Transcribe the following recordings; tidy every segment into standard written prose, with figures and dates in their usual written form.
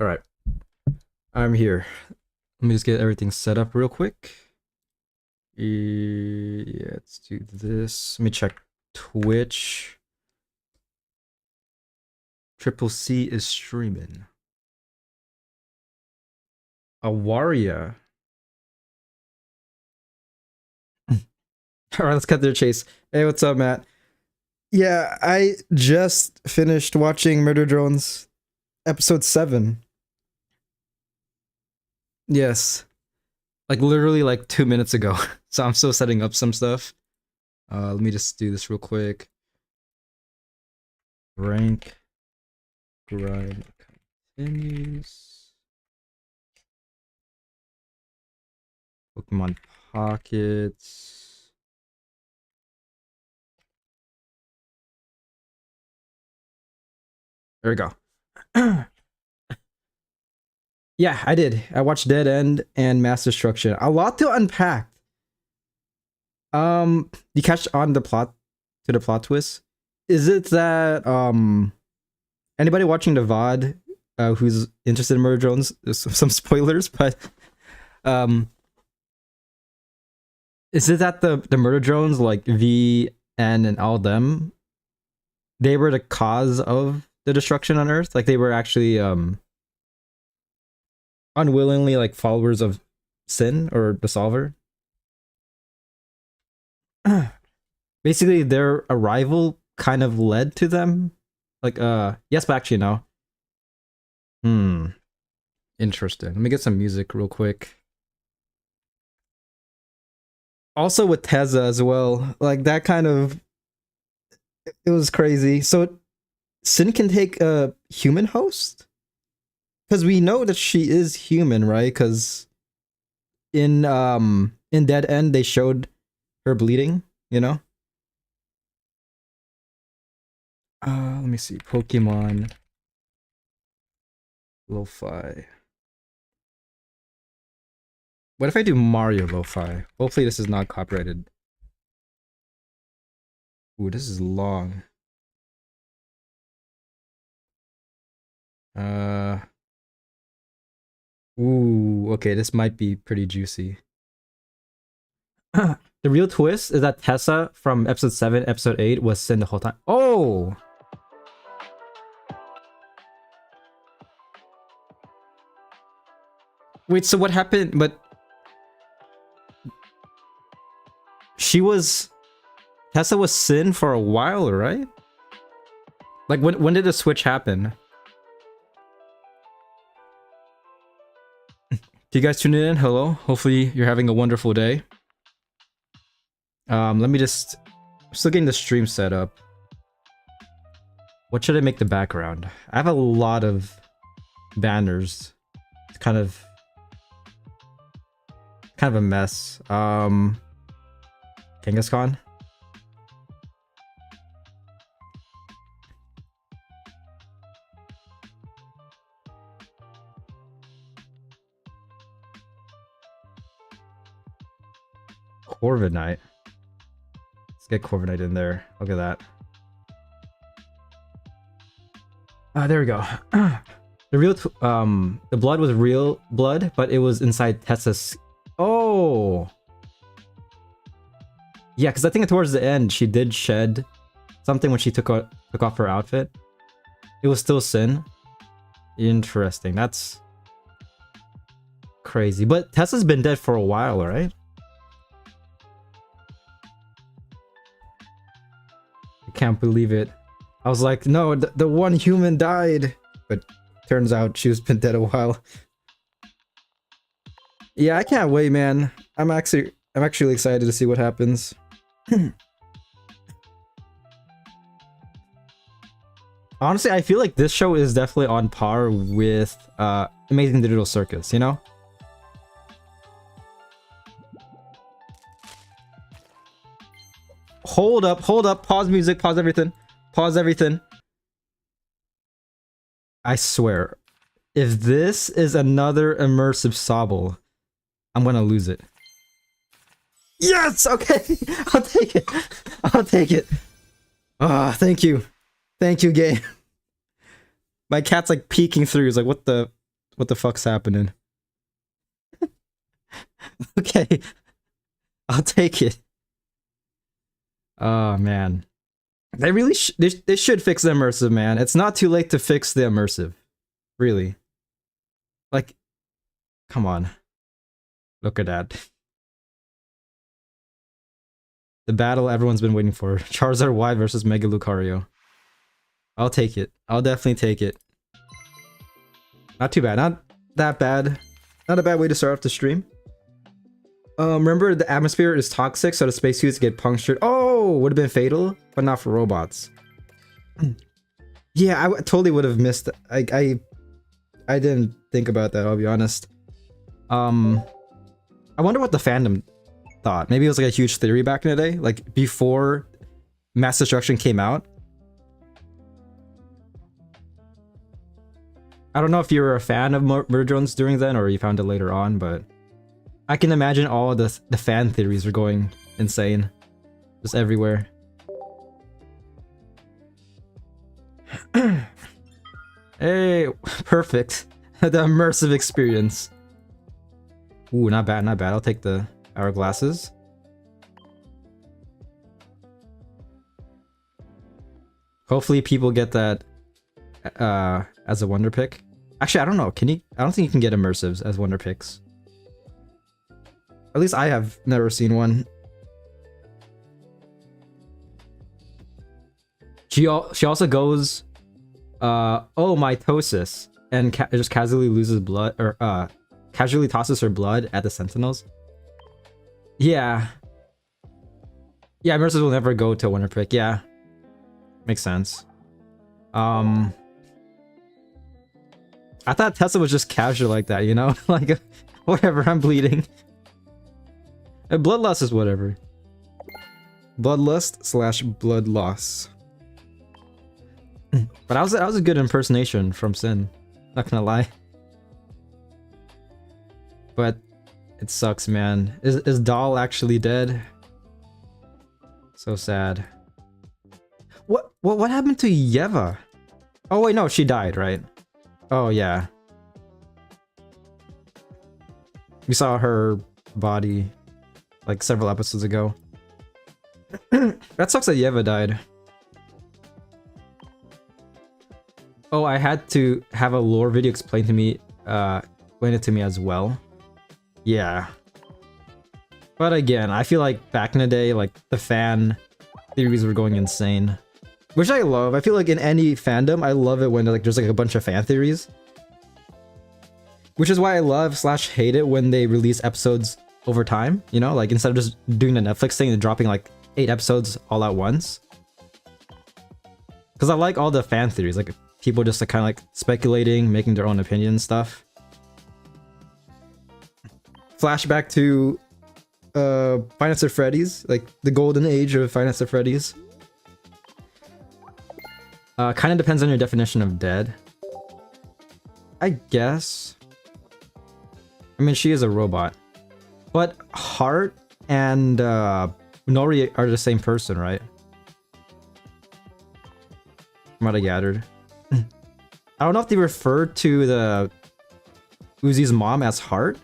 All right, I'm here. Let me just get everything set up real quick. Yeah, let's do this. Let me check Twitch. Triple C is streaming. Awaria. All right, let's cut to the chase. Hey, what's up, Matt? Yeah, I just finished watching Murder Drones episode 7. Yes. Like literally like 2 minutes ago. So I'm still setting up some stuff. Let me just do this real quick. Rank grind continues. Pokemon Pockets. There we go. Yeah, I did. I watched Dead End and Mass Destruction. A lot to unpack. You catch on the plot twist? Is it that anybody watching the VOD who's interested in Murder Drones? There's some spoilers, but is it that the Murder Drones like V, N, and all them, they were the cause of the destruction on Earth? Like they were actually unwillingly like followers of Sin or the Solver? Basically their arrival kind of led to them. Like yes, but actually no. Interesting. Let me get some music real quick. Also with Tezza as well. Like that kind of, it was crazy. So Sin can take a human host? Because we know that she is human, right? Because in Dead End they showed her bleeding, you know? Let me see. Pokemon Lo-Fi. What if I do Mario Lo-Fi? Hopefully this is not copyrighted. Ooh, this is long. Ooh, okay, this might be pretty juicy. The real twist is that Tessa from episode 7, episode 8 was Sin the whole time. Oh! Wait, so what happened? But Tessa was Sin for a while, right? Like when did the switch happen? Do you guys tune in? Hello. Hopefully you're having a wonderful day. Let me just, I'm still getting the stream set up. What should I make the background? I have a lot of banners. It's kind of a mess. Kangaskhan? Corviknight. Let's get Corviknight in there. Look at that. There we go. The blood was real blood, but it was inside Tessa's. Oh! Yeah, because I think towards the end, she did shed something when she took off her outfit. It was still Sin. Interesting. That's crazy. But Tessa's been dead for a while, right? I can't believe it. I was like, no, the one human died. But turns out she's been dead a while. Yeah, I can't wait, man. I'm actually excited to see what happens. Honestly, I feel like this show is definitely on par with Amazing Digital Circus, you know? Hold up, pause music, pause everything. Pause everything. I swear, if this is another immersive Sobble, I'm gonna lose it. Yes! Okay! I'll take it. I'll take it. Ah, thank you. Thank you, game. My cat's like peeking through. He's like, what the What the fuck's happening? Okay, I'll take it. Oh man, they really they should fix the immersive, man. It's not too late to fix the immersive. Really, like, come on, look at that. The battle everyone's been waiting for: Charizard Y versus Mega Lucario. I'll take it. I'll definitely take it. Not too bad. Not that bad. Not a bad way to start off the stream. Remember, the atmosphere is toxic, so the spacesuits get punctured. Oh, would have been fatal, but not for robots. Yeah, I totally would have missed. I didn't think about that. I'll be honest. I wonder what the fandom thought. Maybe it was like a huge theory back in the day, like before Mass Destruction came out. I don't know if you were a fan of Murder Drones during then, or you found it later on, but I can imagine all of the fan theories are going insane, just everywhere. Hey, perfect. The immersive experience. Ooh, not bad, not bad. I'll take the hourglasses. Hopefully people get that as a wonder pick. Actually, I don't know. Can you? I don't think you can get immersives as wonder picks. At least I have never seen one. She also goes, oh, mitosis, and just casually loses blood, or casually tosses her blood at the Sentinels. Yeah. Yeah, immersives will never go to wonder pick. Yeah. Makes sense. I thought Tessa was just casual like that, you know? Like, whatever, I'm bleeding. Bloodlust is whatever. Bloodlust / blood loss. But that was a good impersonation from Sin. Not gonna lie. But it sucks, man. Is Doll actually dead? So sad. What happened to Yeva? Oh wait, no, she died, right? Oh yeah. We saw her body like several episodes ago. That sucks that Yeva died. Oh, I had to have a lore video explain it to me as well. Yeah. But again, I feel like back in the day, like the fan theories were going insane. Which I love. I feel like in any fandom, I love it when like there's like a bunch of fan theories. Which is why I love / hate it when they release episodes over time, you know? Like instead of just doing the Netflix thing and dropping like 8 episodes all at once. Because I like all the fan theories, like people just like kind of like speculating, making their own opinion and stuff. Flashback to Five Nights at Freddy's, like the golden age of Five Nights at Freddy's. Kind of depends on your definition of dead. I guess. I mean, she is a robot. But Heart and Nori are the same person, right? From what I gathered. I don't know if they referred to the Uzi's mom as Heart,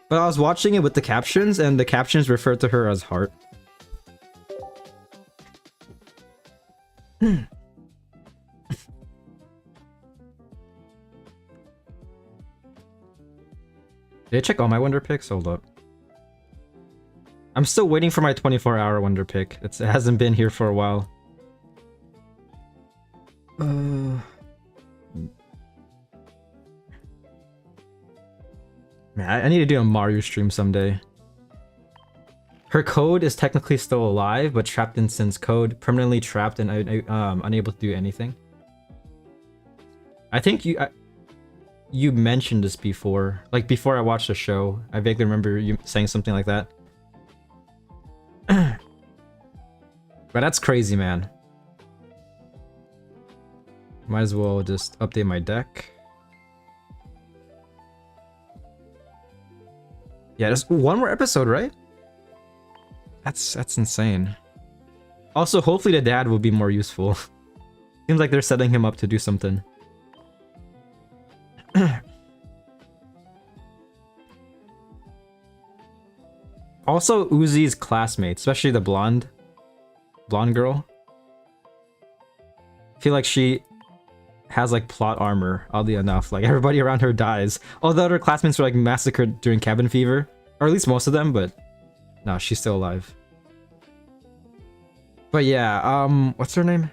but I was watching it with the captions, and the captions referred to her as Heart. Did I check all my wonder picks? Hold up. I'm still waiting for my 24-hour wonder pick. It hasn't been here for a while. Man, I need to do a Mario stream someday. Her code is technically still alive, but trapped in Sin's code. Permanently trapped and unable to do anything. I think you mentioned this before. Like, before I watched the show. I vaguely remember you saying something like that. But that's crazy, man. Might as well just update my deck. Yeah, just one more episode, right? That's insane. Also, hopefully the dad will be more useful. Seems like they're setting him up to do something. Also, Uzi's classmates, especially the blonde girl. I feel like she has like plot armor, oddly enough. Like everybody around her dies. All the other classmates were like massacred during cabin fever. Or at least most of them, but no, she's still alive. But yeah, what's her name?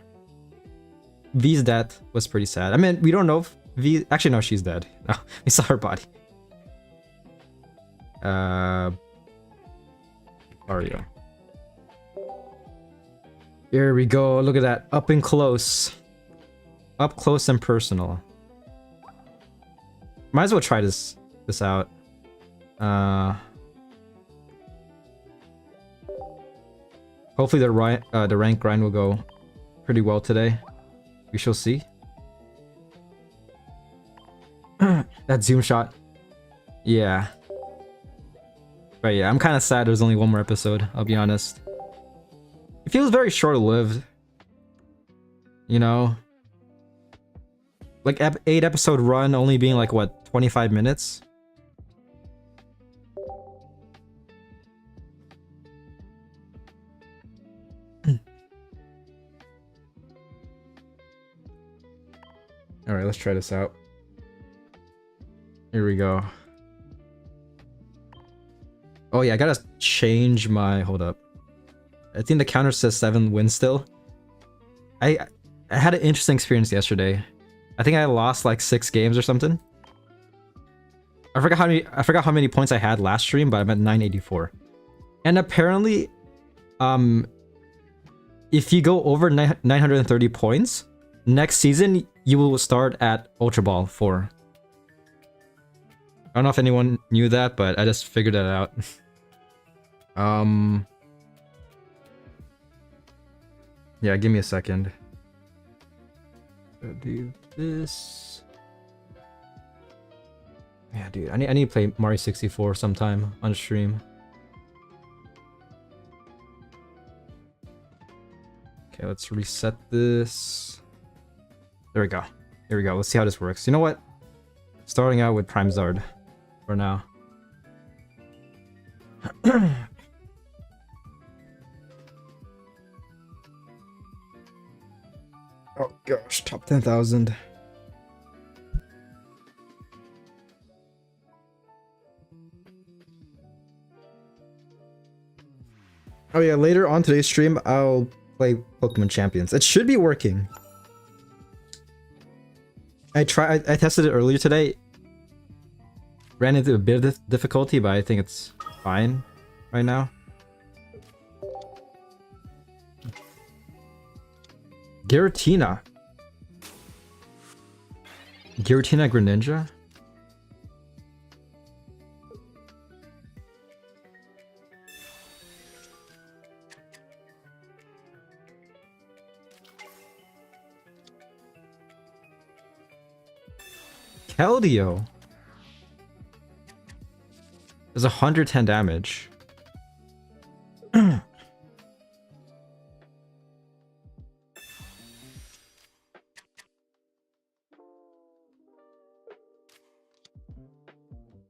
V's death was pretty sad. I mean, we don't know if V... Actually, no, she's dead. No, we saw her body. Mario. Here we go. Look at that. Up and close. Up close and personal. Might as well try this out. Hopefully the rank grind will go pretty well today. We shall see. That zoom shot. Yeah. But yeah, I'm kind of sad there's only one more episode, I'll be honest. It feels very short-lived. You know? Like 8 episode run only being like, what, 25 minutes? Alright, let's try this out. Here we go. Oh yeah, I gotta change my... Hold up. I think the counter says 7 wins still. I had an interesting experience yesterday. I think I lost like 6 games or something. I forgot how many points I had last stream, but I'm at 984. And apparently, if you go over 930 points, next season you will start at Ultra Ball 4. I don't know if anyone knew that, but I just figured that out. Yeah, give me a second. Do this. Yeah, dude, I need to play Mario 64 sometime on stream. Okay, let's reset this. There we go. Here we go. Let's see how this works. You know what? Starting out with Prime Zard for now. Oh gosh, top 10,000. Oh yeah, later on today's stream, I'll play Pokemon Champions. It should be working. I tested it earlier today. Ran into a bit of difficulty, but I think it's fine right now. Giratina. Giratina Greninja? Keldeo does 110 damage.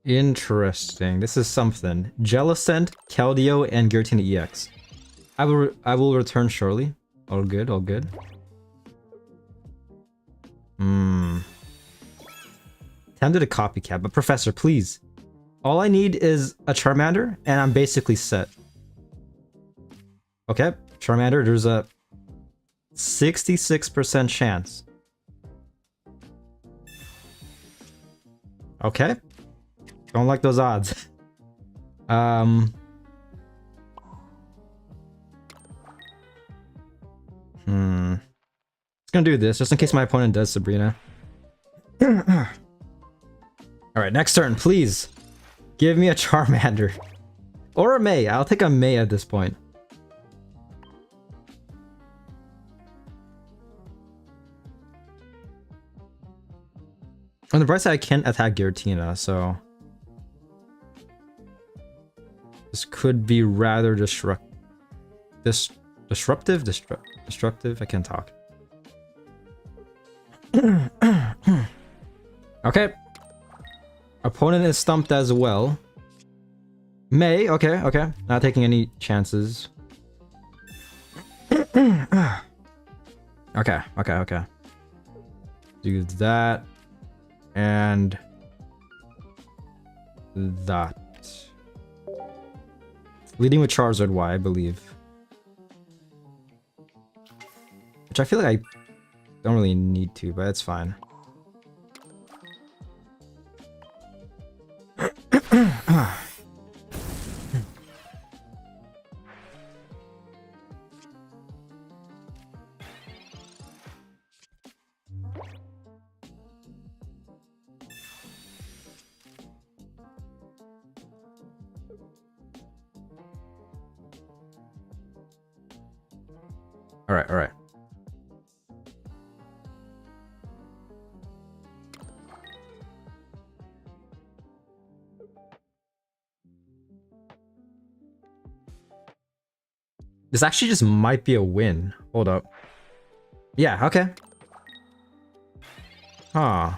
Interesting. This is something. Jellicent, Keldeo, and Giratina EX. I will return shortly. All good, all good. Tempted a copycat, but Professor, please. All I need is a Charmander, and I'm basically set. Okay, Charmander, there's a 66% chance. Okay. Don't like those odds. Just gonna do this, just in case my opponent does Sabrina. Alright, next turn, please. Give me a Charmander. Or a May. I'll take a May at this point. On the bright side, I can't attack Giratina, so... This could be rather destructive. Destructive? I can't talk. Okay. Opponent is stumped as well. May, okay, okay. Not taking any chances. Okay, okay, okay. Do that. And that. Leading with Charizard Y, I believe. Which I feel like I don't really need to, but it's fine. Alright, alright. This actually just might be a win. Hold up. Yeah, okay. Huh.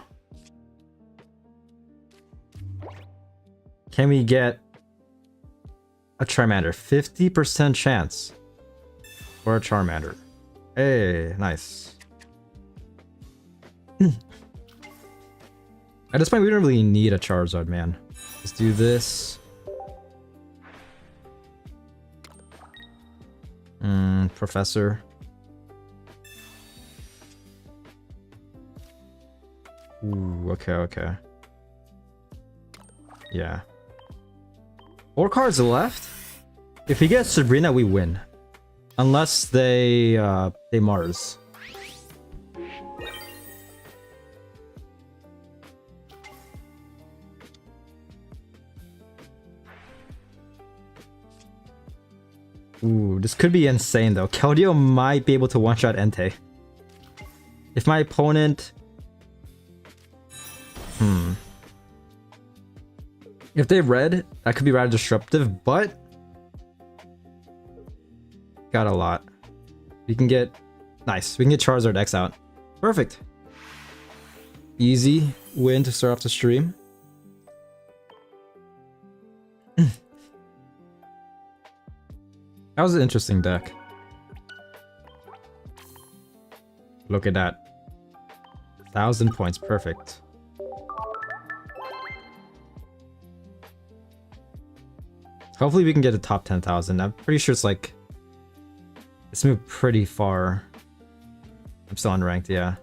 Can we get a Charmander? 50% chance for a Charmander. Hey, nice. At this point, we don't really need a Charizard, man. Let's do this. Professor. Ooh, okay, okay. Yeah. 4 cards left? If we get Sabrina, we win. Unless they Mars. Ooh, this could be insane though. Keldeo might be able to one-shot Entei. If my opponent... If they red, that could be rather disruptive, but... Got a lot. We can get... Nice. We can get Charizard X out. Perfect. Easy win to start off the stream. That was an interesting deck. Look at that. 1,000 points. Perfect. Hopefully we can get a top 10,000. I'm pretty sure it's like... It's moved pretty far. I'm still unranked, yeah.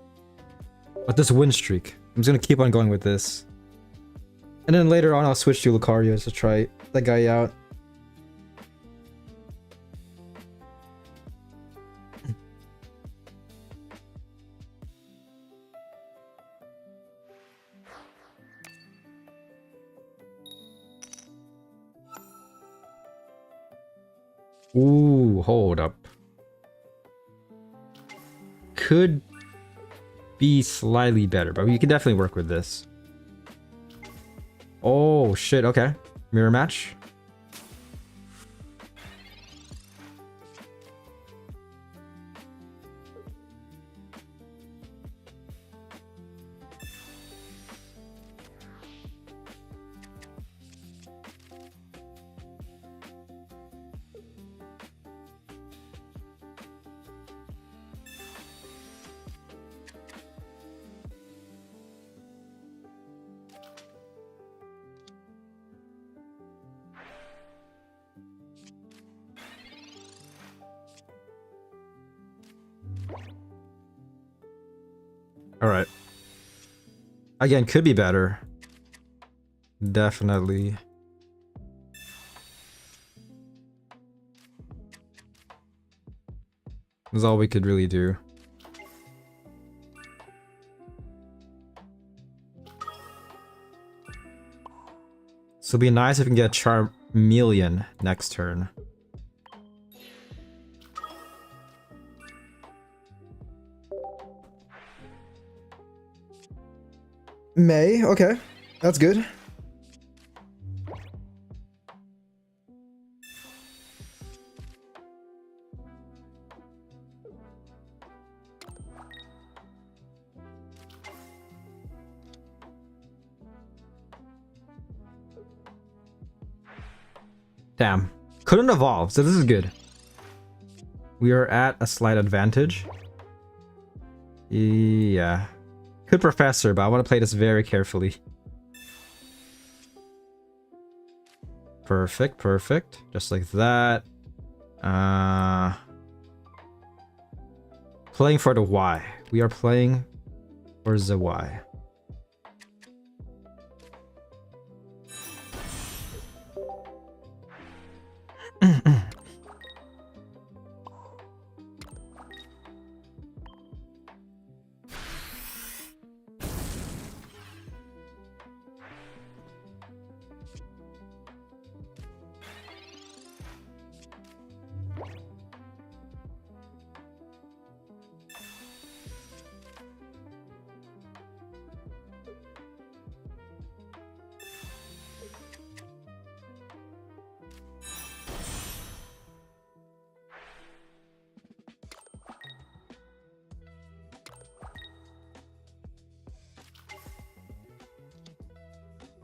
But this win streak. I'm just gonna keep on going with this. And then later on I'll switch to Lucario to try that guy out. Ooh, hold up. Could be slightly better, but we can definitely work with this. Oh, shit, okay. Mirror match. Alright. Again, could be better. Definitely. That's all we could really do. So it'd be nice if we can get Charmeleon next turn. May, okay. That's good. Damn. Couldn't evolve, so this is good. We are at a slight advantage. Yeah. Could Professor, but I want to play this very carefully. Perfect, perfect. Just like that. Playing for the Y. We are playing for the Y.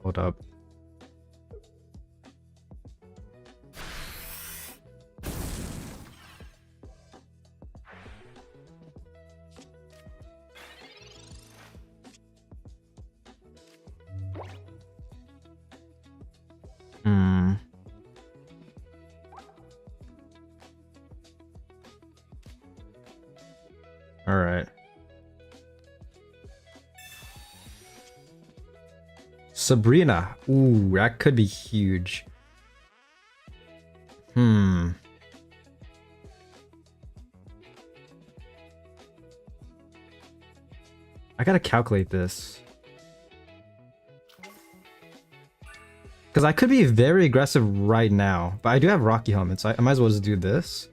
Hold up. All right. Sabrina. Ooh, that could be huge. I gotta calculate this. Because I could be very aggressive right now, but I do have Rocky Helmet, so I might as well just do this.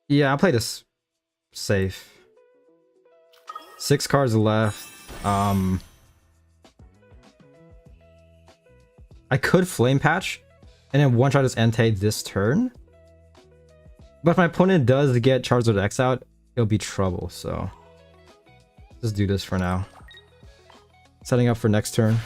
Yeah, I'll play this safe. 6 cards left. I could Flame Patch and then one-shot this Entei this turn. But if my opponent does get Charizard X out, it'll be trouble, so just do this for now. Setting up for next turn.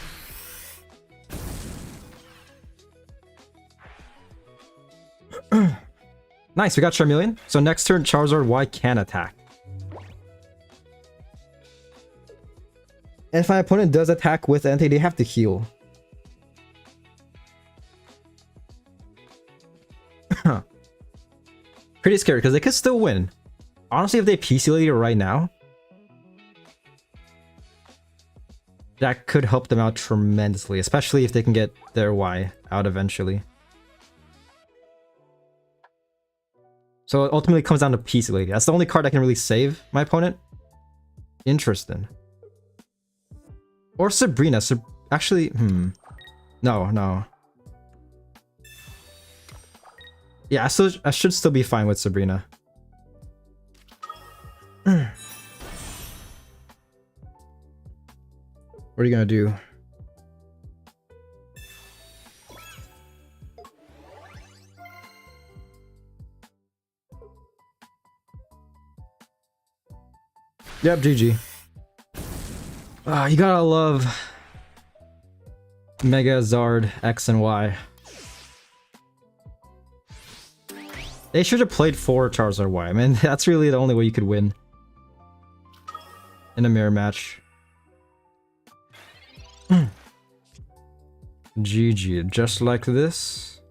Nice, we got Charmeleon. So next turn, Charizard Y can attack. And if my opponent does attack with Entei, they have to heal. Pretty scary, because they could still win. Honestly, if they PC later right now, that could help them out tremendously, especially if they can get their Y out eventually. So it ultimately comes down to PC Lady. That's the only card that can really save my opponent. Interesting. Or Sabrina. Actually, No. Yeah, I should still be fine with Sabrina. What are you gonna do? Yep, GG. You gotta love Mega Zard X and Y. They should have played for Charizard Y. I mean, that's really the only way you could win in a mirror match. GG, just like this.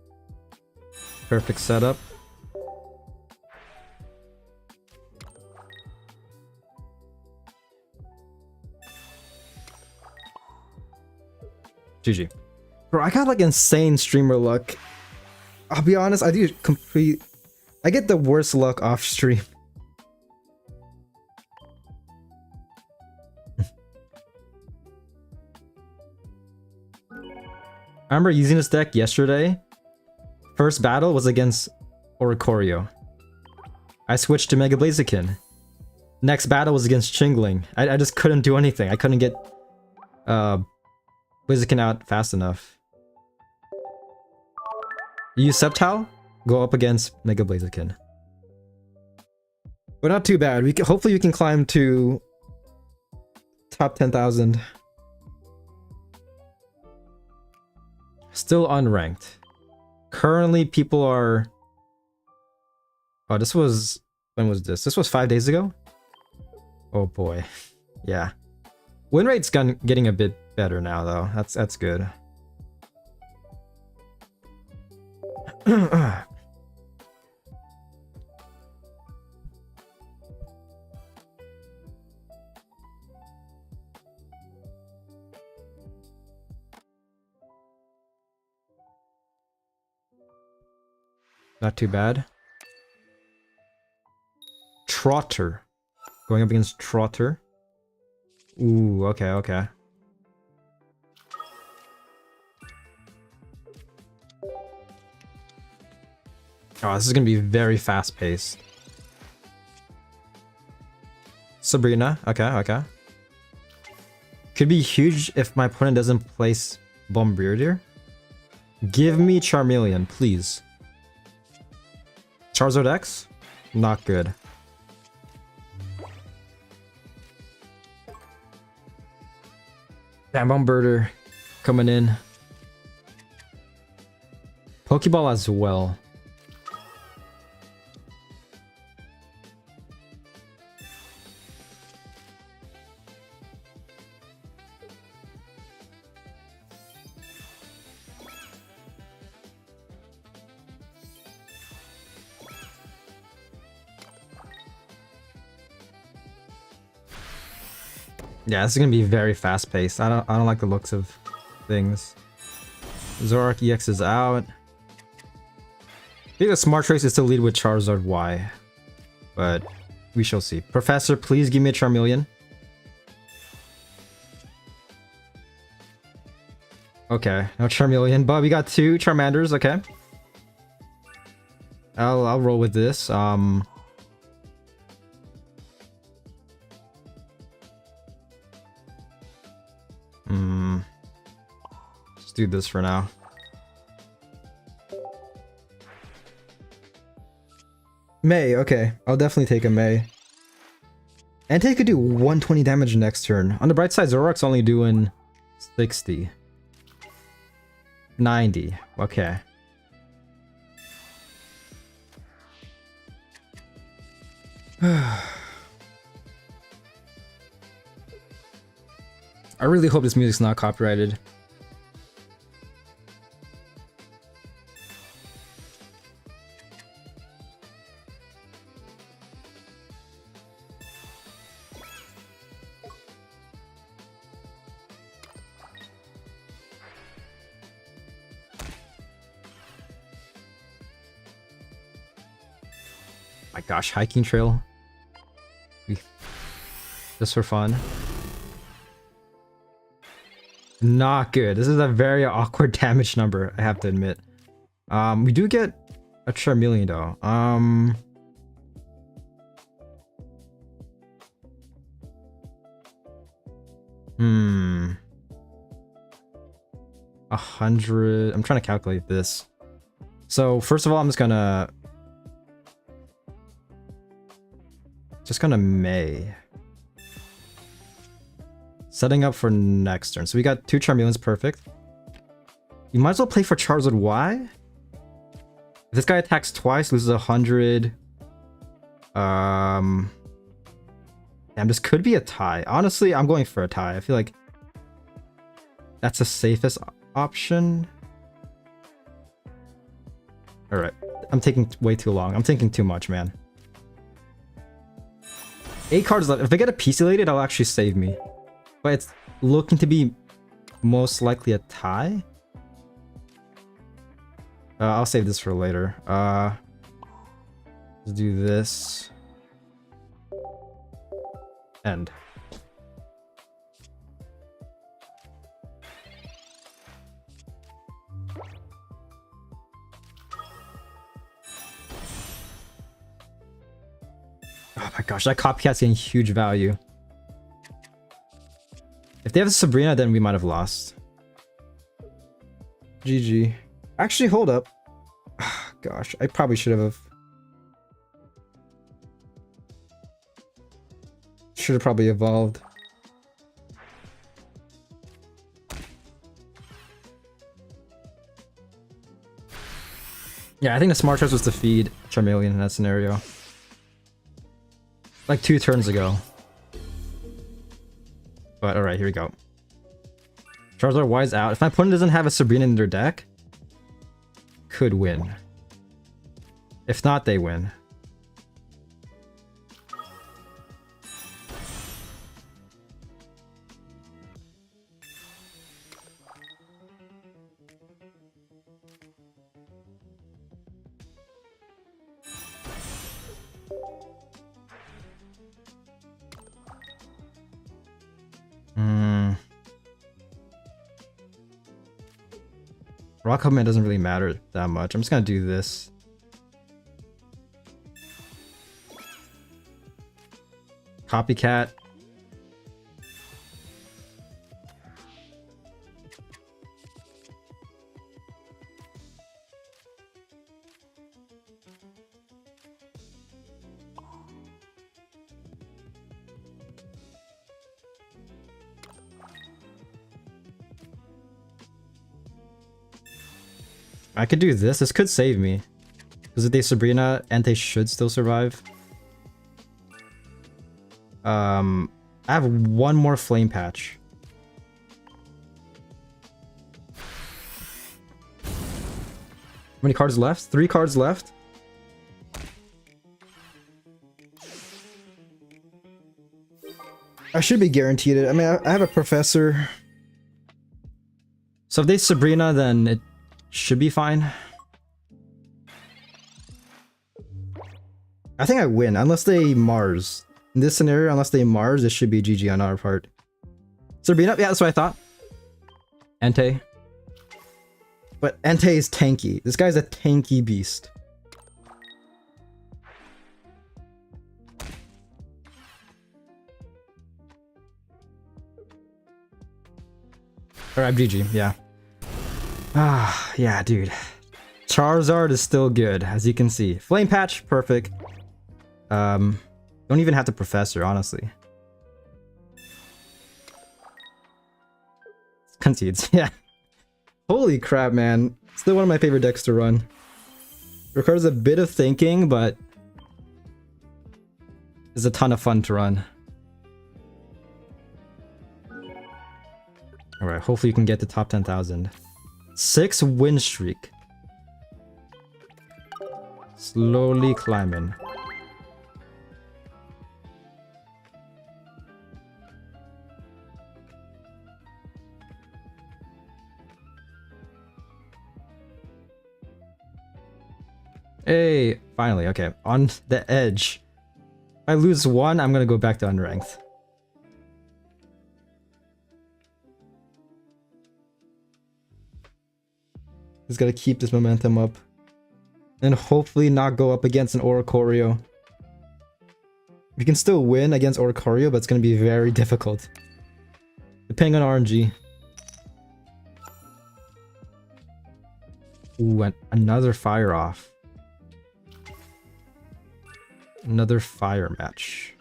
Perfect setup. GG. Bro, I got like insane streamer luck. I'll be honest, I get the worst luck off stream. I remember using this deck yesterday. First battle was against Oricorio. I switched to Mega Blaziken. Next battle was against Chingling. I just couldn't do anything. I couldn't get Blaziken out fast enough. You use Sceptile, go up against Mega Blaziken. But not too bad. Hopefully we can climb to top 10,000. Still unranked. Currently, people are... Oh, this was... When was this? This was 5 days ago? Oh boy. Yeah. Win rate's getting a bit better now, though. That's good. Not too bad. Trotter. Going up against Trotter. Ooh, okay, okay. Oh, this is gonna be very fast-paced. Sabrina, okay, okay. Could be huge if my opponent doesn't place Bombardier. Give me Charmeleon, please. Charizard X? Not good. Damn, Bombardier coming in. Pokeball as well. Yeah, this is gonna be very fast-paced. I don't like the looks of things. Zoroark EX is out. I think the smart choice is to lead with Charizard Y, but we shall see. Professor, please give me a Charmeleon. Okay, no Charmeleon, but we got 2 Charmanders. Okay, I'll roll with this. Let's do this for now. May, okay. I'll definitely take a May. Entei could do 120 damage next turn. On the bright side, Zoroark's only doing 60. 90. Okay. I really hope this music's not copyrighted. My gosh, hiking trail. Just for fun. Not good. This is a very awkward damage number, I have to admit. We do get a Charmeleon though. 100. I'm trying to calculate this. So first of all, I'm just gonna May. Setting up for next turn. So we got 2 Charmeleons, perfect. You might as well play for Charizard Y. If this guy attacks twice, loses 100. Damn, this could be a tie. Honestly, I'm going for a tie. I feel like that's the safest option. Alright. I'm taking way too long. I'm thinking too much, man. 8 cards left. If they get a PC lated, it'll actually save me. But it's looking to be most likely a tie. I'll save this for later. Let's do this. End. Oh my gosh, that copycat's getting huge value. If they have Sabrina, then we might have lost. GG. Actually, hold up. Gosh, I probably should have. Should have probably evolved. Yeah, I think the smart choice was to feed Charmeleon in that scenario. Like 2 turns ago. But alright, here we go. Charizard Wise out. If my opponent doesn't have a Sabrina in their deck, could win. If not, they win. Rock Command doesn't really matter that much. I'm just gonna do this. Copycat. I could do this. This could save me. Because if they Sabrina, Entei should still survive. I have 1 more Flame Patch. How many cards left? 3 cards left? I should be guaranteed it. I mean, I have a Professor. So if they Sabrina, then it should be fine. I think I win, unless they Mars. In this scenario, unless they Mars, it should be GG on our part. Sabrina, yeah, that's what I thought. Entei. But Entei is tanky. This guy's a tanky beast. Alright, GG, yeah. Ah, yeah, dude. Charizard is still good, as you can see. Flame Patch, perfect. Don't even have to Professor, honestly. Concedes, yeah. Holy crap, man. Still one of my favorite decks to run. Requires a bit of thinking, but is a ton of fun to run. Alright, hopefully you can get to top 10,000. 6 win streak. Slowly climbing. Hey, finally, okay. On the edge. If I lose 1, I'm gonna go back to unranked. Just gotta keep this momentum up. And hopefully not go up against an Oricorio. We can still win against Oricorio, but it's gonna be very difficult. Depending on RNG. Ooh, and another fire off. Another fire match.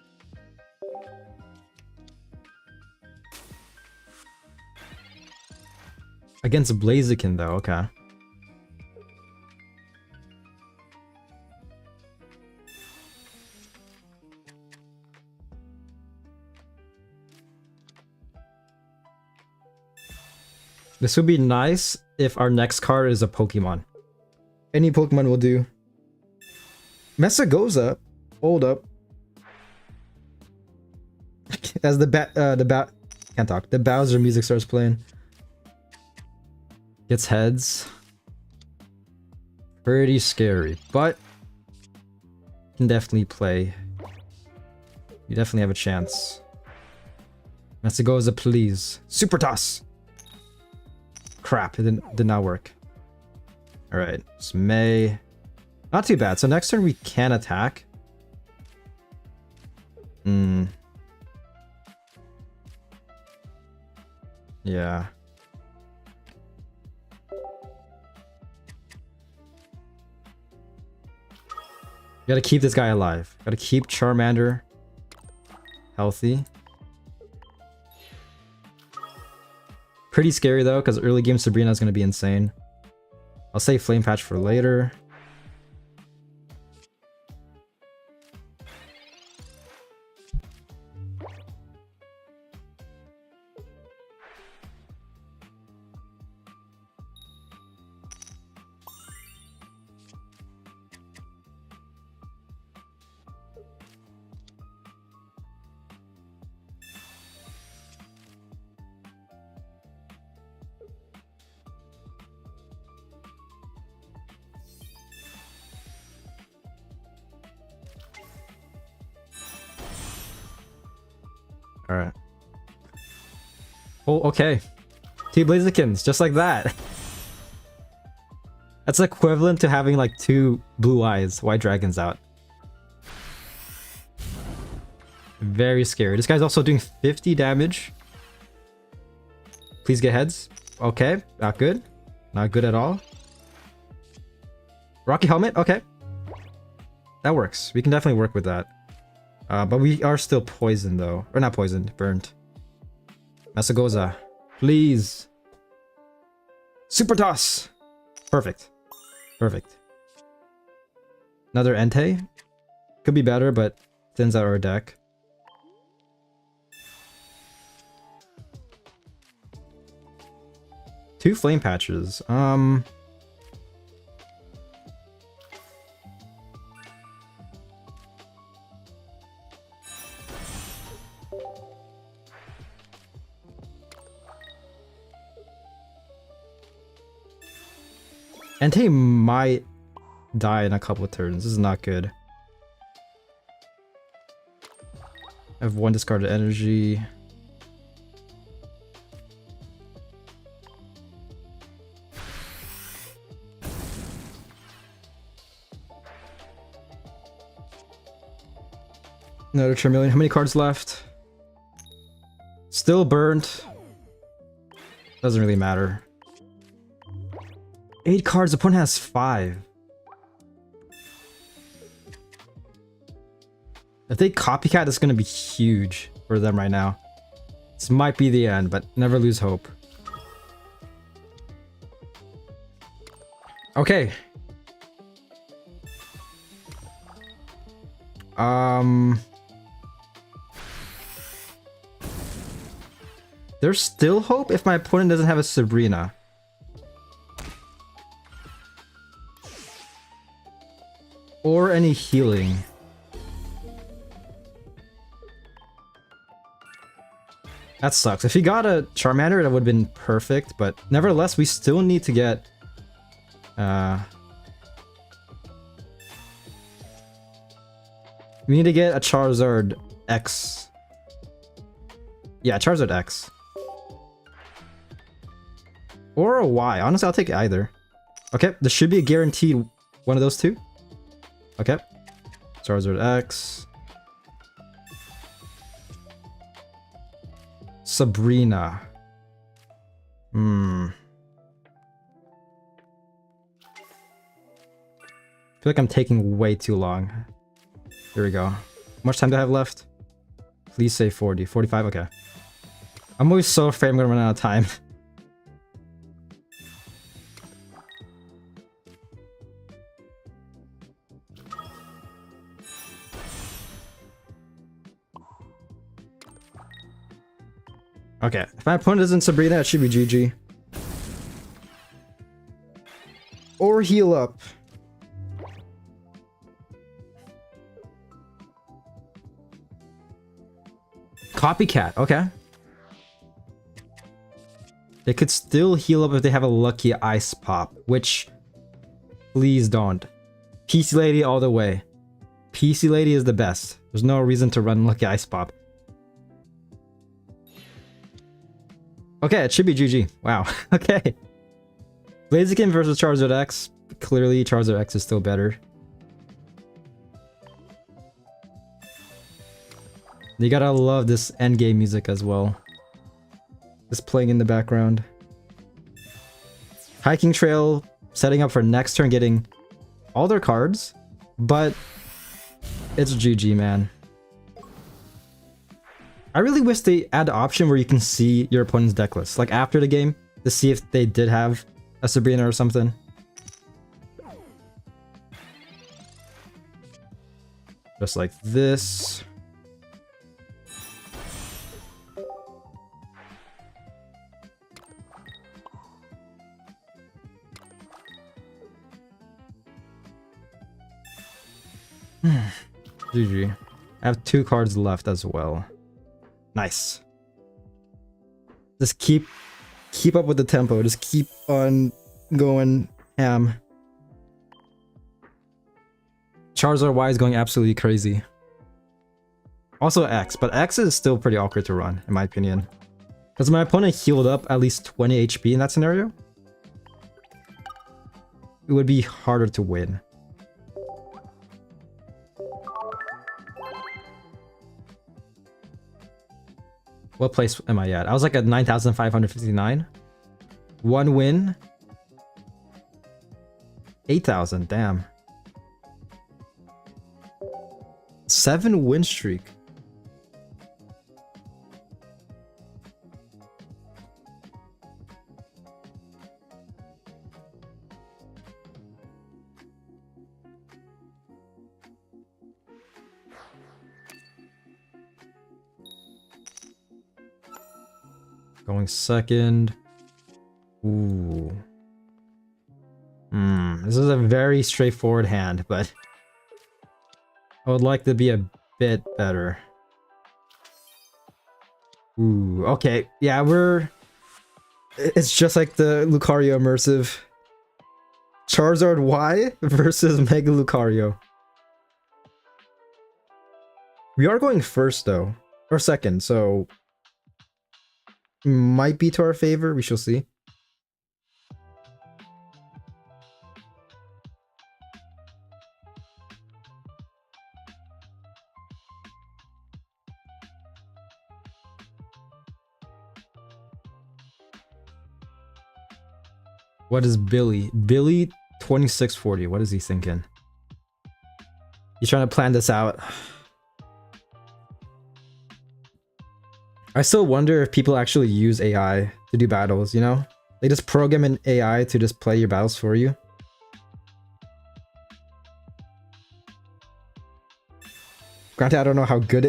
Against Blaziken though, okay. This would be nice if our next card is a Pokemon. Any Pokemon will do. Mesagoza, hold up. As the can't talk. The Bowser music starts playing. Gets heads. Pretty scary, but can definitely play. You definitely have a chance. Mesagoza, please. Super Toss. Crap, it did not work. Alright, it's May. Not too bad. So next turn we can attack. Yeah. Gotta keep this guy alive. Gotta keep Charmander healthy. Pretty scary though, because early game Sabrina is gonna be insane. I'll save Flame Patch for later. Oh, okay. Two Blazikins, just like that. That's equivalent to having like two blue eyes, white dragons out. Very scary. This guy's also doing 50 damage. Please get heads. Okay, not good. Not good at all. Rocky helmet, okay. That works. We can definitely work with that. But we are still poisoned though. Or not poisoned, burnt. Masagoza, please. Super toss. Perfect. Perfect. Another Entei. Could be better, but thins out our deck. Two flame patches. Entei might die in a couple of turns. This is not good. I have one discarded energy. Another Charmeleon. How many cards left? Still burnt. Doesn't really matter. 8 cards, the opponent has 5. If they copycat, it's gonna be huge for them right now. This might be the end, but never lose hope. Okay. There's still hope if my opponent doesn't have a Sabrina. Or any healing. That sucks. If he got a Charmander, that would have been perfect, but nevertheless, we still need to get... we need to get a Charizard X. Yeah, Charizard X. Or a Y. Honestly, I'll take either. Okay, there should be a guaranteed one of those two. Okay. Charizard X. Sabrina. I feel like I'm taking way too long. Here we go. How much time do I have left? Please say 40. 45? Okay. I'm always so afraid I'm gonna run out of time. Okay, if my opponent isn't Sabrina, it should be GG. Or heal up. Copycat, okay. They could still heal up if they have a lucky ice pop, which... please don't. PC Lady all the way. PC Lady is the best. There's no reason to run lucky ice pop. Okay, it should be GG. Wow. Okay. Blaziken versus Charizard X. Clearly, Charizard X is still better. You gotta love this endgame music as well. Just playing in the background. Hiking Trail, setting up for next turn, getting all their cards. But it's GG, man. I really wish they add the option where you can see your opponent's deck list, like after the game, to see if they did have a Sabrina or something. Just like this. GG. I have 2 cards left as well. Nice. Just keep up with the tempo. Just keep on going ham. Charizard Y is going absolutely crazy. Also X, but X is still pretty awkward to run, in my opinion. Because my opponent healed up at least 20 HP in that scenario, it would be harder to win. What place am I at? I was like at 9,559. One win. 8,000, damn. 7 win streak. Going second. Ooh. This is a very straightforward hand, but I would like to be a bit better. Ooh, okay. Yeah, it's just like the Lucario immersive. Charizard Y versus Mega Lucario. We are going first though, or second, so might be to our favor. We shall see. What is Billy? Billy 2640. What is he thinking? He's trying to plan this out. I still wonder if people actually use AI to do battles, you know? They just program an AI to just play your battles for you. Granted, I don't know how good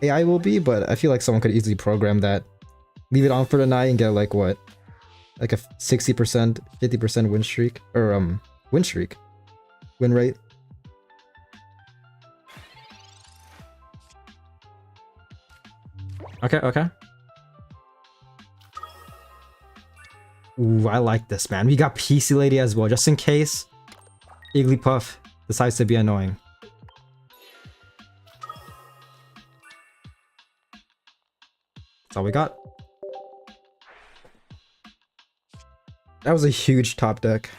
AI will be, but I feel like someone could easily program that. Leave it on for the night and get like what? Like a 60%, 50% win streak? Or win streak. Win rate. Okay, okay. Ooh, I like this, man. We got PC Lady as well, just in case Igglypuff decides to be annoying. That's all we got. That was a huge top deck.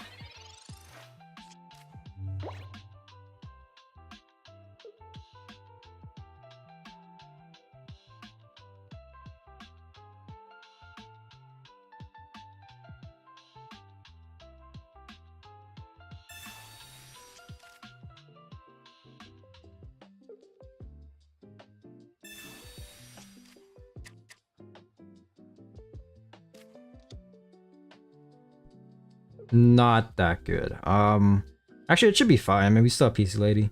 Not that good. Actually, it should be fine. I mean, we still have PC Lady.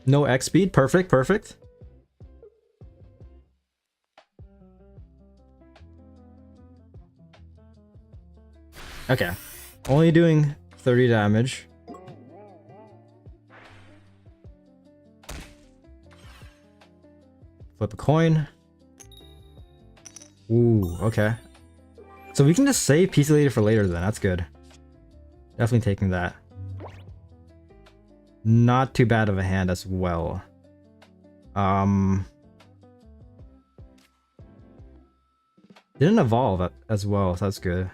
No X speed. Perfect, perfect. Okay. Only doing 30 damage. Flip a coin. Ooh, okay. So we can just save PC Lady for later then. That's good. Definitely taking that. Not too bad of a hand as well. Didn't evolve as well, so that's good.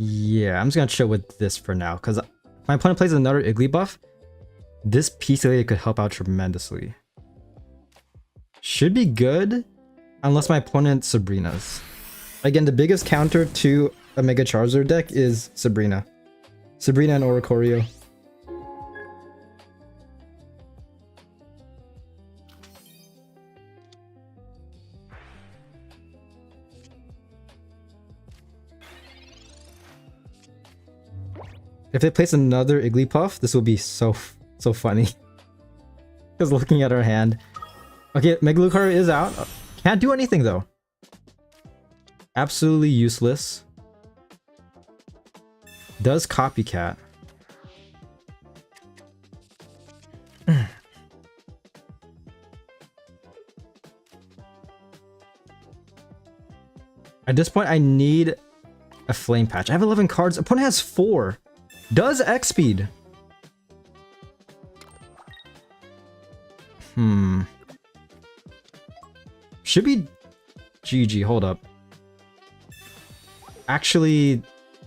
Yeah, I'm just gonna chill with this for now, because if my opponent plays another Igglybuff, this PC Lady could help out tremendously. Should be good, unless my opponent Sabrina's. Again, the biggest counter to a Mega Charizard deck is Sabrina. Sabrina and Oricorio. If they place another Igglypuff, this will be so funny. Just looking at our hand. Okay, Mega Lucario is out. Can't do anything though. Absolutely useless. Does Copycat. At this point, I need a flame patch. I have 11 cards. Opponent has 4. Does X speed? Should be GG. Hold up. Actually,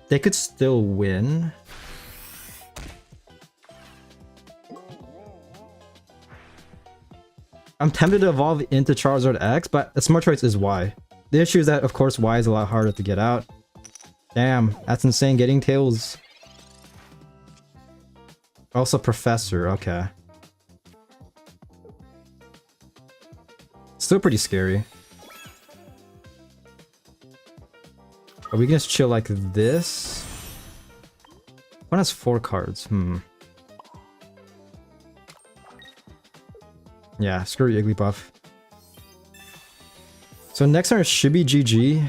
they could still win. I'm tempted to evolve into Charizard X, but the smart choice is Y. The issue is that, of course, Y is a lot harder to get out. Damn, that's insane. Getting Tails. Also, Professor. Okay. Still pretty scary. Are we gonna just chill like this? One has 4 cards. Yeah, screw Igglybuff. So next turn should be GG.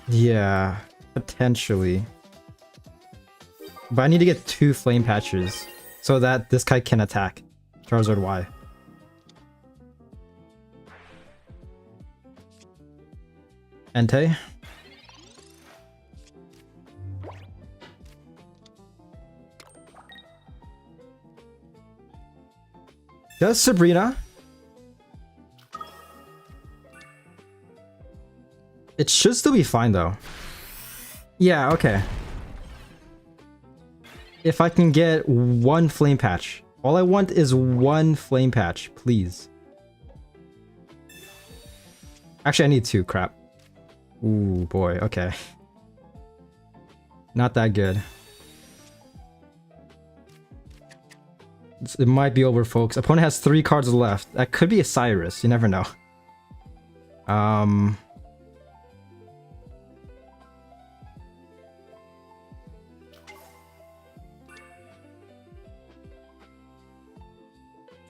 Yeah, potentially. But I need to get 2 flame patches so that this guy can attack Charizard Y. Entei. Does Sabrina? It should still be fine though. Yeah, okay. If I can get 1 flame patch. All I want is 1 flame patch, please. Actually, I need 2, crap. Ooh, boy, okay. Not that good. It might be over, folks. Opponent has 3 cards left. That could be a Cyrus, you never know.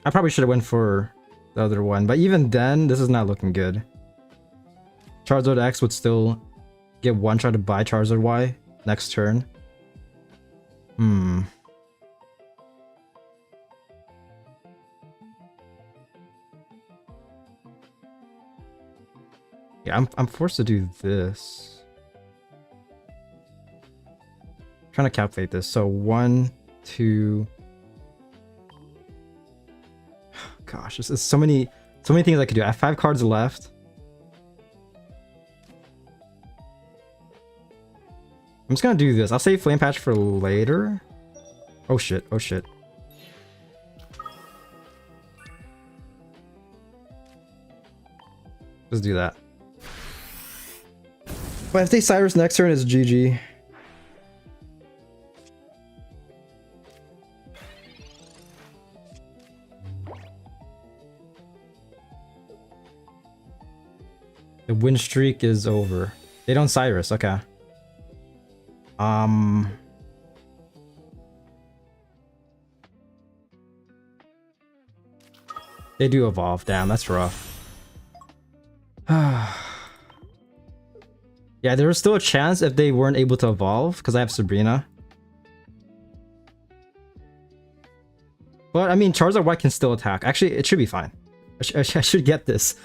I probably should have went for the other one, but even then, this is not looking good. Charizard X would still get 1 try to buy Charizard Y next turn. Yeah, I'm forced to do this. I'm trying to calculate this. So 1, 2. Gosh, there's so many things I could do. I have 5 cards left. I'm just gonna do this. I'll save Flame Patch for later. Oh shit, oh shit. Just do that. But if they Cyrus next turn, it's GG. The win streak is over. They don't Cyrus, okay. They do evolve. Damn, that's rough. Yeah, there was still a chance if they weren't able to evolve, because I have Sabrina. But, I mean, Charizard White can still attack. Actually, it should be fine. I should get this.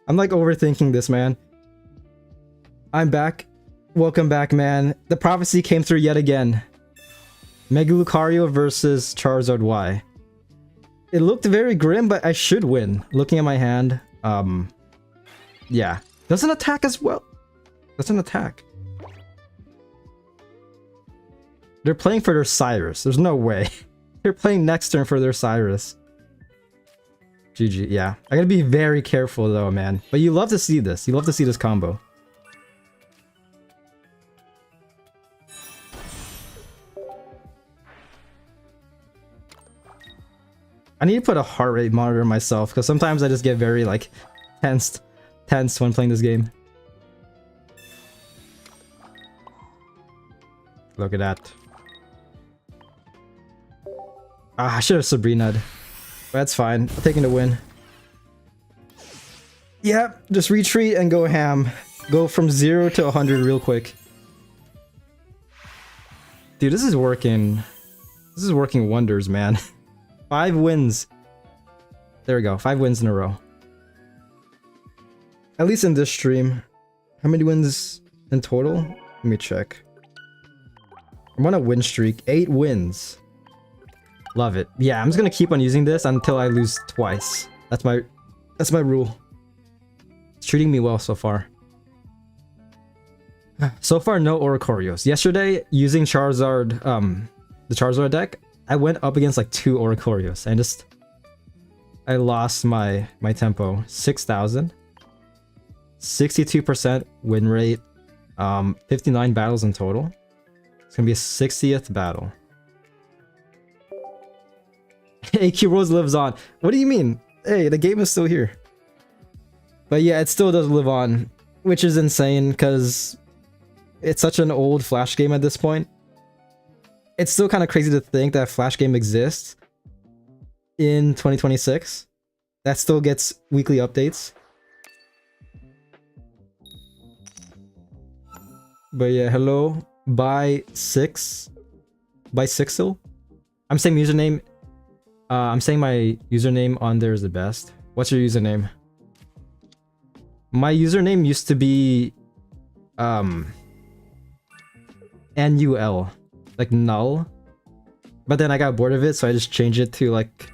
I'm like overthinking this, man. I'm back. Welcome back, man. The prophecy came through yet again. Mega Lucario versus Charizard Y. It looked very grim, but I should win. Looking at my hand, yeah. Doesn't attack as well. Doesn't attack. They're playing for their Cyrus. There's no way. They're playing next turn for their Cyrus. GG, yeah. I gotta be very careful though, man. But you love to see this. You love to see this combo. I need to put a heart rate monitor myself, because sometimes I just get very, like, tense when playing this game. Look at that. Ah, I should have Sabrina'd. That's fine. I'm taking the win. Yep, just retreat and go ham. Go from 0 to 100 real quick. Dude, this is working. This is working wonders, man. 5 wins. There we go. 5 wins in a row. At least in this stream. How many wins in total? Let me check. I'm on a win streak. 8 wins. Love it. Yeah, I'm just gonna keep on using this until I lose twice. That's my rule. It's treating me well so far. So far, no Oricorios. Yesterday, using Charizard, the Charizard deck, I went up against like 2 Oricorios and I lost my tempo. 6,000. 62% win rate. 59 battles in total. It's gonna be a 60th battle. AQ Rose lives on. What do you mean? Hey, the game is still here. But yeah, it still does live on, which is insane because it's such an old Flash game at this point. It's still kind of crazy to think that Flash game exists in 2026. That still gets weekly updates. But yeah, hello, Bisixil. I'm saying username. I'm saying my username on there is the best. What's your username? My username used to be NUL, like null. But then I got bored of it, so I just changed it to like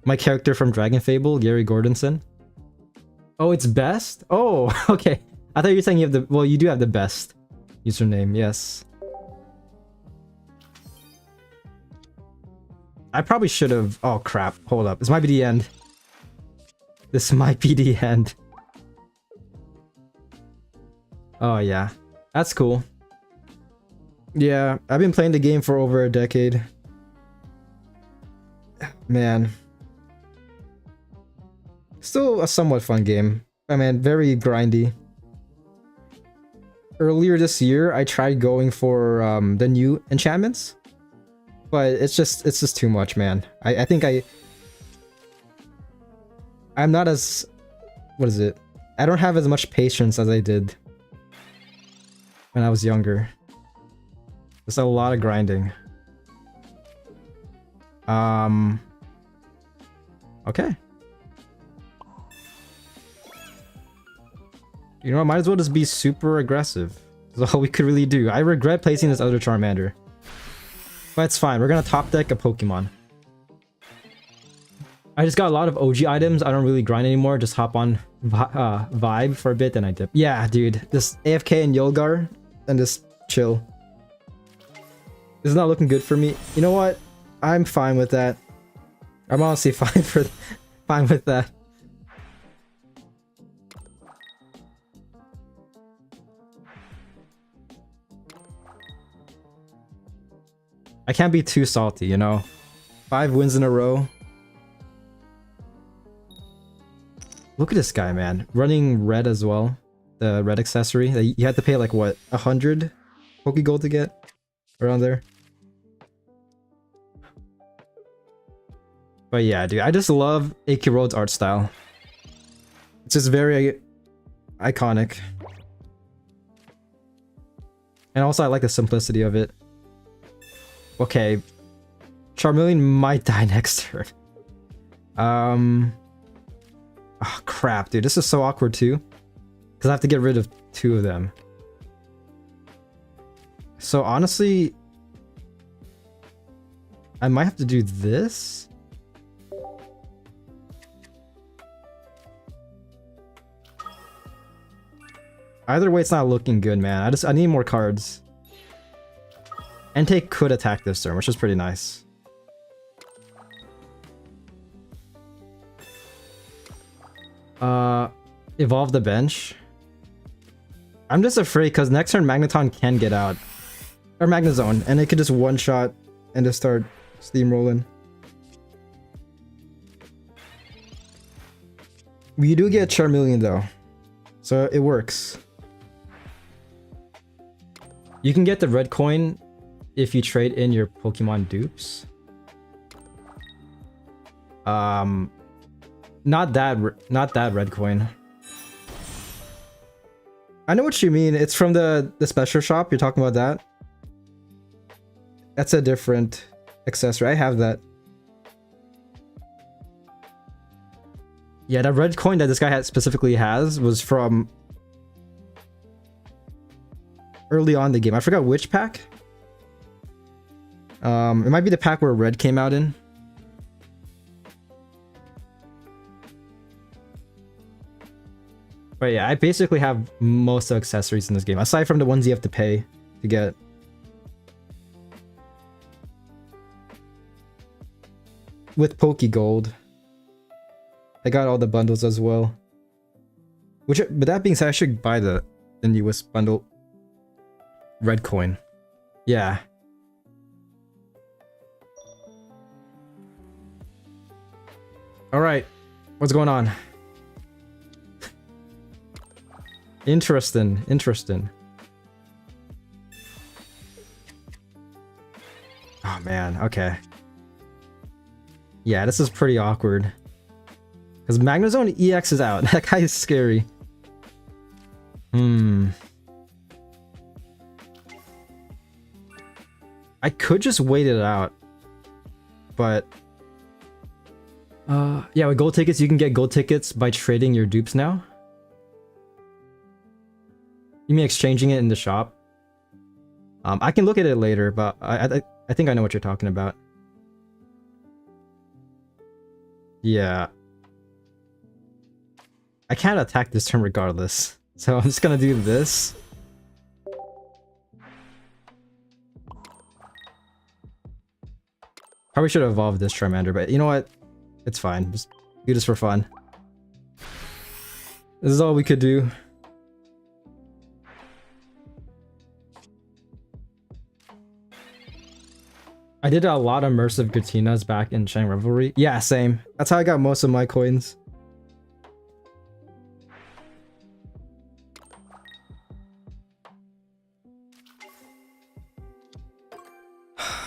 my character from Dragon Fable, Gary Gordonson. Oh, it's best? Oh, okay. I thought you were saying you have the, well, you do have the best username, yes. I probably should have, oh crap, hold up. This might be the end. This might be the end. Oh yeah, that's cool. Yeah, I've been playing the game for over a decade. Man. Still a somewhat fun game. I mean, very grindy. Earlier this year, I tried going for the new enchantments. But it's just too much, man. I think I'm not as, what is it? I don't have as much patience as I did when I was younger. There's a lot of grinding. Okay. You know, I might as well just be super aggressive. That's all we could really do. I regret placing this other Charmander. But it's fine. We're gonna top deck a Pokemon. I just got a lot of OG items. I don't really grind anymore. Just hop on vibe for a bit, then I dip. Yeah, dude. Just AFK and Yolgar and just chill. This is not looking good for me. You know what? I'm fine with that. I'm honestly fine with that. I can't be too salty, you know? 5 wins in a row. Look at this guy, man. Running red as well. The red accessory. You had to pay like, what, 100 Pokegold to get? Around there. But yeah, dude. I just love A.Q. Road's art style. It's just very iconic. And also I like the simplicity of it. Okay, Charmeleon might die next turn. Oh crap, dude, this is so awkward too. Because I have to get rid of 2 of them. So honestly, I might have to do this. Either way, it's not looking good, man. I need more cards. Entei could attack this turn, which is pretty nice. Evolve the bench. I'm just afraid because next turn Magneton can get out. Or Magnezone, and it could just one-shot and just start steamrolling. You do get Charmeleon though, so it works. You can get the red coin if you trade in your Pokemon dupes. Not that red coin. I know what you mean. It's from the special shop. You're talking about that? That's a different accessory. I have that. Yeah, that red coin that this guy specifically has was from early on in the game. I forgot which pack. It might be the pack where red came out in. But yeah, I basically have most of the accessories in this game, aside from the ones you have to pay to get. With Pokegold, I got all the bundles as well. Which, but that being said, I should buy the newest bundle. Red coin. Yeah. Alright. What's going on? Interesting. Interesting. Oh man, okay. Yeah, this is pretty awkward. Because Magnezone EX is out. That guy is scary. I could just wait it out. But... yeah, with gold tickets, you can get gold tickets by trading your dupes now. You mean exchanging it in the shop? I can look at it later, but I think I know what you're talking about. Yeah. I can't attack this turn regardless. So I'm just gonna do this. Probably should have evolved this Charmander, but you know what? It's fine. Just do this for fun. This is all we could do. I did a lot of immersive Gatinas back in Shining Revelry. Yeah, same. That's how I got most of my coins.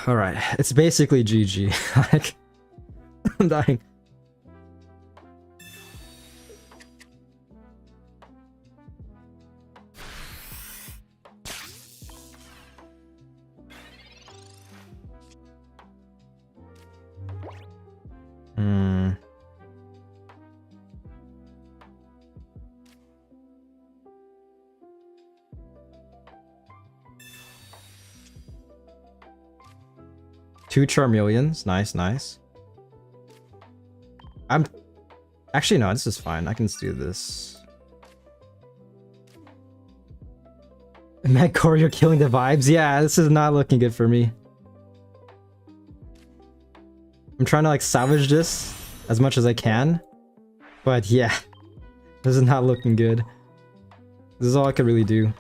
Alright, it's basically GG. Like, I'm dying. Two Charmeleons. Nice, nice. Actually, no, this is fine. I can just do this. Matt Courier killing the vibes? Yeah, this is not looking good for me. I'm trying to like salvage this as much as I can. But yeah, this is not looking good. This is all I could really do.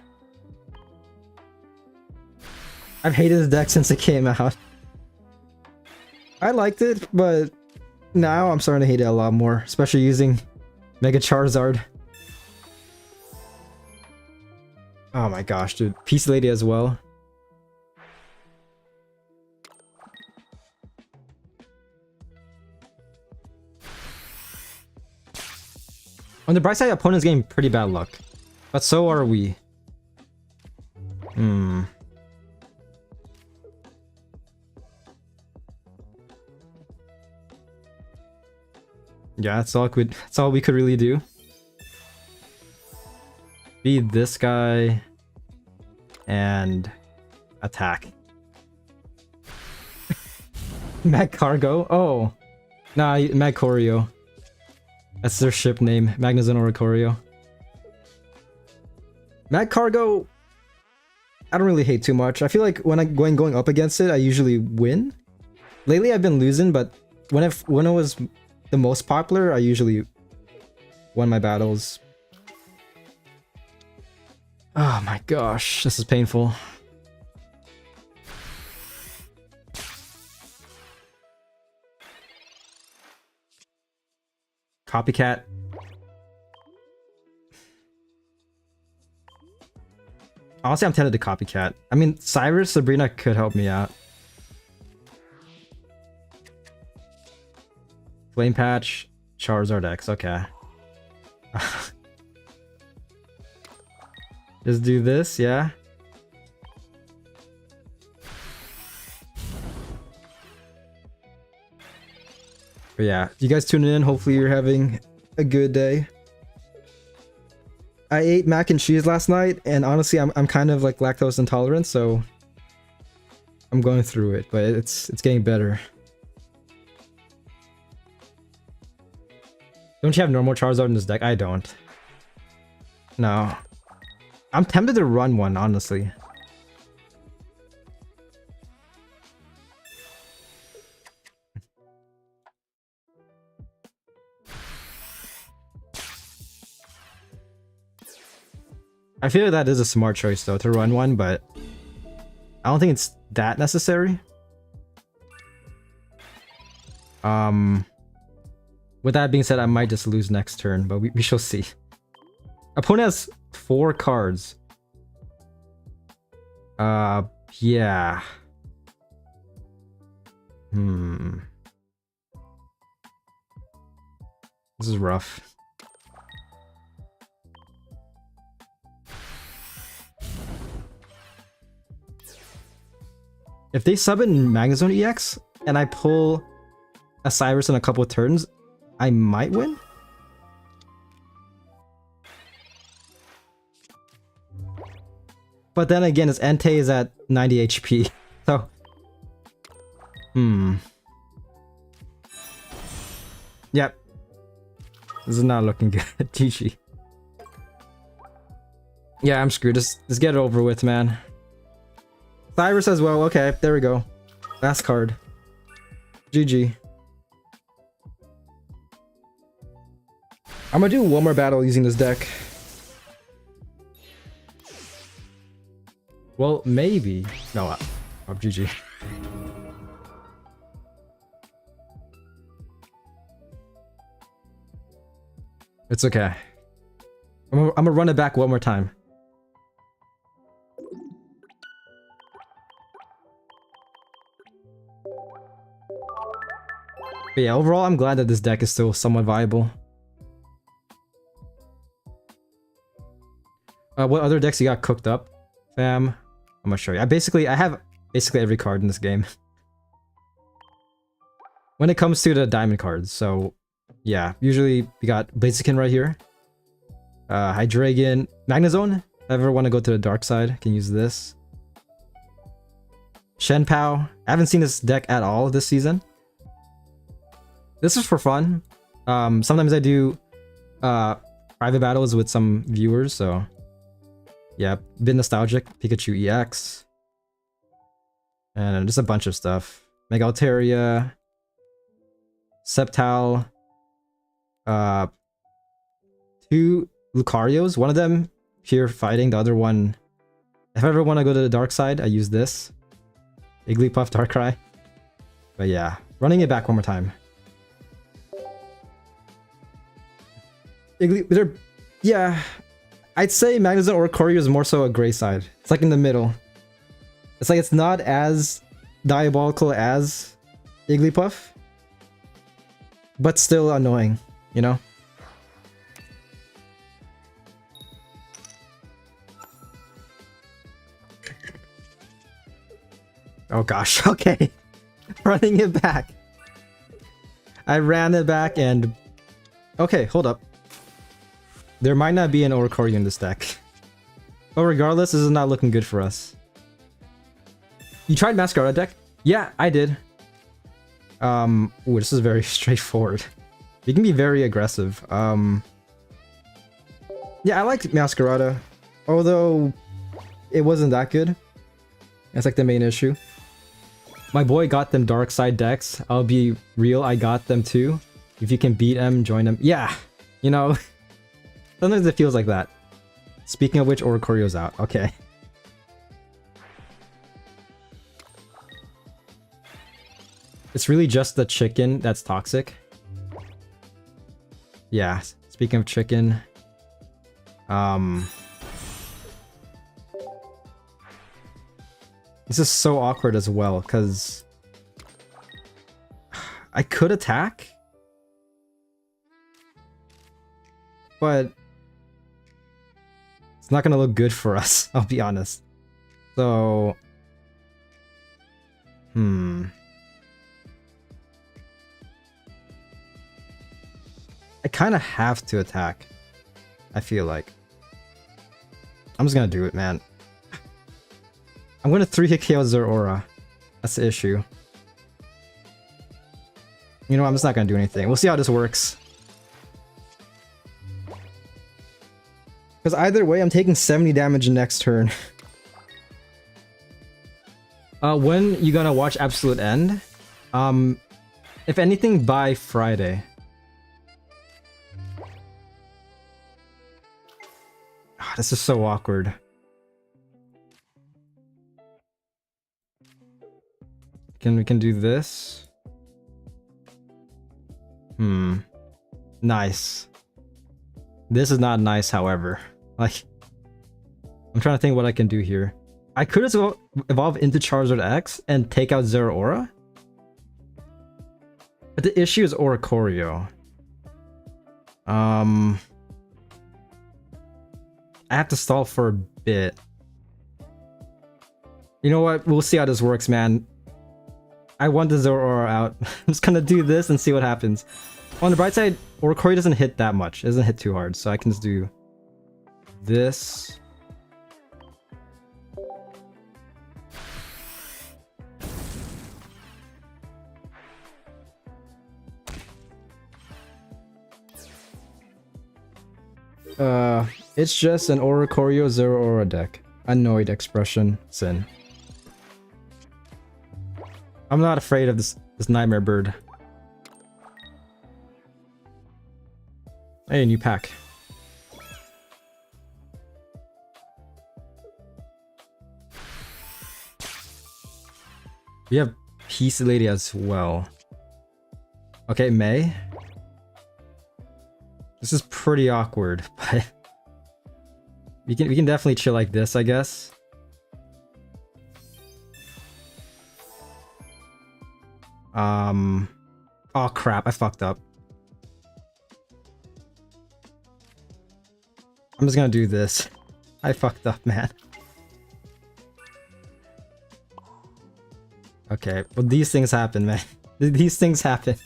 I've hated this deck since it came out. I liked it, but now I'm starting to hate it a lot more, especially using Mega Charizard. Oh my gosh, dude. Peace Lady as well. On the bright side, opponents getting pretty bad luck. But so are we. Yeah, that's all we could really do. Be this guy and attack. Mag Cargo? Oh. Nah, Mag Corio. That's their ship name. Magnezone Oricorio. Mag Cargo, I don't really hate too much. I feel like when I'm going up against it, I usually win. Lately I've been losing, but when it was the most popular, I usually won my battles. Oh my gosh, this is painful. Copycat. Honestly, I'm tempted to copycat. I mean, Cyrus, Sabrina could help me out. Flame Patch, Charizard X, okay. Just do this, yeah? But yeah, you guys tuning in, hopefully you're having a good day. I ate mac and cheese last night, and honestly, I'm kind of like lactose intolerant, so I'm going through it, but it's getting better. Don't you have normal Charizard in this deck? I don't. No. I'm tempted to run one, honestly. I feel like that is a smart choice though, to run one, but I don't think it's that necessary. With that being said, I might just lose next turn, but we shall see. Opponent has 4 cards. Yeah. This is rough. If they summon Magnezone EX and I pull a Cyrus in a couple of turns, I might win. But then again, his Entei is at 90 HP, so... Yep. This is not looking good. GG. Yeah, I'm screwed. Just get it over with, man. Cyrus as well. Okay, there we go. Last card. GG. I'm gonna do one more battle using this deck. Well, maybe. No, GG. It's okay. I'm gonna run it back one more time. But yeah, overall, I'm glad that this deck is still somewhat viable. What other decks you got cooked up, fam? I'm gonna show you. I have basically every card in this game. When it comes to the diamond cards, so yeah, usually we got Blaziken right here. Hydreigon, Magnezone. If I ever want to go to the dark side, can use this. Shenpao. I haven't seen this deck at all this season. This is for fun. Sometimes I do private battles with some viewers, so yeah, bit nostalgic. Pikachu EX. And just a bunch of stuff. Mega Altaria. Sceptile. 2 Lucarios. One of them here fighting, the other one... If I ever want to go to the dark side, I use this. Igglypuff, Darkrai. But yeah, running it back one more time. Yeah, I'd say Magnezone or Koryu is more so a gray side. It's like in the middle. It's like it's not as diabolical as Igglypuff, but still annoying, you know? Oh gosh, okay. Running it back. I ran it back and... Okay, hold up. There might not be an Oricorio in this deck. But regardless, this is not looking good for us. You tried Masquerade deck? Yeah, I did. Ooh, this is very straightforward. You can be very aggressive. Yeah, I liked Masquerade. Although, it wasn't that good. That's like the main issue. My boy got them dark side decks. I'll be real, I got them too. If you can beat them, join them. Yeah, you know... Sometimes it feels like that. Speaking of which, Oricorio's out. Okay. It's really just the chicken that's toxic. Yeah, speaking of chicken. This is so awkward as well, because... I could attack? But... It's not gonna look good for us, I'll be honest. So... I kind of have to attack. I feel like. I'm just gonna do it, man. I'm gonna 3-hit KO Zeraora. That's the issue. You know, I'm just not gonna do anything. We'll see how this works. Because either way, I'm taking 70 damage next turn. When you gonna watch Absolute End? If anything, by Friday. This is so awkward. We can do this. Nice. This is not nice, however. Like, I'm trying to think what I can do here. I could as well evolve into Charizard X and take out Zeraora. But the issue is Oricorio. I have to stall for a bit. You know what? We'll see how this works, man. I want the Zeraora out. I'm just gonna do this and see what happens. On the bright side, Oricorio doesn't hit that much. It doesn't hit too hard, so I can just do this. It's just an Oricorio Zeraora deck. Annoyed expression, Sin. I'm not afraid of this nightmare bird. Hey, new pack. We have Peace Lady as well. Okay, May. This is pretty awkward, but we can definitely chill like this, I guess. Oh crap, I fucked up. I'm just gonna do this. I fucked up, man. Okay, well these things happen, man. These things happen.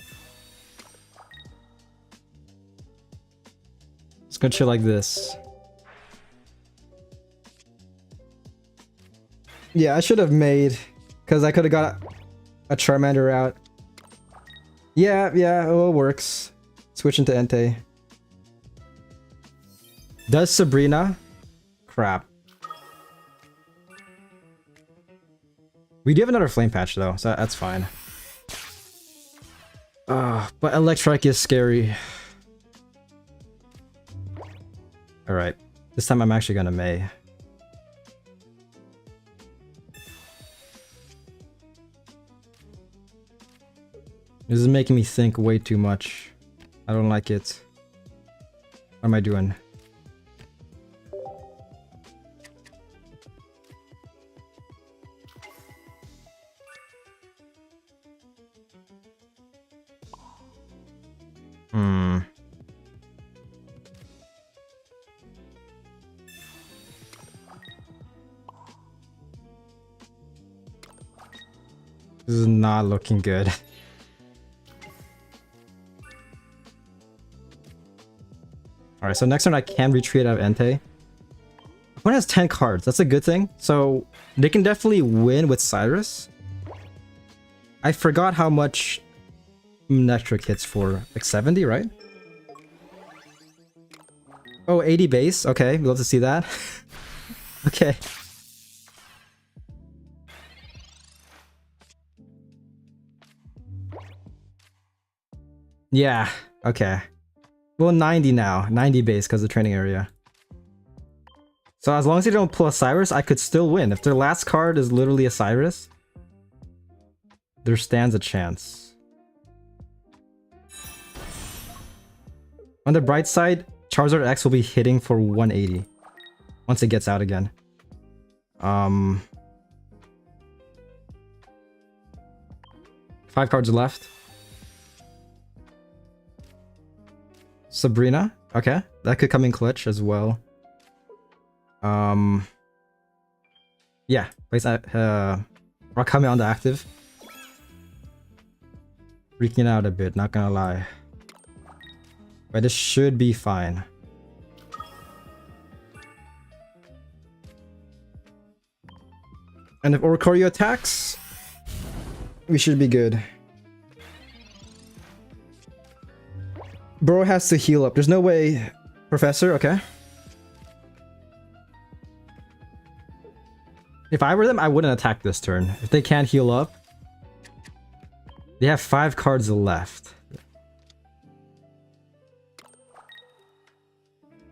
Just gonna chill like this. Yeah, I should have made, because I could have got a Charmander out. Yeah, well, it works. Switch into Entei. Does Sabrina? Crap. We do have another Flame Patch though, so that's fine. But Electrike is scary. Alright. This time I'm actually gonna May. This is making me think way too much. I don't like it. What am I doing? This is not looking good. Alright, so next turn I can retreat out of Entei. Opponent has 10 cards, that's a good thing. So they can definitely win with Cyrus. I forgot how much Nectric hits for. Like 70, right? Oh, 80 base. Okay, we'd love to see that. Okay. Yeah, okay. Well, 90 now. 90 base because of the training area. So as long as they don't pull a Cyrus, I could still win. If their last card is literally a Cyrus, there stands a chance. On the bright side, Charizard X will be hitting for 180 once it gets out again. 5 cards left. Sabrina, okay, that could come in clutch as well. Yeah, place Rakame on the active. Freaking out a bit, not gonna lie. But this should be fine. And if Oricorio attacks, we should be good. Bro has to heal up. There's no way... Professor, okay. If I were them, I wouldn't attack this turn. If they can't heal up... They have 5 cards left.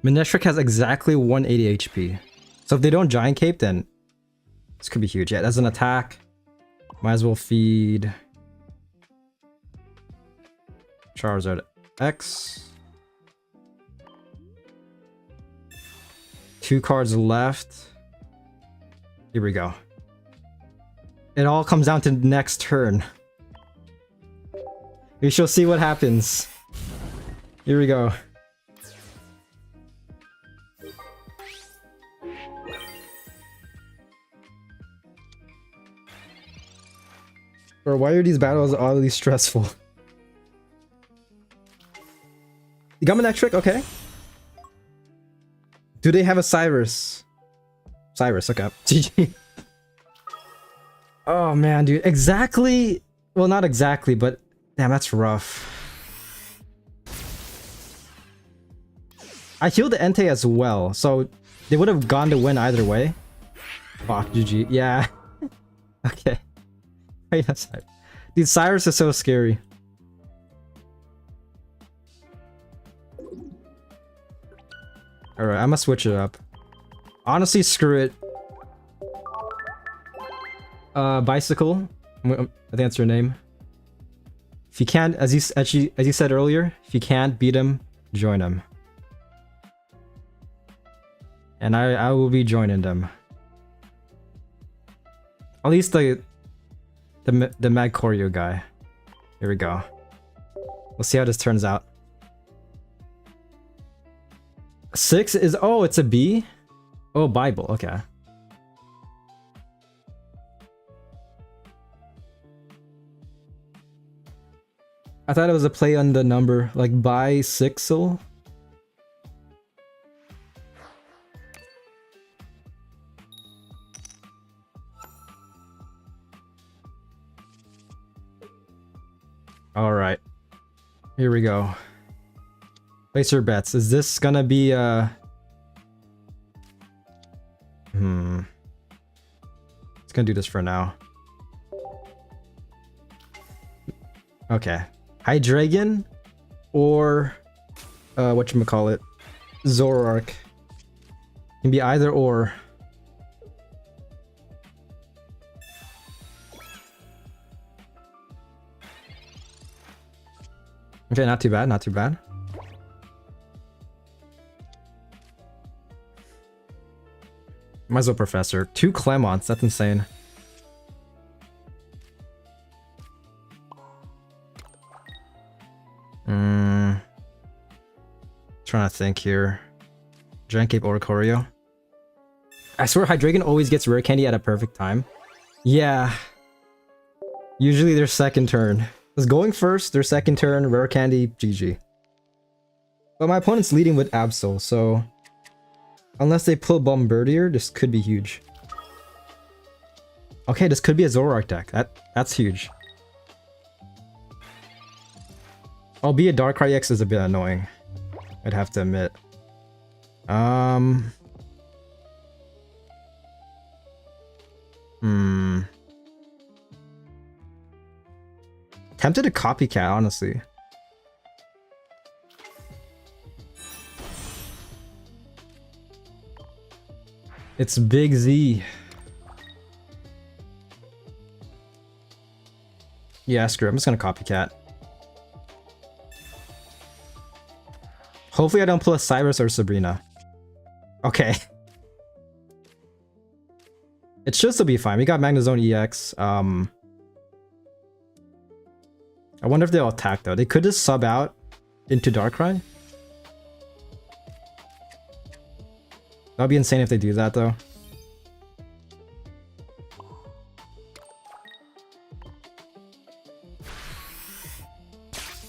Minestric has exactly 180 HP. So if they don't Giant Cape, then... This could be huge. Yeah, that's an attack. Might as well feed... Charizard X. 2 cards left. Here we go. It all comes down to next turn. We shall see what happens. Here we go. Bro, why are these battles oddly stressful? You got Manectric? Okay. Do they have a Cyrus? Cyrus, okay. GG. Oh man, dude. Exactly. Well, not exactly, but damn, that's rough. I healed the Entei as well, so they would have gone to win either way. Fuck, GG. Yeah. Okay. Wait a sec. Dude, Cyrus is so scary. Alright, I'm gonna switch it up. Honestly, screw it. Bicycle. I think that's your name. If you can't, as you said earlier, if you can't beat him, join him. And I will be joining them. At least the Mag Choreo guy. Here we go. We'll see how this turns out. 6 is... Oh, it's a B? Oh, Bible. Okay. I thought it was a play on the number, like bicycle. All right. Here we go. Place your bets. Is this gonna be It's gonna do this for now. Okay. Hydreigon or whatchamacallit? Zoroark. Can be either or. Okay, not too bad, not too bad. Might as well Professor. 2 Clemonts, that's insane. Trying to think here. Giant Cape Oricorio. I swear Hydreigon always gets rare candy at a perfect time. Yeah. Usually their second turn. It's going first, their second turn, rare candy, GG. But my opponent's leading with Absol, so... Unless they pull Bombardier, this could be huge. Okay, this could be a Zoroark deck. That's huge. Albeit Darkrai X is a bit annoying. I'd have to admit. Tempted to copycat, honestly. It's Big Z. Yeah, screw it. I'm just gonna copycat. Hopefully I don't pull a Cyrus or Sabrina. Okay. It should still be fine. We got Magnezone EX. I wonder if they'll attack though. They could just sub out into Darkrai. That'd be insane if they do that though.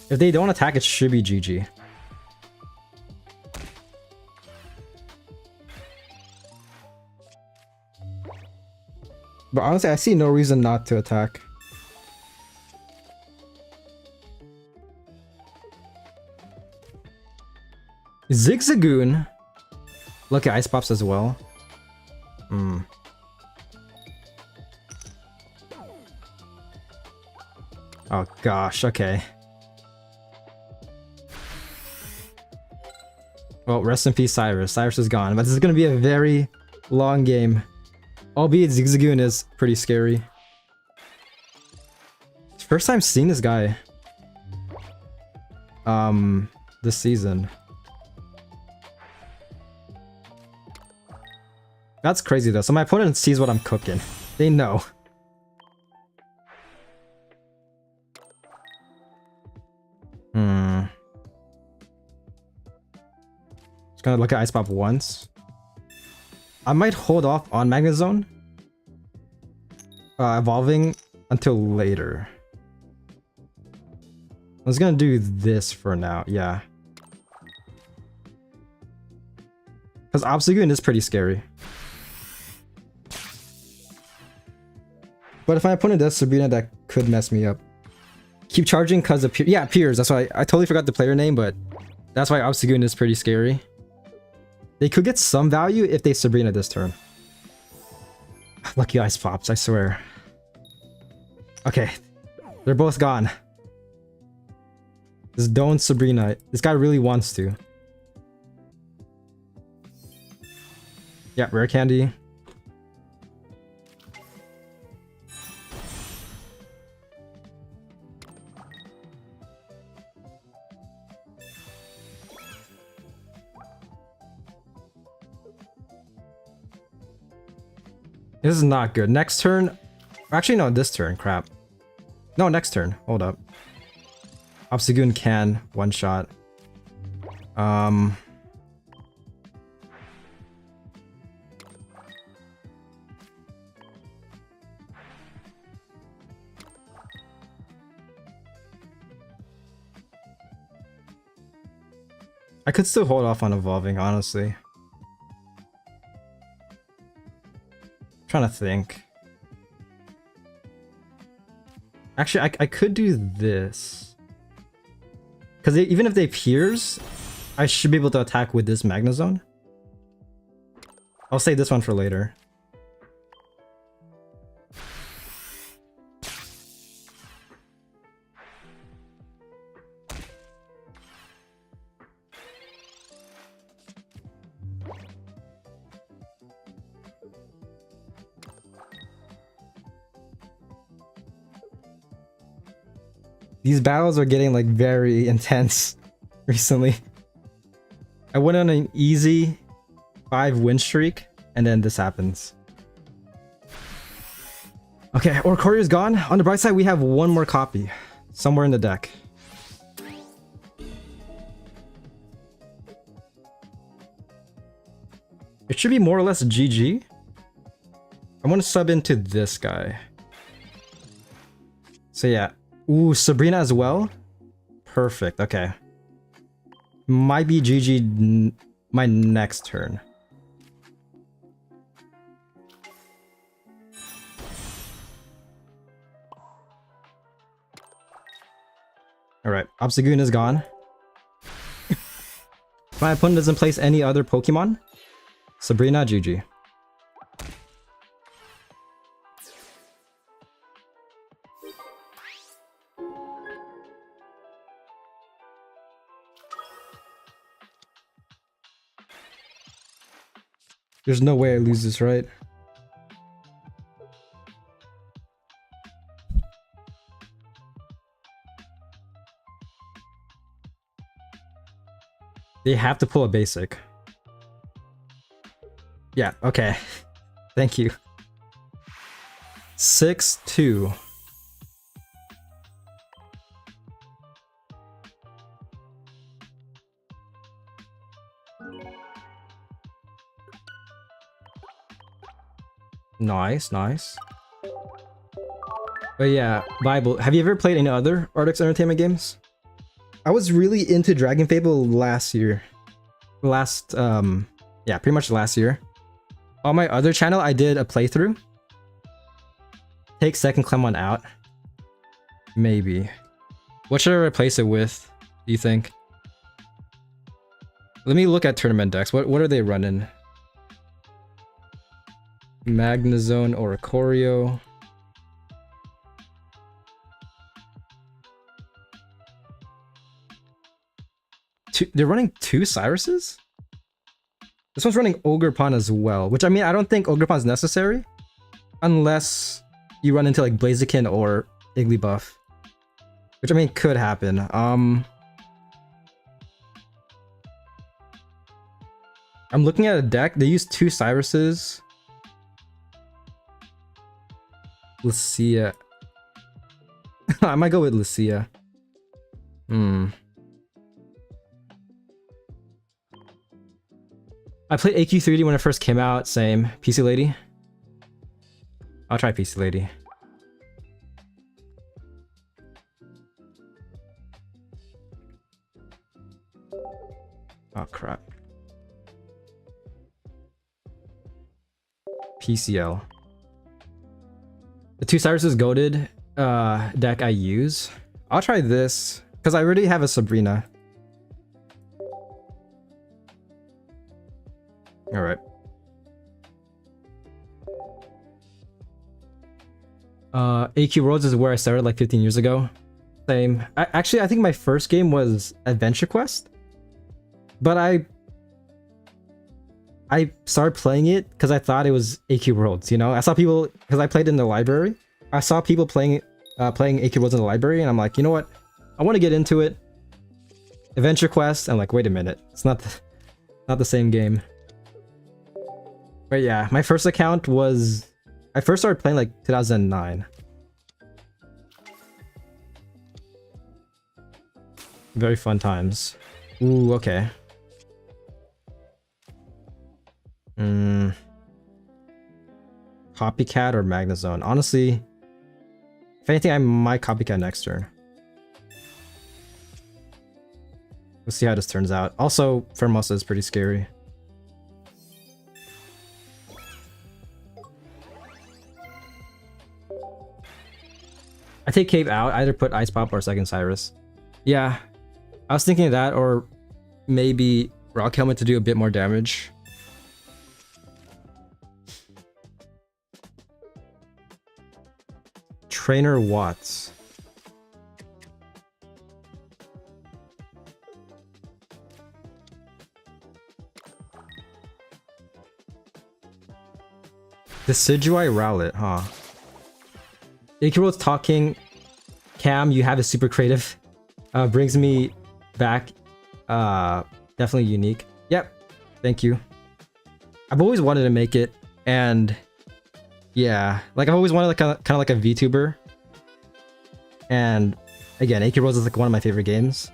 If they don't attack, it should be GG. But honestly, I see no reason not to attack. Zigzagoon. Look at Ice Pops as well. Hmm. Oh gosh, okay. Well, rest in peace, Cyrus. Cyrus is gone, but this is gonna be a very long game. Albeit Zigzagoon is pretty scary. First time seeing this guy. This season. That's crazy though. So my opponent sees what I'm cooking. They know. Just gonna look at Ice Pop once. I might hold off on Magnezone. Evolving until later. I was gonna do this for now, yeah. Because Obstagoon is pretty scary. But if my opponent does Sabrina, that could mess me up. Keep charging because of Piers. That's why I totally forgot the player name, but that's why Obstagoon is pretty scary. They could get some value if they Sabrina this turn. Lucky Ice Pops, I swear. Okay, they're both gone. Just don't Sabrina. This guy really wants to. Yeah, rare candy. This is not good. Next turn. Actually, no, this turn. Crap. No, next turn. Hold up. Obstagoon can one shot. I could still hold off on evolving, honestly. Trying to think. Actually, I could do this. Because even if they Piers, I should be able to attack with this Magnezone. I'll save this one for later. These battles are getting like very intense recently. I went on an easy 5-win streak and then this happens. Okay, Orcorio's gone. On the bright side, we have one more copy somewhere in the deck. It should be more or less GG. I want to sub into this guy. So yeah. Ooh, Sabrina as well? Perfect, okay. Might be GG my next turn. Alright, Obstagoon is gone. My opponent doesn't place any other Pokemon. Sabrina, GG. There's no way I lose this, right? They have to pull a basic. Yeah, okay. Thank you. 6-2. Nice, nice. But yeah, Bible. Have you ever played any other Ardix Entertainment games? I was really into Dragon Fable last year. Yeah, pretty much last year. On my other channel, I did a playthrough. take second Clemon out? Maybe. What should I replace it with, do you think? Let me look at tournament decks. What are they running? Magnezone or Ikorio. They're running 2 Cyruses? This one's running Ogerpon as well, which I mean, I don't think Ogerpon's necessary unless you run into like Blaziken or Igglybuff, which I mean could happen. I'm looking at a deck. They use 2 Cyruses. Lucia. I might go with Lucia. I played AQ3D when it first came out. Same. PC Lady. I'll try PC Lady. Oh crap. PCL. The 2 Cyruses goated deck I use. I'll try this because I already have a Sabrina. All right. AQ Roads is where I started like 15 years ago. Same. Actually, I think my first game was Adventure Quest, but I started playing it because I thought it was AQ Worlds. You know, I saw people because I played in the library. I saw people playing AQ Worlds in the library, and I'm like, you know what? I want to get into it. Adventure Quest. I'm like, wait a minute, it's not the same game. But yeah, my first account was I first started playing like 2009. Very fun times. Ooh, okay. Copycat or Magnezone? Honestly, if anything, I might Copycat next turn. We'll see how this turns out. Also, Fermosa is pretty scary. I take Cave out, either put Ice Pop or second Cyrus. Yeah, I was thinking of that, or maybe Rock Helmet to do a bit more damage. Trainer Watts. Decidueye Rowlet, huh? Ikiro's talking. Cam, you have a super creative. Brings me back. Definitely unique. Yep. Thank you. I've always wanted to make it, and yeah, like I've always wanted like kind of like a VTuber. And again, Aki Rose is like one of my favorite games.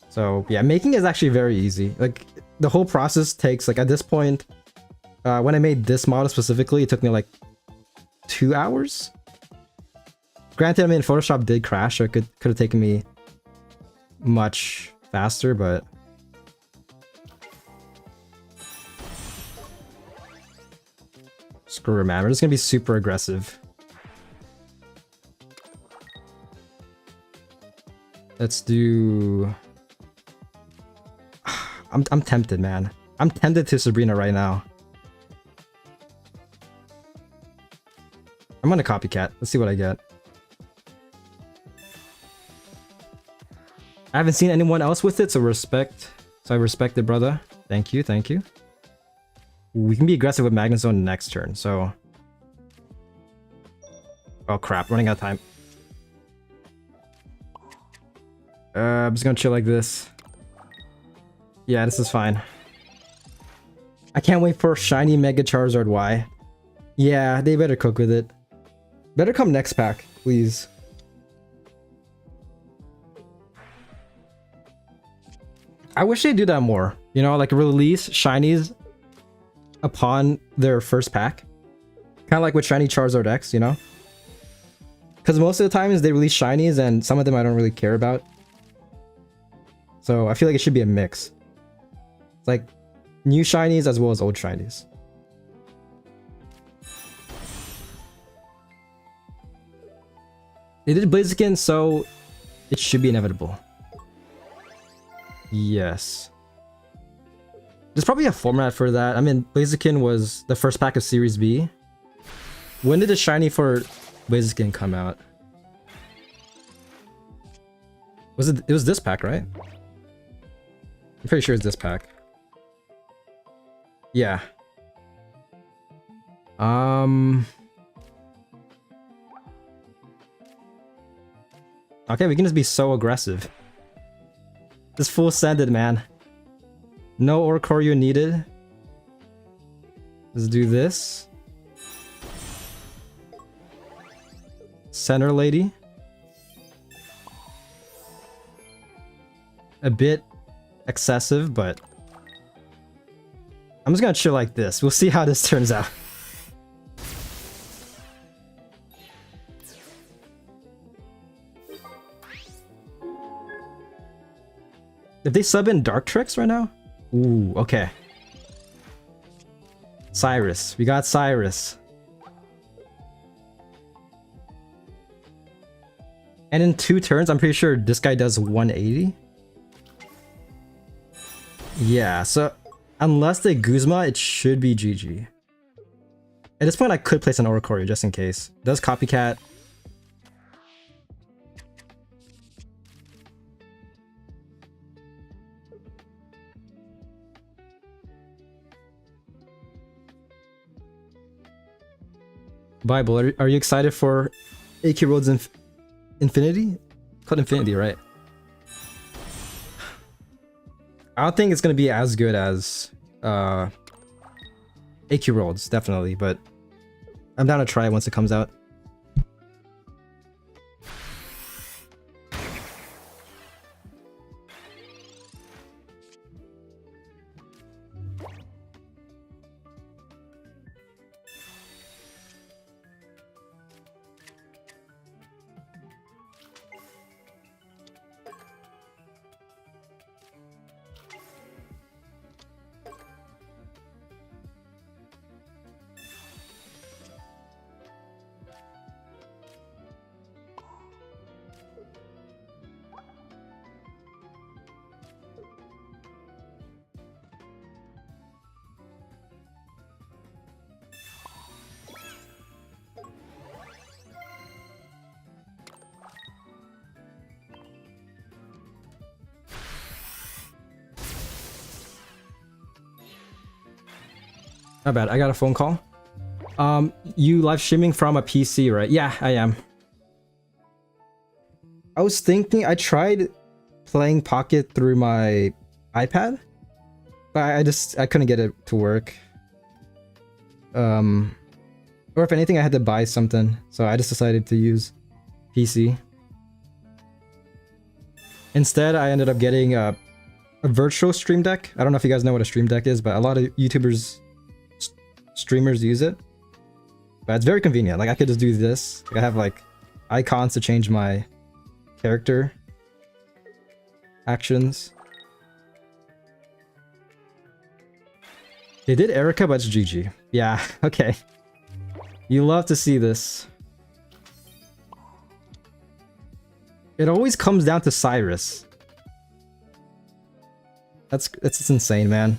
So yeah, making is actually very easy. Like the whole process takes like at this point, when I made this model specifically, it took me like 2 hours. Granted, I mean Photoshop did crash, so it could have taken me much faster, but screw it, man. We're just gonna be super aggressive. Let's do. I'm tempted, man. I'm tempted to Sabrina right now. I'm gonna copycat. Let's see what I get. I haven't seen anyone else with it, so respect. So I respect it, brother. Thank you, thank you. We can be aggressive with Magnezone next turn, so... Oh crap, running out of time. I'm just gonna chill like this. Yeah, this is fine. I can't wait for shiny Mega Charizard Y. Yeah, they better cook with it. Better come next pack, please. I wish they'd do that more. You know, like release shinies upon their first pack. Kind of like with shiny Charizard X, you know? Because most of the times they release shinies and some of them I don't really care about. So I feel like it should be a mix. It's like new shinies as well as old shinies. They did Blaziken, so it should be inevitable. Yes. There's probably a format for that. I mean, Blaziken was the first pack of Series B. When did the shiny for Blaziken come out? Was it? It was this pack, right? I'm pretty sure it's this pack. Yeah. Okay, we can just be so aggressive. Just full send it, man. No Oricorio needed. Let's do this. Center lady. A bit excessive, but I'm just gonna chill like this. We'll see how this turns out. If they sub in Dark Tricks right now? Ooh, okay. Cyrus. We got Cyrus. And in 2 turns, I'm pretty sure this guy does 180. Yeah, so unless they Guzma, it should be GG. At this point, I could place an Oricorio just in case. Does Copycat. Bible, are you excited for AK Roads Infinity? Called Infinity, right? I don't think it's gonna be as good as AQ Worlds, definitely, but I'm down to try it once it comes out. Not bad. I got a phone call. You live streaming from a PC, right? Yeah, I am. I was thinking I tried playing Pocket through my iPad, but I couldn't get it to work. Or if anything, I had to buy something, so I just decided to use PC. Instead, I ended up getting a virtual Stream Deck. I don't know if you guys know what a Stream Deck is, but a lot of YouTubers, streamers use it. But it's very convenient. Like, I could just do this. Like, I have like icons to change my character actions. They did Erica, but it's GG. Yeah, okay. You love to see this. It always comes down to Cyrus. That's just insane, man.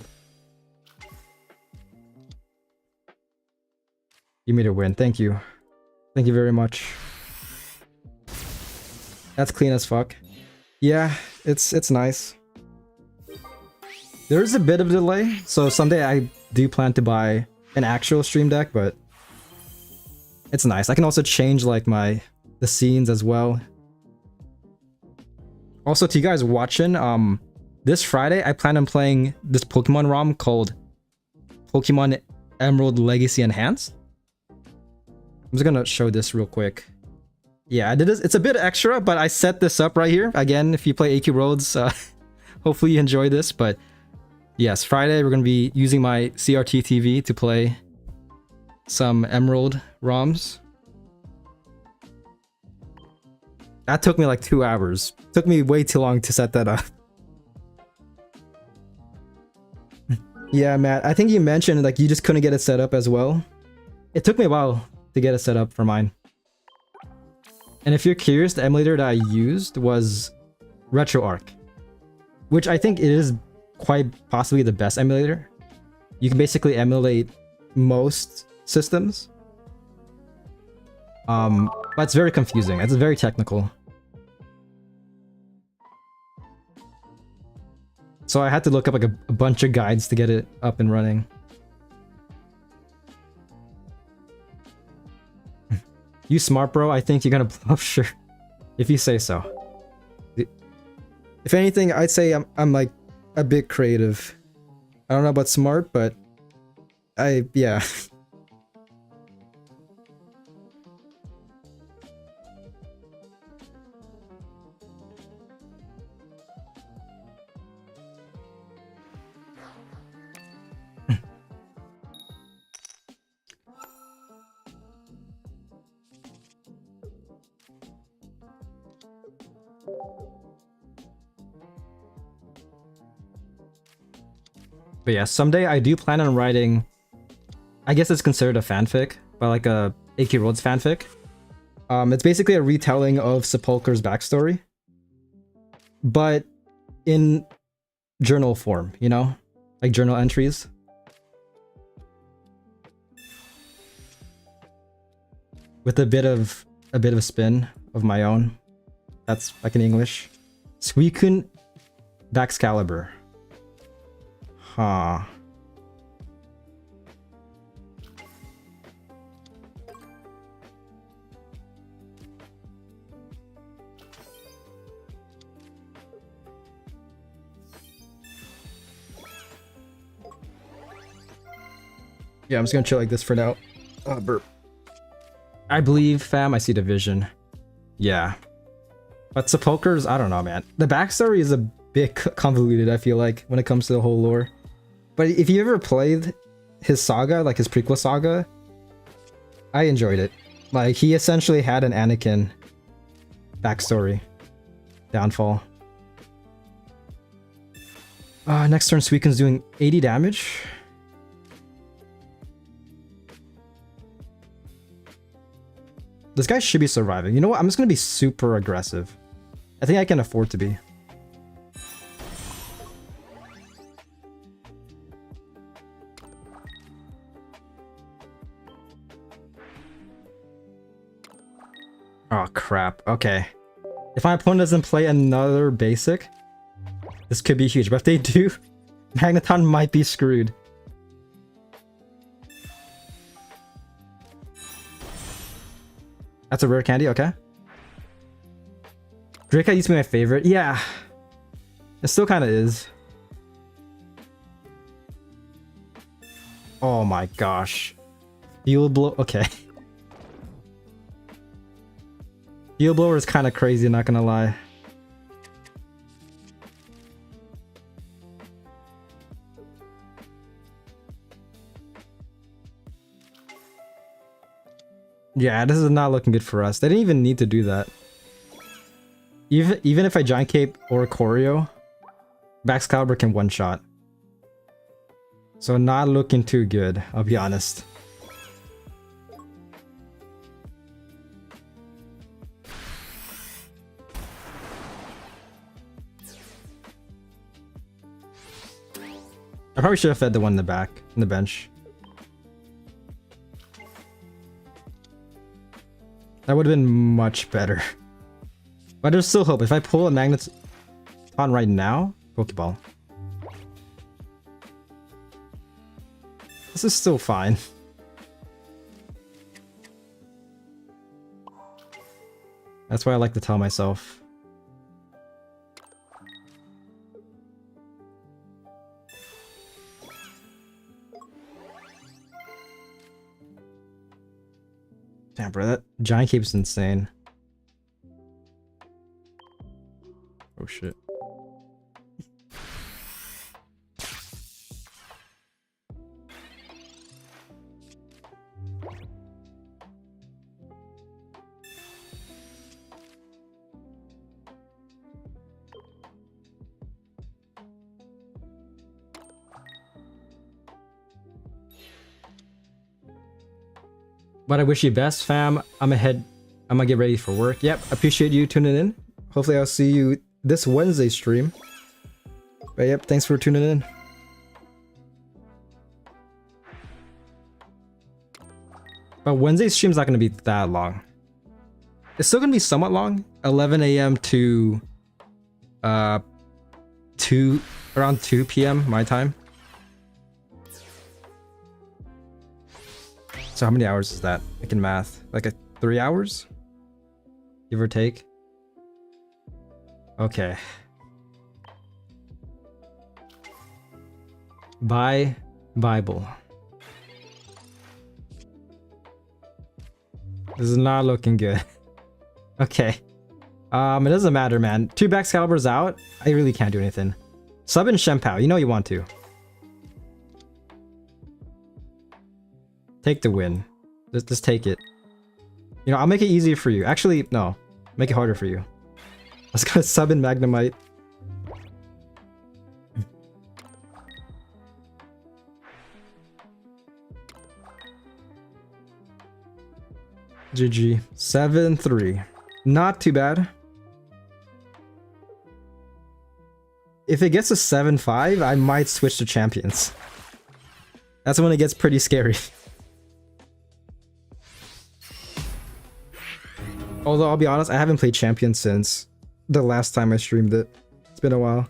You made a win. Thank you. Thank you very much. That's clean as fuck. Yeah, it's nice. There's a bit of a delay, so someday I do plan to buy an actual Stream Deck, but it's nice. I can also change like the scenes as well. Also, to you guys watching, this Friday I plan on playing this Pokemon ROM called Pokemon Emerald Legacy Enhanced. I'm just gonna show this real quick. Yeah, I did this. It's a bit extra, but I set this up right here. Again, if you play AQ Roads, hopefully you enjoy this. But yes, Friday we're gonna be using my CRT TV to play some Emerald ROMs. That took me like 2 hours. Took me way too long to set that up. Yeah, Matt, I think you mentioned like you just couldn't get it set up as well. It took me a while to get it set up for mine. And if you're curious, the emulator that I used was RetroArch, which I think it is quite possibly the best emulator. You can basically emulate most systems. But it's very confusing. It's very technical. So I had to look up like a bunch of guides to get it up and running. You smart, bro. I think you're gonna blow up, sure. If you say so. If anything, I'd say I'm like a bit creative. I don't know about smart, but yeah. But yeah, someday I do plan on writing, I guess it's considered a fanfic, but like a AK Roads fanfic. It's basically a retelling of Sepulchre's backstory, but in journal form, you know? Like journal entries. With a bit of a spin of my own. That's like in English. Suicune Baxcalibur. Huh. Yeah, I'm just gonna chill like this for now. Burp. I believe, fam, I see the vision. Yeah. But Sepulchre's, I don't know, man. The backstory is a bit convoluted, I feel like, when it comes to the whole lore. But if you ever played his saga, like his prequel saga, I enjoyed it. Like, he essentially had an Anakin backstory. Downfall. Next turn, Suicune's doing 80 damage. This guy should be surviving. You know what? I'm just gonna be super aggressive. I think I can afford to be. Oh crap. Okay. If my opponent doesn't play another basic, this could be huge. But if they do, Magneton might be screwed. That's a rare candy, okay. Draca used to be my favorite. Yeah. It still kind of is. Oh my gosh. Field blow. Okay. Field blower is kind of crazy, not gonna lie. Yeah, this is not looking good for us. They didn't even need to do that. Even if I Giant Cape or Choreo, Baxcalibur can one-shot. So not looking too good, I'll be honest. I probably should have fed the one in the back, in the bench. That would have been much better. But there's still hope. If I pull a Magneton right now, Pokeball. This is still fine. That's why I like to tell myself. Damn, bro, that Giant Cape's insane. Oh shit. But I wish you best, fam. I'm I'm gonna get ready for work. Yep, appreciate you tuning in. Hopefully I'll see you this Wednesday stream. But yep, thanks for tuning in. But Wednesday's stream's not gonna be that long. It's still gonna be somewhat long. 11 a.m. to around 2 p.m. my time. So how many hours is that? I can math. Like 3 hours? Give or take. Okay. Bye, Bible. This is not looking good. Okay. It doesn't matter, man. 2 Baxcaliburs out. I really can't do anything. Sub in Shempao. You know you want to. Take the win. Just take it. You know, I'll make it easier for you. Actually, no. Make it harder for you. Let's go sub in Magnemite. GG. 7-3. Not too bad. If it gets to 7-5, I might switch to champions. That's when it gets pretty scary. Although, I'll be honest, I haven't played champions since the last time I streamed it. It's been a while.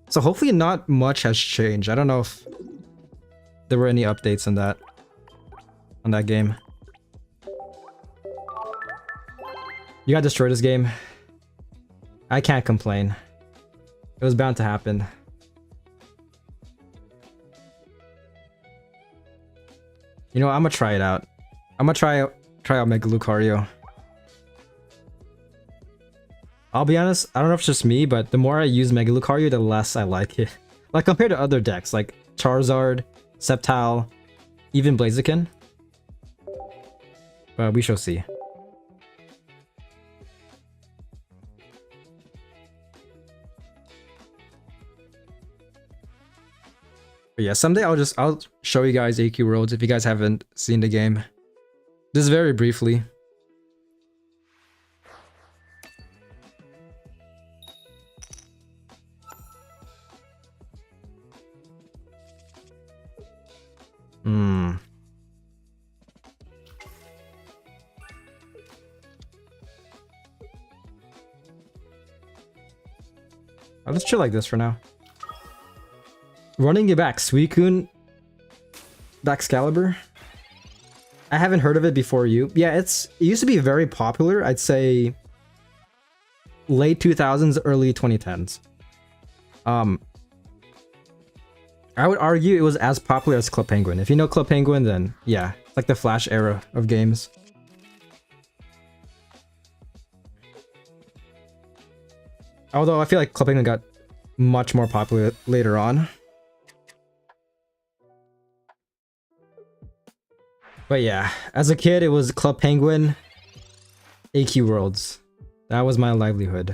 So hopefully not much has changed. I don't know if there were any updates on that game. You got destroyed this game. I can't complain. It was bound to happen. You know, I'm gonna try it out. I'm gonna try out Mega Lucario. I'll be honest, I don't know if it's just me, but the more I use Mega Lucario, the less I like it. Like compared to other decks, like Charizard, Sceptile, even Blaziken. But we shall see. But yeah, someday I'll show you guys AQ Worlds if you guys haven't seen the game. Just very briefly. Let's chill like this for now. Running it back, Suicune Baxcalibur. I haven't heard of it before you. Yeah, it used to be very popular. I'd say late 2000s, early 2010s. I would argue it was as popular as Club Penguin. If you know Club Penguin, then yeah, it's like the Flash era of games. Although I feel like Club Penguin got much more popular later on. But yeah, as a kid, it was Club Penguin, AQ Worlds. That was my livelihood.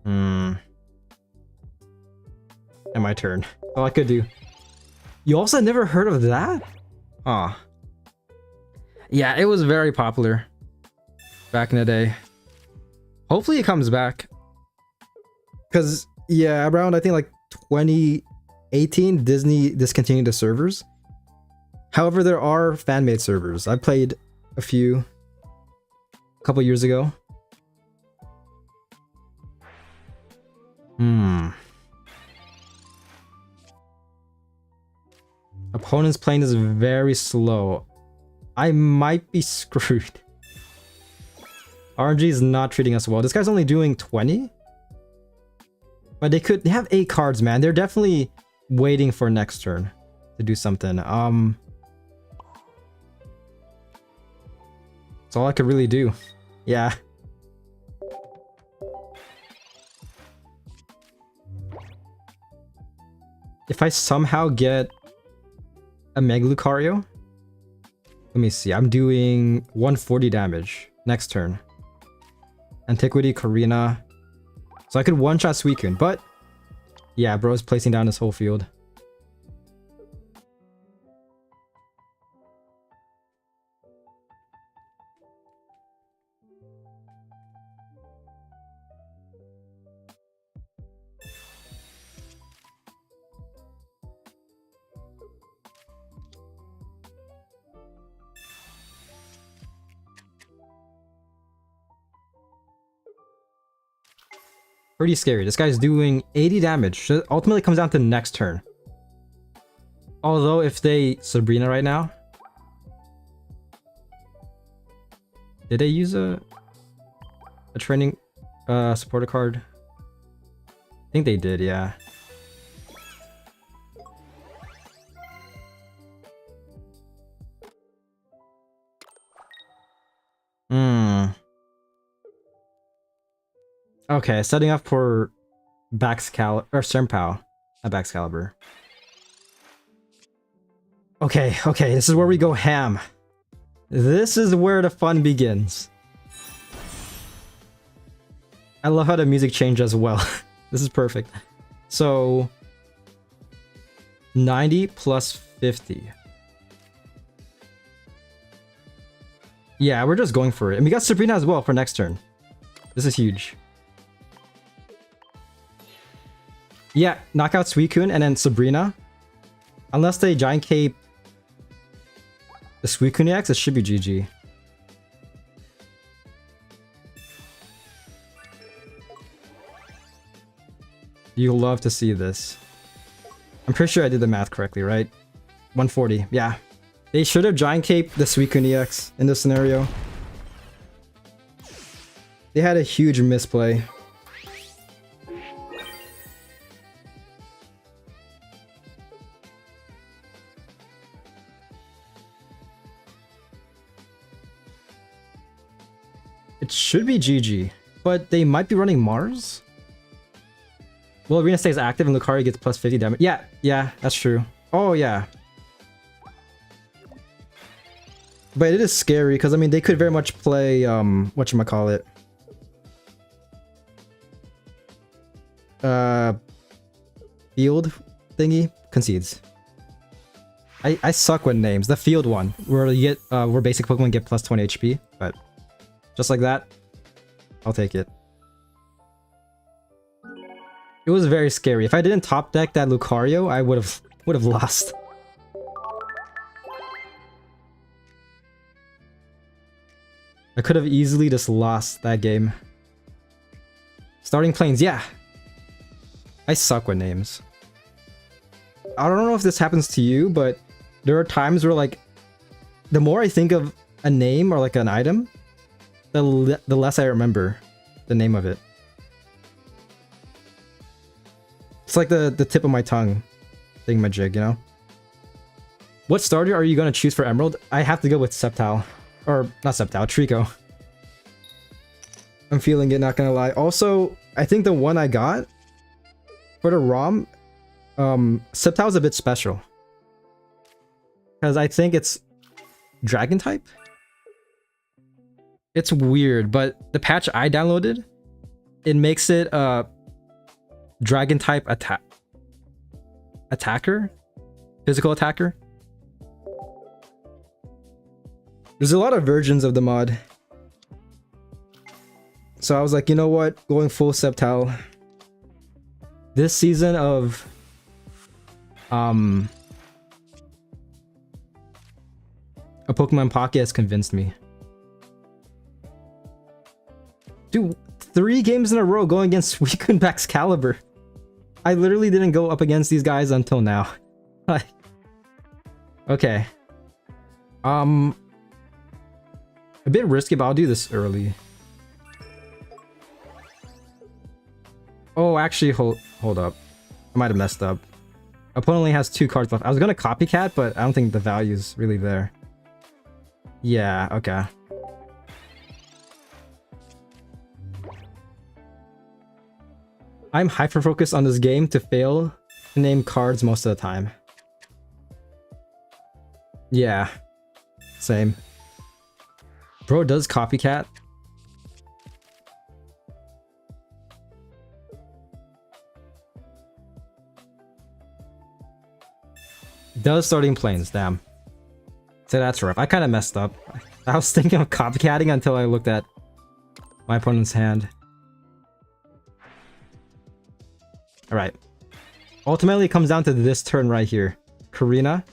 And my turn. All I could do. You also never heard of that? Aw. Yeah, it was very popular back in the day. Hopefully it comes back. Because, yeah, around I think like 2018, Disney discontinued the servers. However, there are fan-made servers. I played a few a couple years ago. Opponent's plane is very slow. I might be screwed. RNG is not treating us well. This guy's only doing 20? But they have 8 cards, man. They're definitely waiting for next turn to do something. That's all I could really do. Yeah. If I somehow get a Mega Lucario, let me see. I'm doing 140 damage next turn. Antiquity, Karina. So I could one-shot Suicune, but yeah, bro's placing down his whole field. Pretty scary. This guy's doing 80 damage. So it ultimately comes down to next turn. Although if they Sabrina right now. Did they use a training supporter card? I think they did, yeah. Okay, setting up for Baxcalibur or Sermpow, not Baxcalibur. Okay, this is where we go ham. This is where the fun begins. I love how the music changed as well. This is perfect. So 90 plus 50. Yeah, we're just going for it. And we got Sabrina as well for next turn. This is huge. Yeah, knock out Suicune and then Sabrina. Unless they Giant Cape the Suicune X, it should be GG. You'll love to see this. I'm pretty sure I did the math correctly, right? 140, yeah. They should have Giant Cape the Suicune EX in this scenario. They had a huge misplay. It should be GG, but they might be running Mars? Well, Arena stays active and Lucario gets plus 50 damage. Yeah, that's true. Oh, yeah. But it is scary, because, I mean, they could very much play, whatchamacallit. Field thingy? Concedes. I suck with names. The field one, where you get, where basic Pokemon get plus 20 HP, but just like that, I'll take it. It was very scary. If I didn't top deck that Lucario, I would have lost. I could have easily just lost that game. Starting planes, yeah. I suck with names. I don't know if this happens to you, but there are times where, like, the more I think of a name or like an item, the less I remember the name of it. It's like the tip of my tongue thingamajig, you know? What starter are you going to choose for Emerald? I have to go with Sceptile. Or, not Sceptile, Trico. I'm feeling it, not gonna lie. Also, I think the one I got for the ROM, Sceptile's a bit special. Because I think it's Dragon type? It's weird, but the patch I downloaded, it makes it Dragon type attacker? Physical attacker? There's a lot of versions of the mod. So I was like, you know what? Going full Sceptile. This season of a Pokemon Pocket has convinced me. Dude, 3 games in a row going against Suicune Baxcalibur. I literally didn't go up against these guys until now. Okay. A bit risky, but I'll do this early. Oh, actually, hold up. I might have messed up. Opponent only has 2 cards left. I was gonna copycat, but I don't think the value's really there. Yeah, okay. I'm hyper-focused on this game to fail to name cards most of the time. Yeah. Same. Bro does copycat. Does starting planes, damn. So that's rough. I kind of messed up. I was thinking of copycatting until I looked at my opponent's hand. Alright. Ultimately, it comes down to this turn right here. Karina.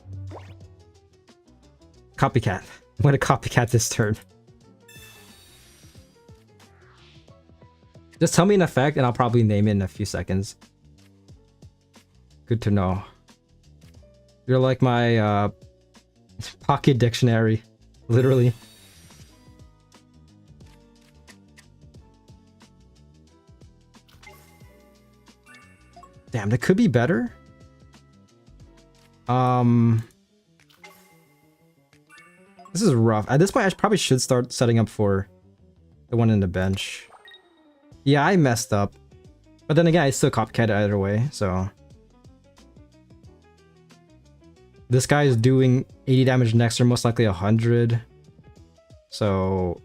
Copycat. I'm gonna copycat this turn. Just tell me an effect and I'll probably name it in a few seconds. Good to know. You're like my pocket dictionary, literally. Damn, that could be better. This is rough. At this point, I probably should start setting up for the one in the bench. Yeah, I messed up. But then again, I still copycat either way, so... This guy is doing 80 damage next turn, most likely 100. So...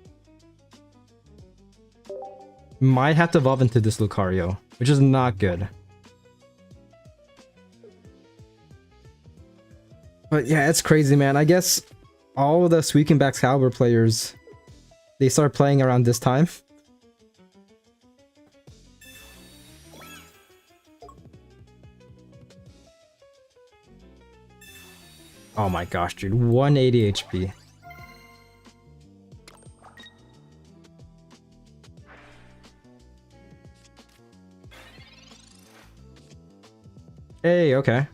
Might have to evolve into this Lucario, which is not good. But yeah, it's crazy, man. I guess all of the Suicune Excalibur players, they start playing around this time. Oh my gosh, dude. 180 HP. Hey, okay.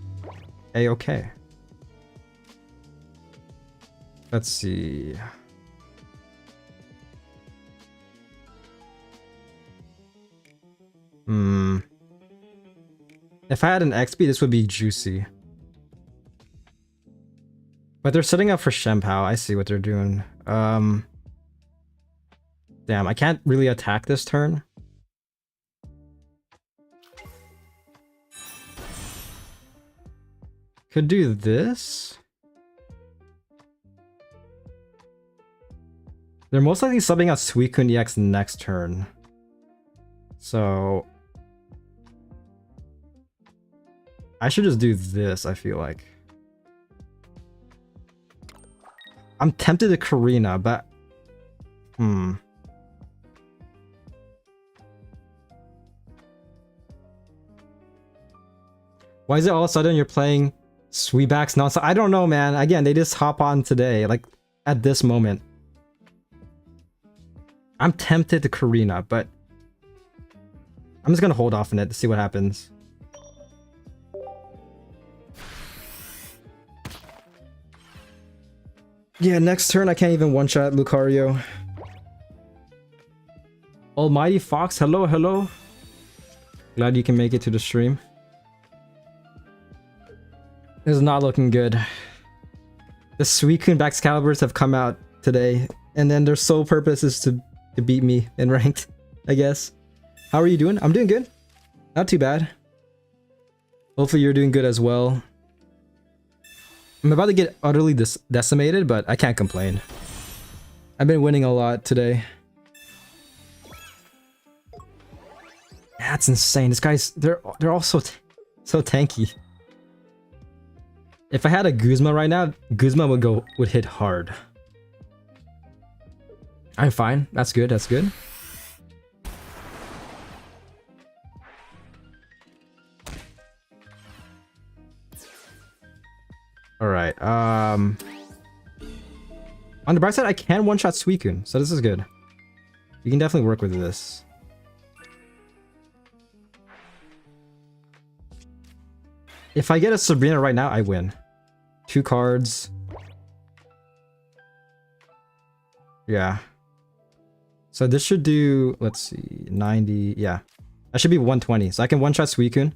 Hey, okay. Let's see. If I had an XP, this would be juicy. But they're setting up for Shempao. I see what they're doing. Damn, I can't really attack this turn. Could do this. They're most likely subbing out Suicune EX next turn. So... I should just do this, I feel like. I'm tempted to Karina, but... Why is it all of a sudden you're playing Sweetbacks nonstop? I don't know, man. Again, they just hop on today, like, at this moment. I'm tempted to Karina, but... I'm just gonna hold off on it to see what happens. Yeah, next turn I can't even one-shot Lucario. Almighty Fox, hello, hello. Glad you can make it to the stream. This is not looking good. The Suicune Excaliburs have come out today, and then their sole purpose is to beat me in ranked, I guess. How are you doing? I'm doing good. Not too bad. Hopefully you're doing good as well. I'm about to get utterly decimated, but I can't complain. I've been winning a lot today. That's insane. This guy's they're all so tanky. If I had a Guzma right now, Guzma would hit hard. I'm fine. That's good. That's good. Alright, on the bright side, I can one-shot Suicune, so this is good. You can definitely work with this. If I get a Sabrina right now, I win. 2 cards. Yeah. So this should do, let's see, 90, yeah. That should be 120, so I can one-shot Suicune.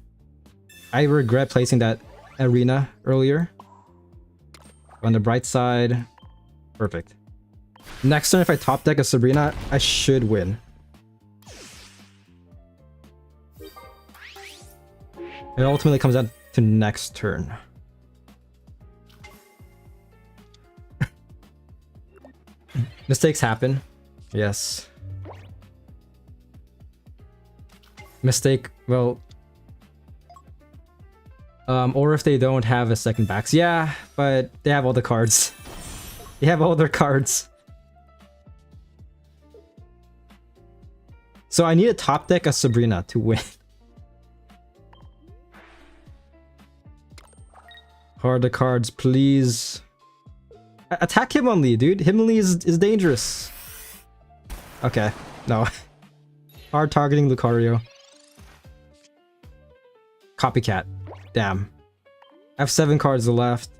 I regret placing that arena earlier. On the bright side, perfect. Next turn, if I top deck a Sabrina, I should win. It ultimately comes out to next turn. Mistakes happen. Yes. Mistake, well... or if they don't have a second backs. Yeah, but they have all the cards. They have all their cards. So I need to top deck a Sabrina to win. Hard the cards, please. Attack Hitmonlee, dude. Hitmonlee is dangerous. Okay, no. Hard targeting Lucario. Copycat. Damn. I have 7 cards left.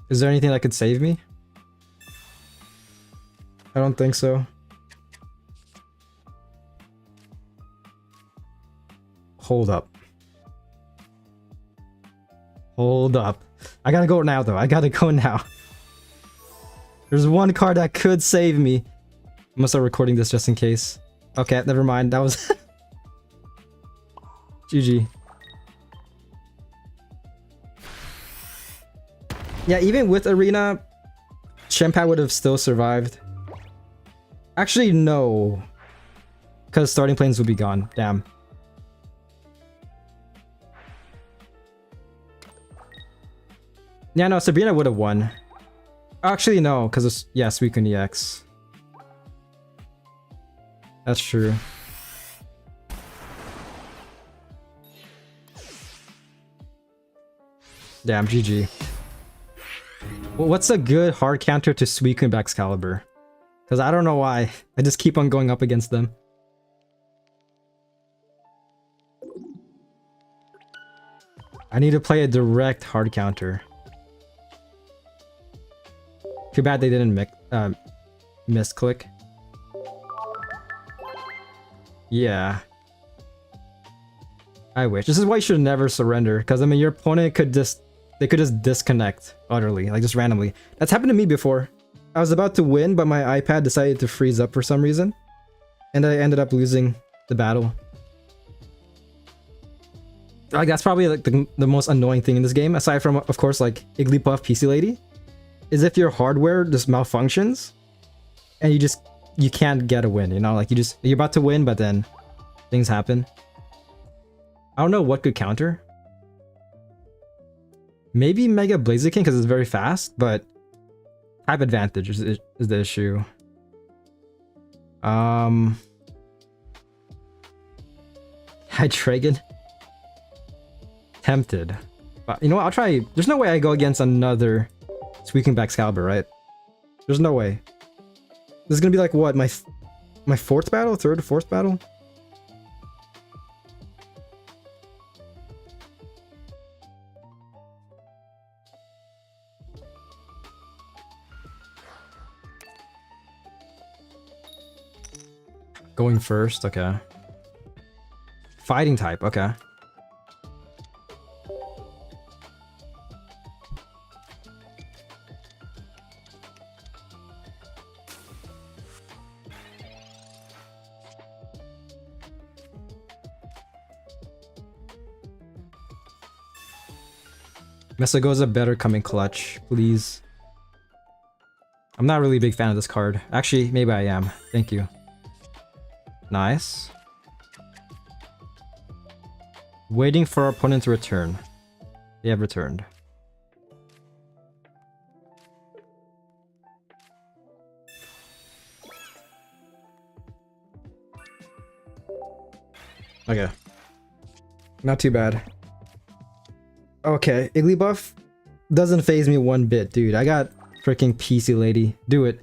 Is there anything that could save me? I don't think so. Hold up. Hold up. I gotta go now, though. I gotta go now. There's one card that could save me. I'm gonna start recording this just in case. Okay, never mind. That was... GG. Yeah, even with Arena, Chimpat would have still survived. Actually, no. Because starting planes would be gone. Damn. Yeah, no, Sabrina would have won. Actually, no, because it's... Yeah, Suicune EX. That's true. Damn, GG. Well, what's a good hard counter to Suicune Excalibur? Because I don't know why. I just keep on going up against them. I need to play a direct hard counter. Too bad they didn't misclick. Yeah. I wish. This is why you should never surrender. Because, I mean, your opponent could just... They could just disconnect utterly. Like, just randomly. That's happened to me before. I was about to win, but my iPad decided to freeze up for some reason. And I ended up losing the battle. Like, that's probably like the most annoying thing in this game. Aside from, of course, like, Igglybuff PC Lady. Is if your hardware just malfunctions. And you can't get a win, you know? Like, you're about to win, but then things happen. I don't know what could counter. Maybe Mega Blaziken because it's very fast, but type advantage is the issue. Hydreigon. Tempted. But you know what? I'll try. There's no way I go against another Suicune Excalibur, right? There's no way. This is gonna be like what? My fourth battle? Third or fourth battle? Going first, okay. Fighting type, okay. Mesagoza better come in clutch, please. I'm not really a big fan of this card. Actually, maybe I am. Thank you. Nice. Waiting for our opponent to return. They have returned. Okay. Not too bad. Okay, Igglybuff doesn't phase me one bit, dude. I got freaking PC Lady. Do it.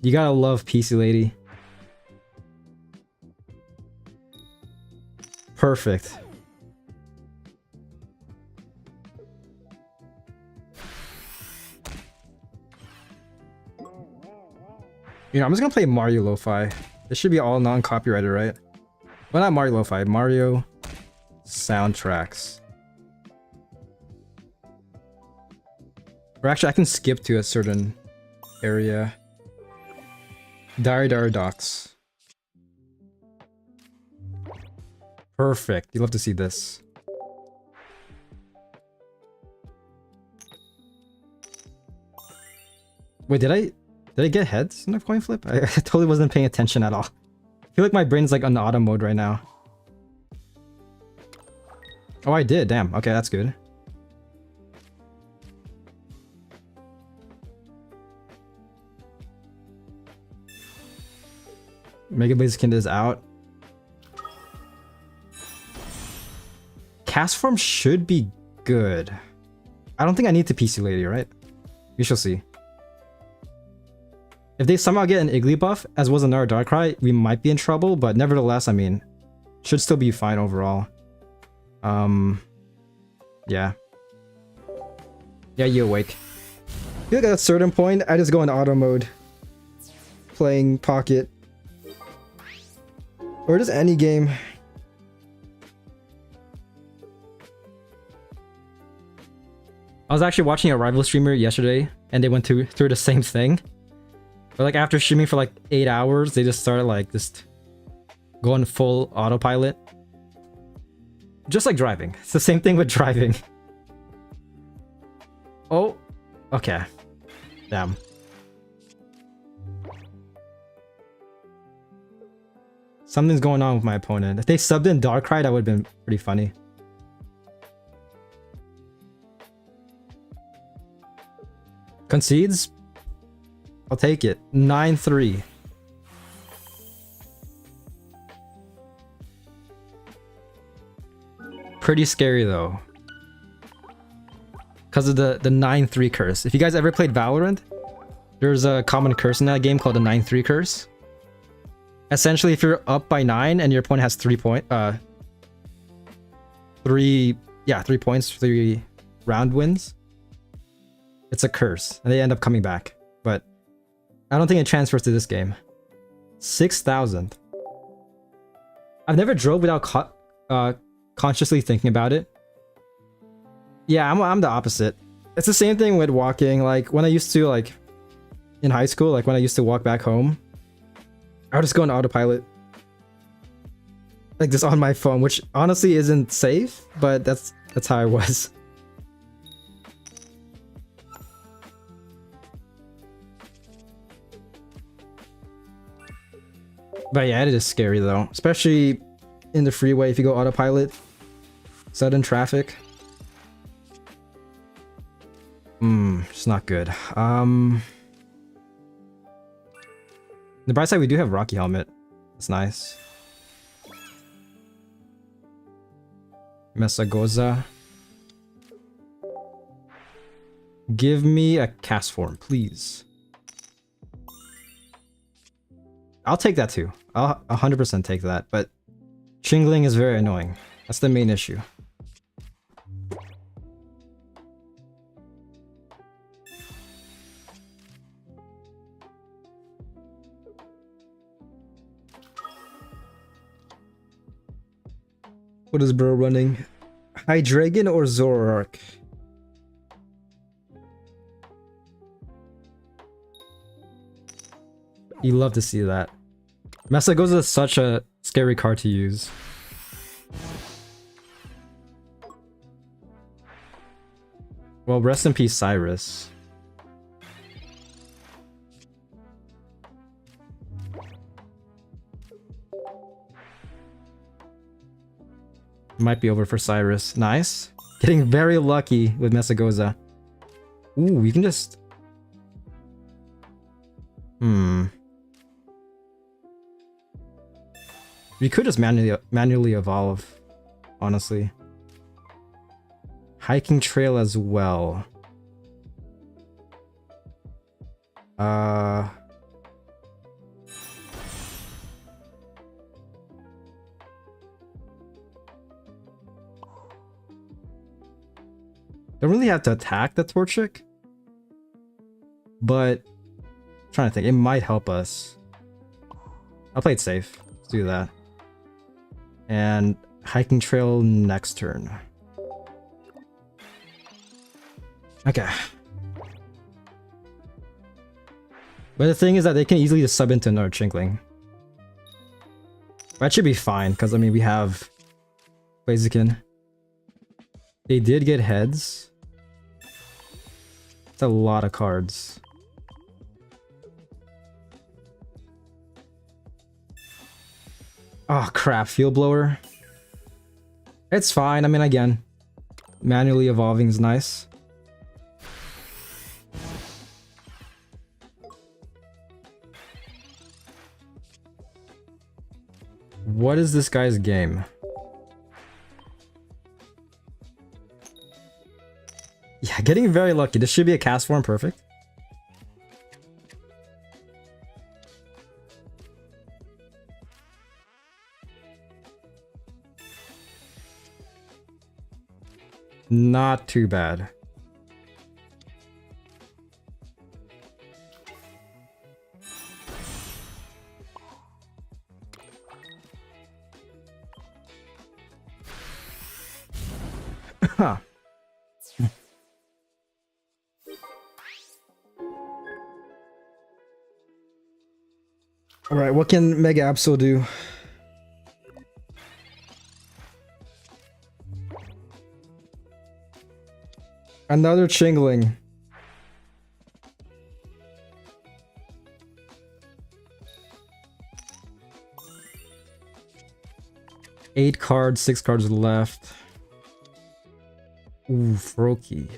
You gotta love PC Lady. Perfect. You know, I'm just gonna play Mario Lo-Fi. This should be all non-copyrighted, right? Well, not Mario Lo-Fi. Mario soundtracks. Or actually, I can skip to a certain area. Dire Docs. Perfect. You love to see this. Wait, did I get heads in the coin flip? I totally wasn't paying attention at all. I feel like my brain's like on auto mode right now. Oh, I did. Damn. Okay, that's good. Mega Blaziken is out. Cast form should be good. I don't think I need to PC Lady, right? We shall see. If they somehow get an Iggly buff, as was another Darkrai, we might be in trouble, but nevertheless, I mean, should still be fine overall. Yeah. Yeah, you awake. I feel like at a certain point, I just go in auto mode. Playing Pocket. Or just any game. I was actually watching a rival streamer yesterday, and they went through the same thing. But like after streaming for like 8 hours, they just started like just going full autopilot. Just like driving. It's the same thing with driving. Oh, okay. Damn. Something's going on with my opponent. If they subbed in Darkrai, that would have been pretty funny. Concedes? I'll take it. 9-3. Pretty scary though. Because of the 9-3 curse. If you guys ever played Valorant, there's a common curse in that game called the 9-3 curse. Essentially, if you're up by 9 and your opponent has 3 points, 3 points, 3 round wins, it's a curse, and they end up coming back. But I don't think it transfers to this game. 6,000. I've never drove without consciously thinking about it. Yeah, I'm the opposite. It's the same thing with walking. Like when I used to like in high school, like when I used to walk back home, I would just go on autopilot. Like just on my phone, which honestly isn't safe, but that's how I was. But yeah, it is scary though, especially in the freeway if you go autopilot. Sudden traffic. It's not good. The bright side, we do have Rocky Helmet. That's nice. Mesagoza. Give me a cast form, please. I'll take that too. I'll 100% take that, but shingling is very annoying. That's the main issue. What is bro running? Hydreigon or Zoroark? You love to see that. Mesagoza is such a scary card to use. Well, rest in peace, Cyrus. Might be over for Cyrus. Nice. Getting very lucky with Mesagoza. Ooh, we can just... We could just manually evolve, honestly. Hiking trail as well. Don't really have to attack the Torchic, but I'm trying to think, it might help us. I'll play it safe. Let's do that. And hiking trail next turn. Okay. But the thing is that they can easily just sub into another Chinkling. That should be fine, because I mean we have Blaziken. They did get heads. It's a lot of cards. Oh crap, Field Blower. It's fine. I mean, again, manually evolving is nice. What is this guy's game? Yeah, getting very lucky. This should be a cast form, perfect. Not too bad. Huh. Alright, what can Mega Absol do? Another Chingling. Eight cards, 6 cards left. Ooh, Froakie.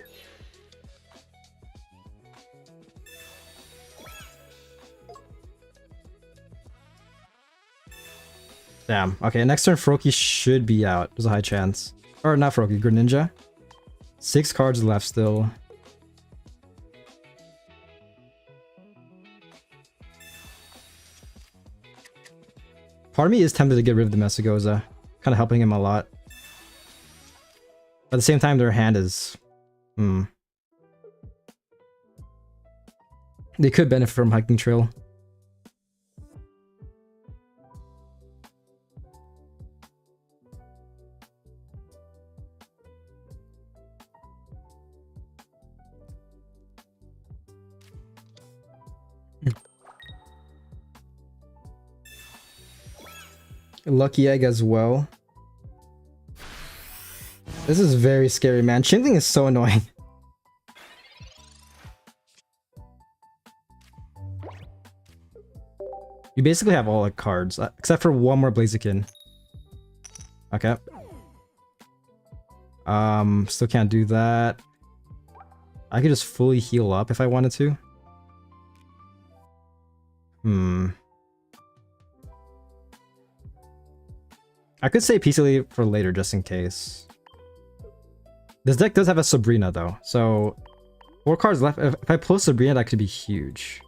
Damn. Okay, next turn Froakie should be out. There's a high chance. Or not Froakie, Greninja. 6 cards left still. Part of me is tempted to get rid of the Messagoza. Kind of helping him a lot. At the same time, their hand is... They could benefit from Hiking Trail. Lucky Egg as well. This is very scary, man. Chingling is so annoying. You basically have all the cards, except for one more Blaziken. Okay. Still can't do that. I could just fully heal up if I wanted to. I could say peacefully for later, just in case. This deck does have a Sabrina, though, so 4 cards left. If I pull Sabrina, that could be huge.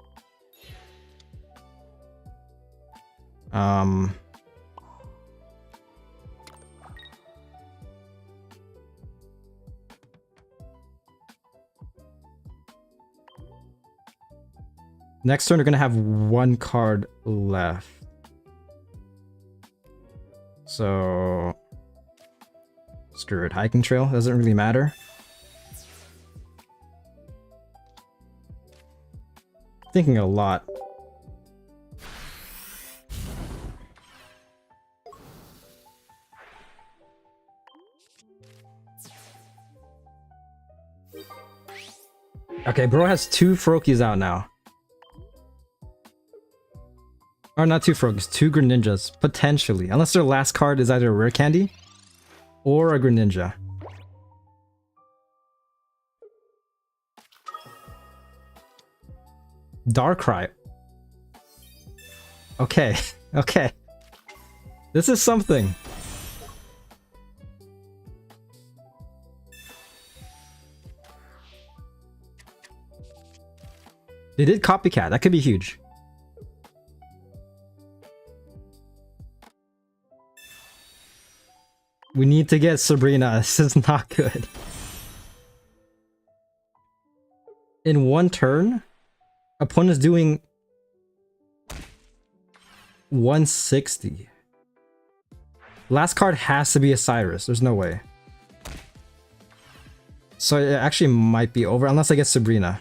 Next turn, we're gonna have 1 card left. So screw it. Hiking Trail doesn't really matter. Thinking a lot. Okay, bro has 2 Froakies out now. Or not 2 Froakies, 2 Greninjas, potentially. Unless their last card is either a rare candy or a Greninja. Darkrai. Okay, okay. This is something. They did Copycat, that could be huge. We need to get Sabrina. This is not good. In 1 turn, opponent's doing 160. Last card has to be a Cyrus. There's no way. So it actually might be over unless I get Sabrina.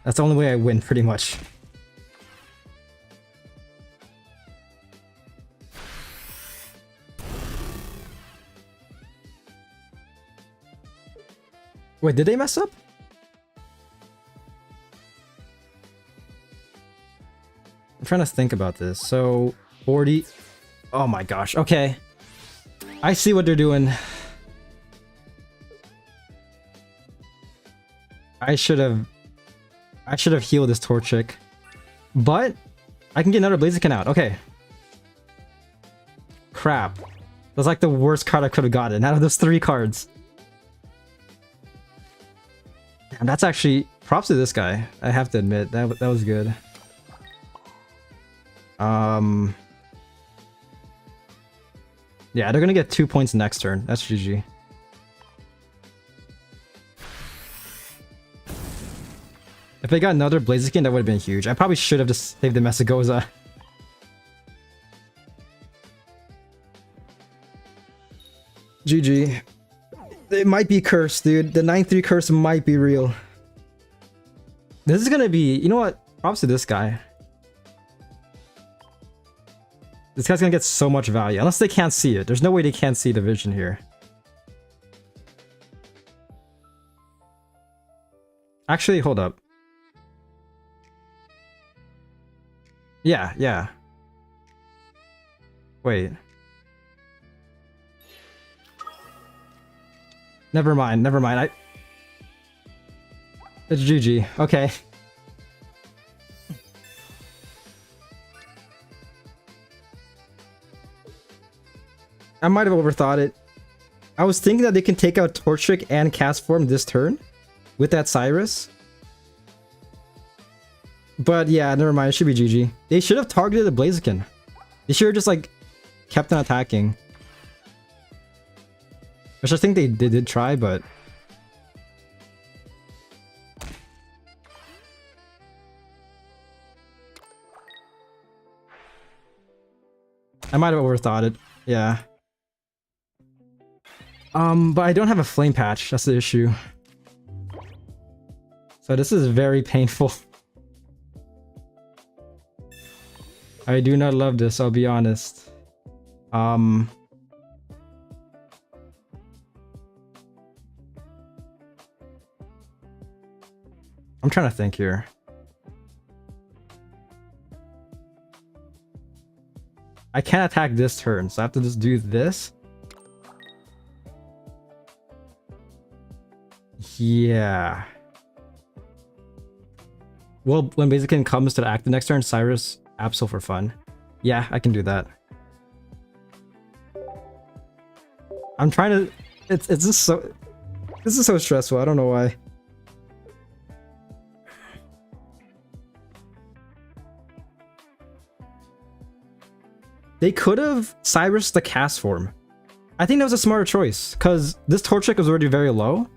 That's the only way I win, pretty much. Wait, did they mess up? I'm trying to think about this. So, 40... Oh my gosh, okay. I see what they're doing. I should have healed this Torchic. But, I can get another Blaziken out. Okay. Crap. That's like the worst card I could have gotten out of those 3 cards. And that's actually props to this guy. I have to admit that was good. Yeah, they're gonna get 2 points next turn. That's GG. If I got another Blaziken, that would have been huge. I probably should have just saved the Messagoza. GG. It might be cursed, dude. The 9-3 curse might be real. This is gonna be... You know what? Props to this guy. This guy's gonna get so much value. Unless they can't see it. There's no way they can't see the vision here. Actually, hold up. Yeah, yeah. Wait. Never mind, never mind. It's GG. Okay. I might have overthought it. I was thinking that they can take out Torchic and Cast Form this turn with that Cyrus. But yeah, never mind. It should be GG. They should have targeted the Blaziken. They should have just like kept on attacking. Which I think they did try, but... I might have overthought it. Yeah. But I don't have a flame patch. That's the issue. So this is very painful. I do not love this, I'll be honest. I'm trying to think here. I can't attack this turn, so I have to just do this. Yeah. Well, when Blaziken comes to the active next turn, Cyrus Absol for fun. Yeah, I can do that. I'm trying to... It's just so... This is so stressful, I don't know why. They could have Cyrus the Cast Form. I think that was a smarter choice, because this Torchic was already very low.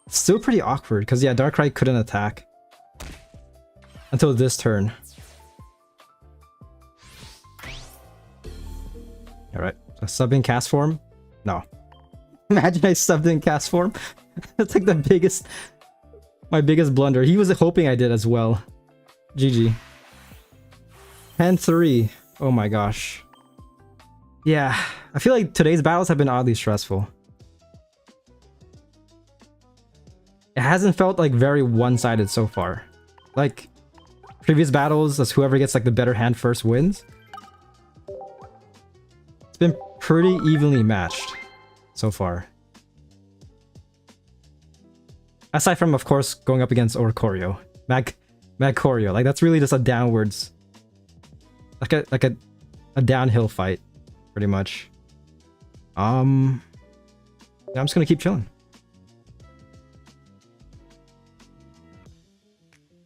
Still pretty awkward, because yeah, Darkrai couldn't attack. Until this turn. Alright, so subbing Cast Form? No. Imagine I subbed in Cast Form. That's like the biggest... My biggest blunder. He was hoping I did as well. GG. 10-3. Oh my gosh. Yeah, I feel like today's battles have been oddly stressful. It hasn't felt like very one-sided so far. Like, previous battles, as whoever gets like the better hand first wins. It's been pretty evenly matched so far. Aside from, of course, going up against Oricorio. Mag Corio. Like, that's really just a downwards... Like a downhill fight, pretty much. Yeah, I'm just gonna keep chilling.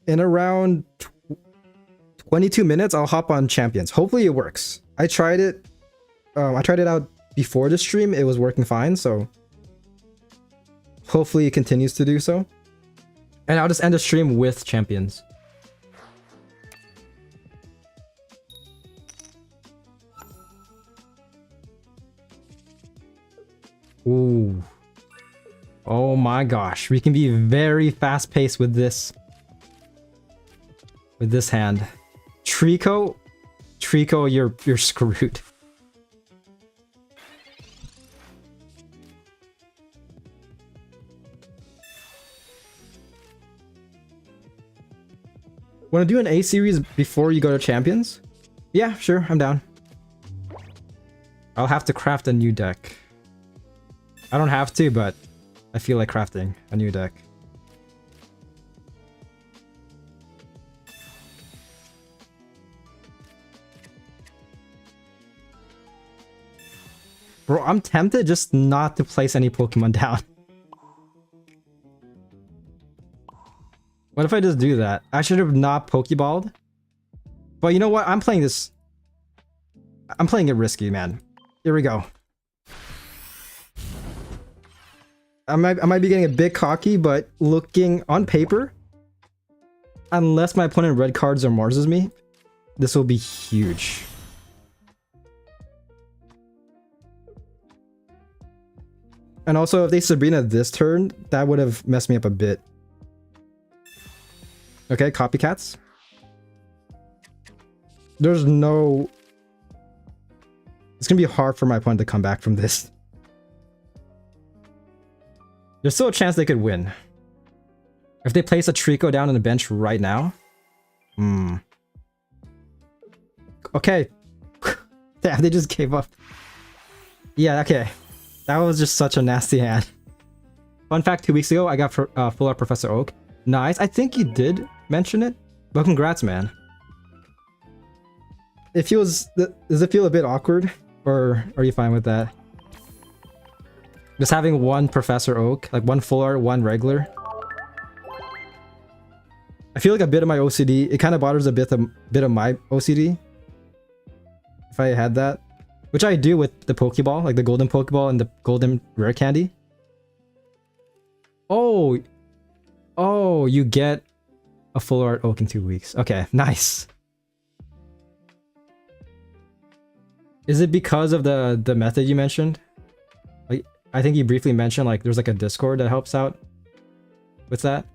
In around 22 minutes, I'll hop on Champions. Hopefully it works. I tried it out before the stream. It was working fine, so... Hopefully it continues to do so. And I'll just end the stream with Champions. Ooh. Oh my gosh. We can be very fast-paced with this. With this hand. Trico, you're screwed. Want to do an A series before you go to Champions? Yeah, sure, I'm down. I'll have to craft a new deck. I don't have to, but I feel like crafting a new deck. Bro, I'm tempted just not to place any Pokemon down. What if I just do that? I should have not Pokeballed. But you know what? I'm playing this... I'm playing it risky, man. Here we go. I might be getting a bit cocky, but looking on paper, unless my opponent red cards or Marses me, this will be huge. And also, if they Sabrina this turn, that would have messed me up a bit. Okay, copycats. There's no... It's gonna be hard for my opponent to come back from this. There's still a chance they could win. If they place a Trico down on the bench right now. Okay. Damn, they just gave up. Yeah, okay. That was just such a nasty hand. Fun fact, 2 weeks ago, I got full art Professor Oak. Nice. I think you did mention it. But congrats, man. It feels... Does it feel a bit awkward? Or are you fine with that? Just having one Professor Oak, like one full art, one regular. I feel like a bit of my OCD, it kind of bothers a bit of my OCD. If I had that. Which I do with the Pokeball, like the golden Pokeball and the golden rare candy. Oh! Oh, you get a full art Oak in 2 weeks. Okay, nice. Is it because of the method you mentioned? Like, I think you briefly mentioned like there's like a Discord that helps out with that.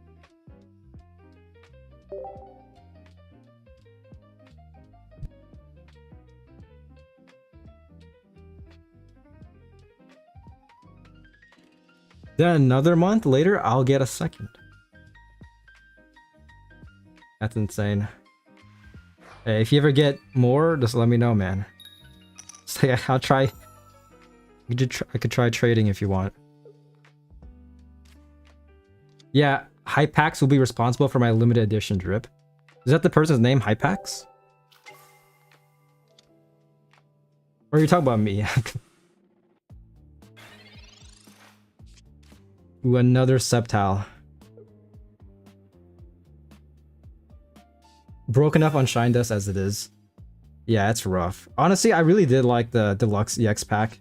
Then another month later, I'll get a second. That's insane. Hey, if you ever get more, just let me know, man. So yeah, I'll try. I could try trading if you want. Yeah, Hypax will be responsible for my limited edition drip. Is that the person's name, Hypax? Or are you talking about me? Ooh, another Sceptile. Broken up on Shine Dust as it is. Yeah, it's rough. Honestly, I really did like the Deluxe EX pack.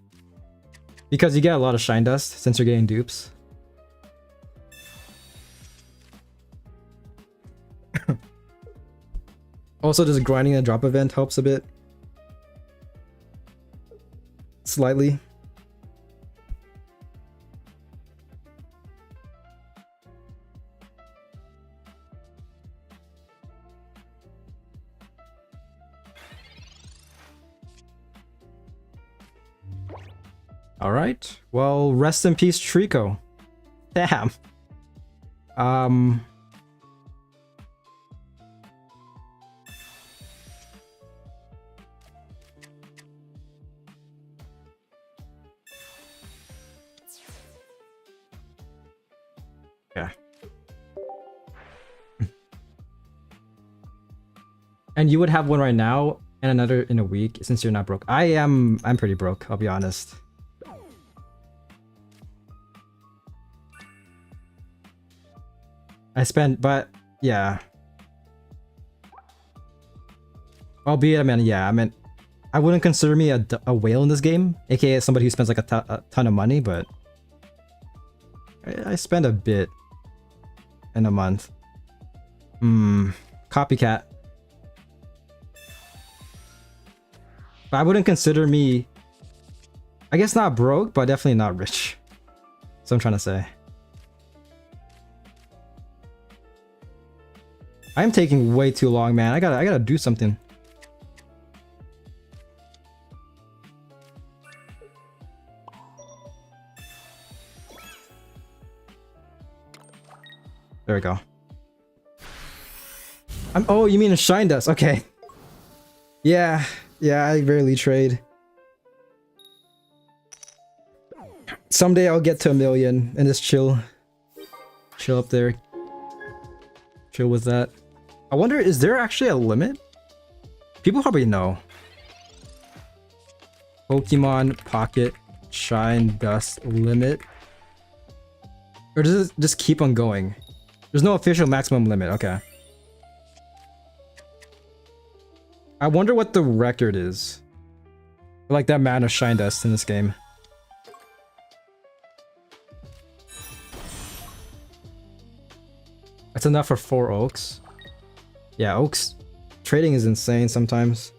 Because you get a lot of Shine Dust since you're getting dupes. Also, just grinding a drop event helps a bit. Slightly. Alright, well, rest in peace, Trico. Damn. Yeah. And you would have one right now and another in a week since you're not broke. I'm pretty broke, I'll be honest. I spent, but yeah. Albeit, I mean, I wouldn't consider me a whale in this game, aka somebody who spends like a ton of money, but I spend a bit in a month. Copycat. But I wouldn't consider me, I guess not broke, but definitely not rich. That's what I'm trying to say. I'm taking way too long, man. I gotta do something. There we go. Oh, you mean a Shine Dust? Okay. Yeah, I rarely trade. Someday I'll get to 1 million and just chill up there. Chill with that. I wonder, is there actually a limit? People probably know. Pokemon Pocket Shine Dust limit? Or does it just keep on going? There's no official maximum limit, okay. I wonder what the record is. Like that amount of Shine Dust in this game. That's enough for 4 oaks. Yeah, oaks trading is insane sometimes.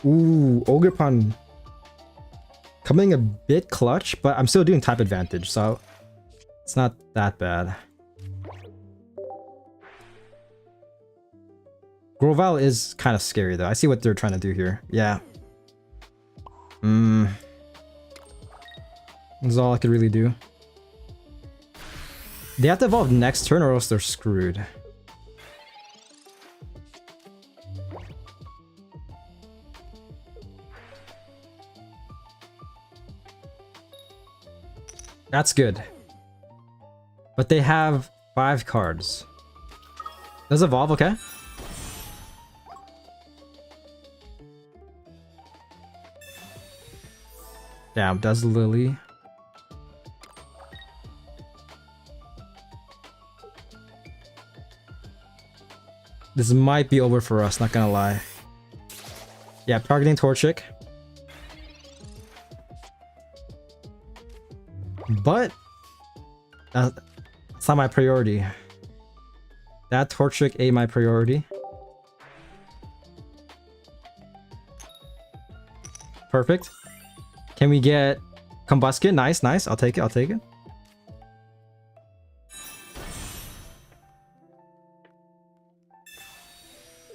Ooh, Ogerpon coming a bit clutch, but I'm still doing type advantage, so it's not that bad. Grovyle is kind of scary though. I see what they're trying to do here. Yeah. That's all I could really do. They have to evolve next turn or else they're screwed. That's good. But they have 5 cards. Does evolve, okay? Damn, does Lily. This might be over for us, not gonna lie. Yeah, targeting Torchic. But that's not my priority. That Torchic ain't my priority. Perfect. Can we get Combuskin? Nice, nice. I'll take it, I'll take it.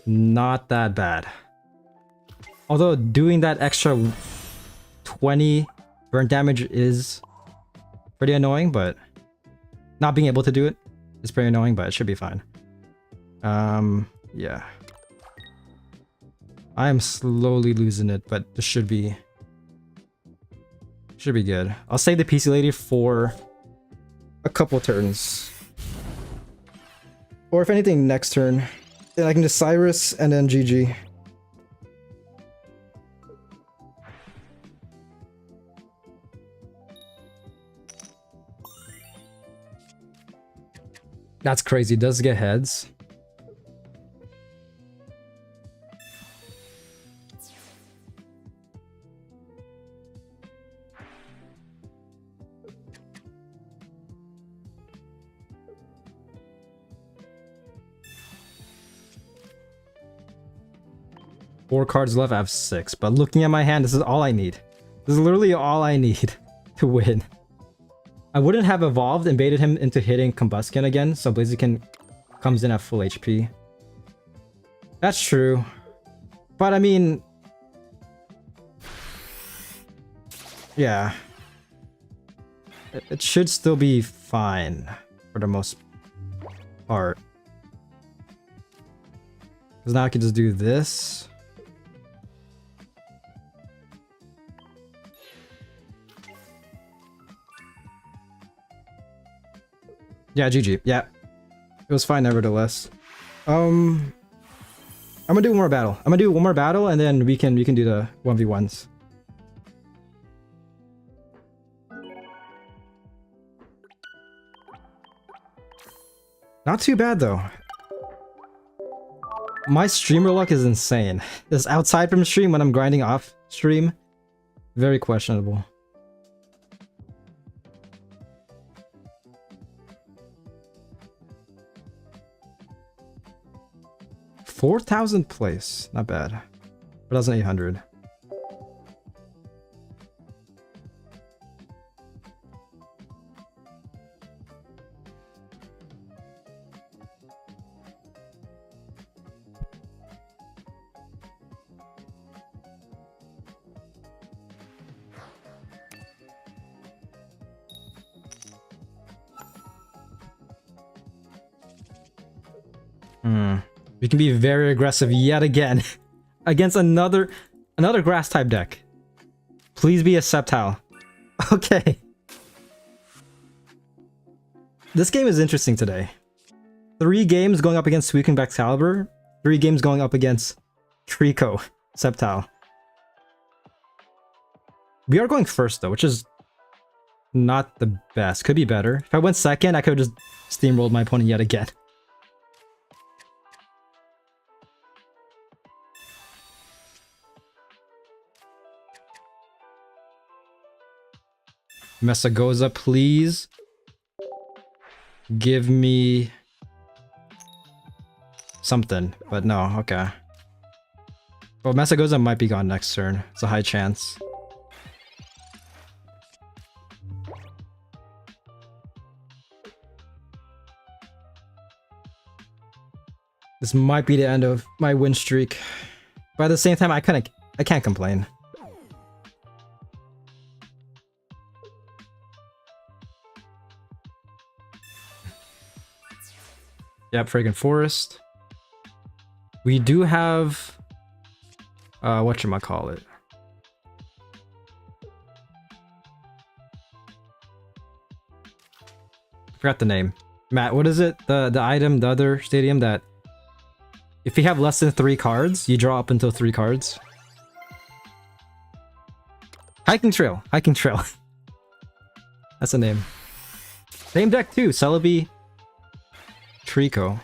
Not that bad. Although doing that extra 20 burn damage is pretty annoying, but not being able to do it is pretty annoying, but it should be fine. Yeah. I am slowly losing it, but this should be good. I'll save the PC lady for a couple turns. Or if anything, next turn. Then I can just Cyrus and then GG. That's crazy. It does get heads. Four cards left, I have 6. But looking at my hand, this is all I need. This is literally all I need to win. I wouldn't have evolved and baited him into hitting Combuskin again, so Blaziken comes in at full HP. That's true. But I mean... yeah. It should still be fine for the most part. Because now I can just do this. Yeah, GG. Yeah. It was fine nevertheless. I'm gonna do one more battle. I'm gonna do one more battle and then we can do the 1v1s. Not too bad though. My streamer luck is insane. This outside from stream when I'm grinding off stream, very questionable. 4,000 place, not bad. 4,800. We can be very aggressive yet again against another grass type deck. Please be a Sceptile. Okay. This game is interesting today. 3 games going up against Suicune Excalibur, 3 games going up against Trico Sceptile. We are going first though, which is not the best. Could be better. If I went second, I could have just steamrolled my opponent yet again. Mesagoza, please. give me something, but no, okay. Well, Masagoza might be gone next turn. It's a high chance. This might be the end of my win streak. But at the same time, I can't complain. Yep, friggin' forest. We do have whatchamacallit. Forgot the name. Matt, what is it? The item, the other stadium that if you have less than 3 cards, you draw up until 3 cards. Hiking Trail. Hiking Trail. That's the name. Same deck too. Celebi. Trico.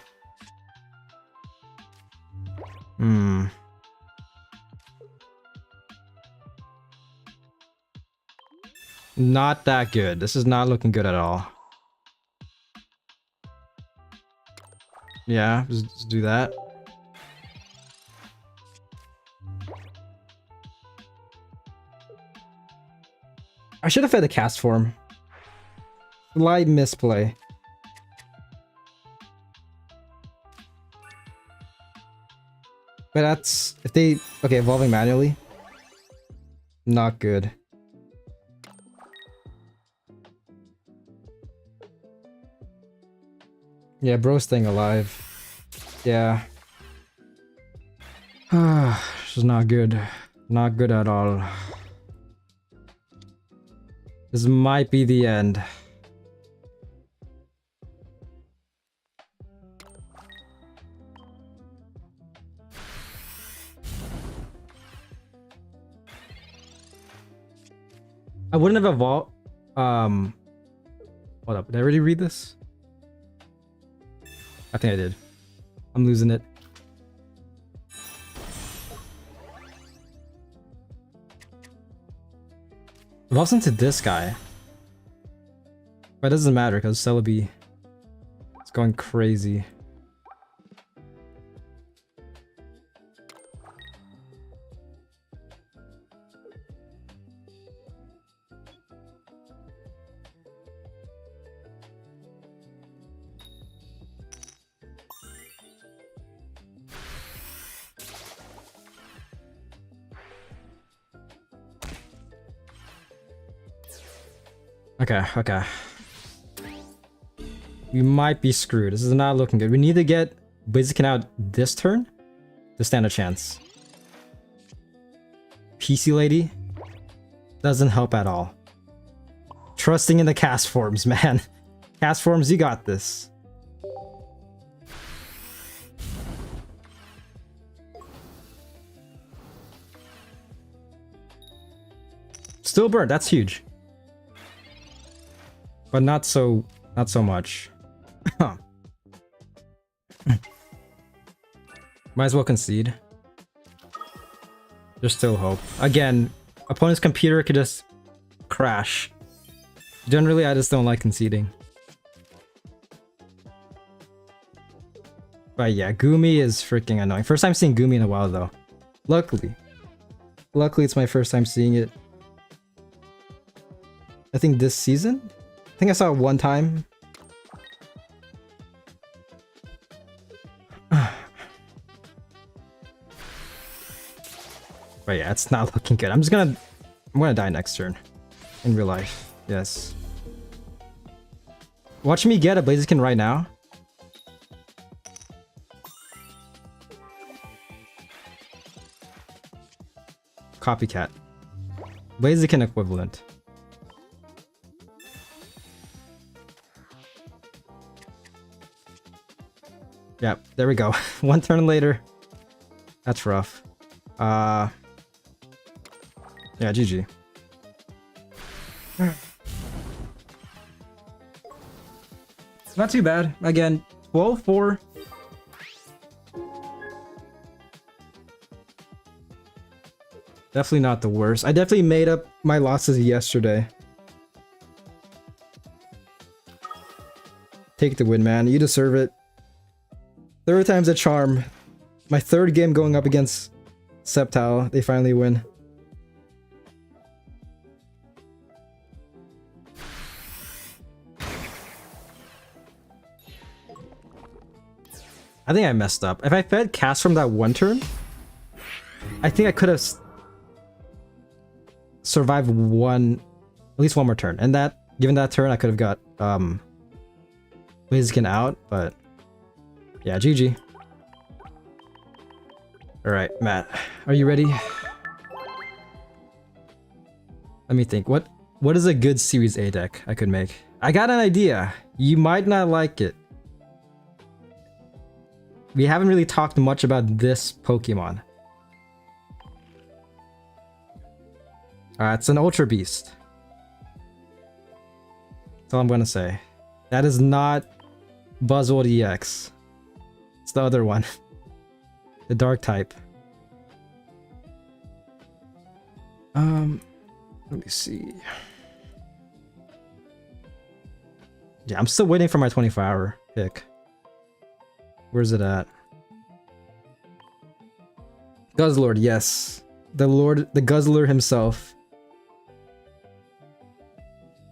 Not that good. This is not looking good at all. Yeah, just do that. I should have had the cast form. Slight misplay. But that's if they okay, evolving manually. Not good. Yeah, bro's staying alive. Yeah. This is not good. Not good at all. This might be the end. I wouldn't have evolved. Hold up. Did I already read this? I think I did. I'm losing it. Evolves into this guy. But it doesn't matter because Celebi is going crazy. Okay. We might be screwed. This is not looking good. We need to get Blaziken out this turn to stand a chance. PC Lady doesn't help at all. Trusting in the cast forms, man. Cast forms, you got this. Still burnt, that's huge. But not so much. Might as well concede. There's still hope. Again, opponent's computer could just crash. Generally, I just don't like conceding. But yeah, Gumi is freaking annoying. First time seeing Gumi in a while though. Luckily it's my first time seeing it. I think this season? I think I saw it one time. But yeah, it's not looking good. I'm gonna die next turn. In real life. Yes. Watch me get a Blaziken right now. Copycat. Blaziken equivalent. Yep, there we go. One turn later. That's rough. Yeah, GG. Not too bad. Again, 12-4. Definitely not the worst. I definitely made up my losses yesterday. Take the win, man. You deserve it. Third time's a charm. My third game going up against Sceptile. They finally win. I think I messed up. If I fed cast from that one turn, I think I could have survived at least one more turn. And that, given that turn, I could have got Blaziken out, but yeah, GG. Alright, Matt, are you ready? Let me think. What is a good Series A deck I could make? I got an idea. You might not like it. We haven't really talked much about this Pokemon. It's an Ultra Beast. That's all I'm gonna say. That is not Buzzwole EX. It's the other one. The Dark type. Let me see. Yeah, I'm still waiting for my 24-hour pick. Where's it at? Guzzlord, yes. The Guzzler himself.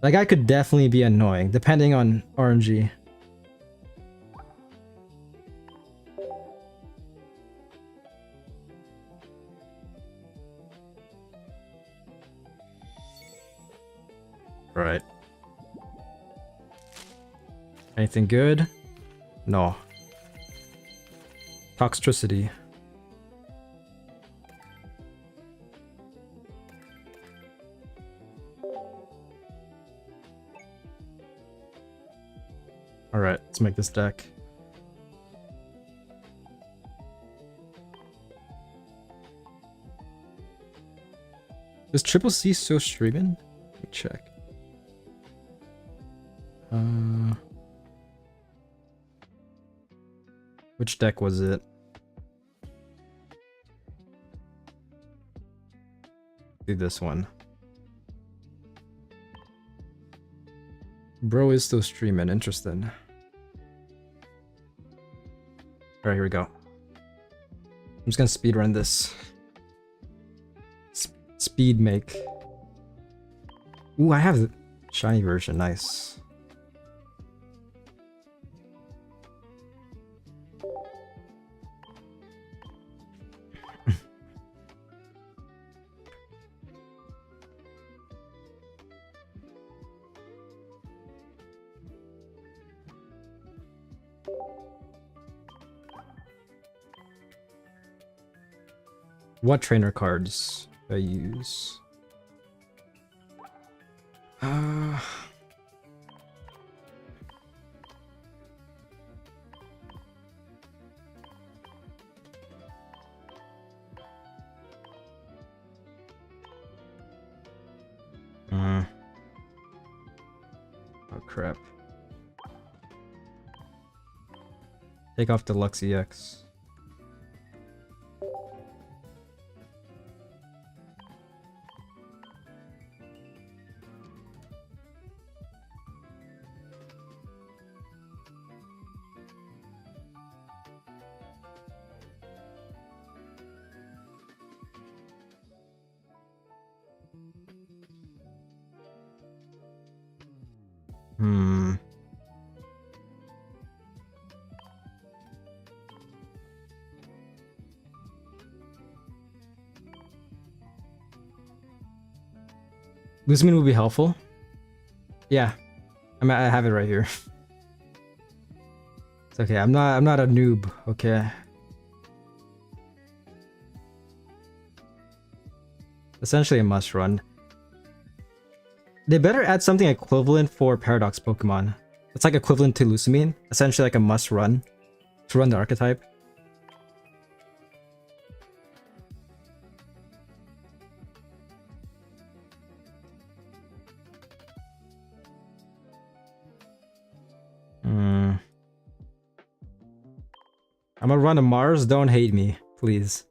That guy could definitely be annoying, depending on RNG. Right. Anything good? No. Toxicity. Alright, let's make this deck. Is Triple C still streaming? Let me check. Which deck was it? Do this one. Bro is still streaming. Interesting. Alright, here we go. I'm just gonna speedrun this. Speed make. Ooh, I have the shiny version. Nice. What trainer cards do I use? Oh crap. Take off Deluxe EX. Lusamine would be helpful. Yeah, I have it right here. It's okay. I'm not a noob. Okay. Essentially a must run. They better add something equivalent for Paradox Pokemon. It's like equivalent to Lusamine. Essentially like a must run to run the archetype. I'm gonna run a Mars. Don't hate me, please.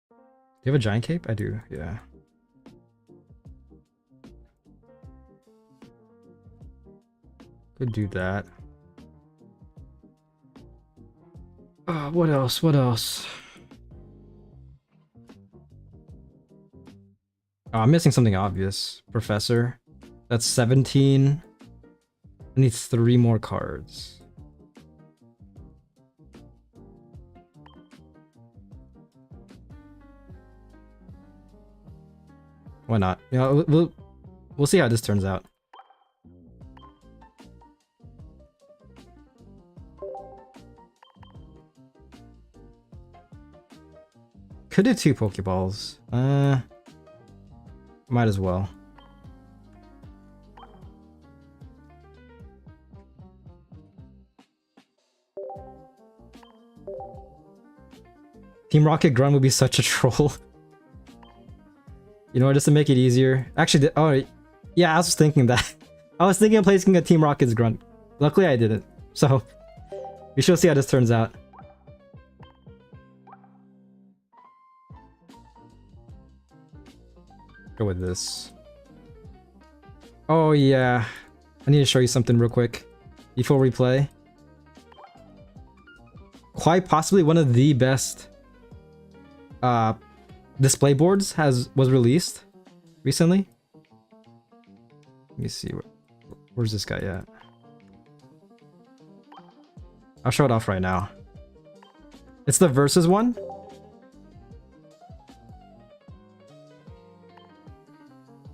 Do you have a giant cape? I do, yeah. Could do that. What else? What else? Oh, I'm missing something obvious. Professor. That's 17. I need 3 more cards. Why not? You know, we'll see how this turns out. Could do 2 Pokeballs. Might as well. Team Rocket Grunt would be such a troll. You know what, just to make it easier. Actually, oh, yeah, I was thinking that. I was thinking of placing a Team Rocket's Grunt. Luckily, I didn't. So, we shall see how this turns out. Go with this. Oh, yeah. I need to show you something real quick before we play. Quite possibly one of the best display boards was released recently. Let me see, where's this guy at? I'll show it off right now. It's the versus one.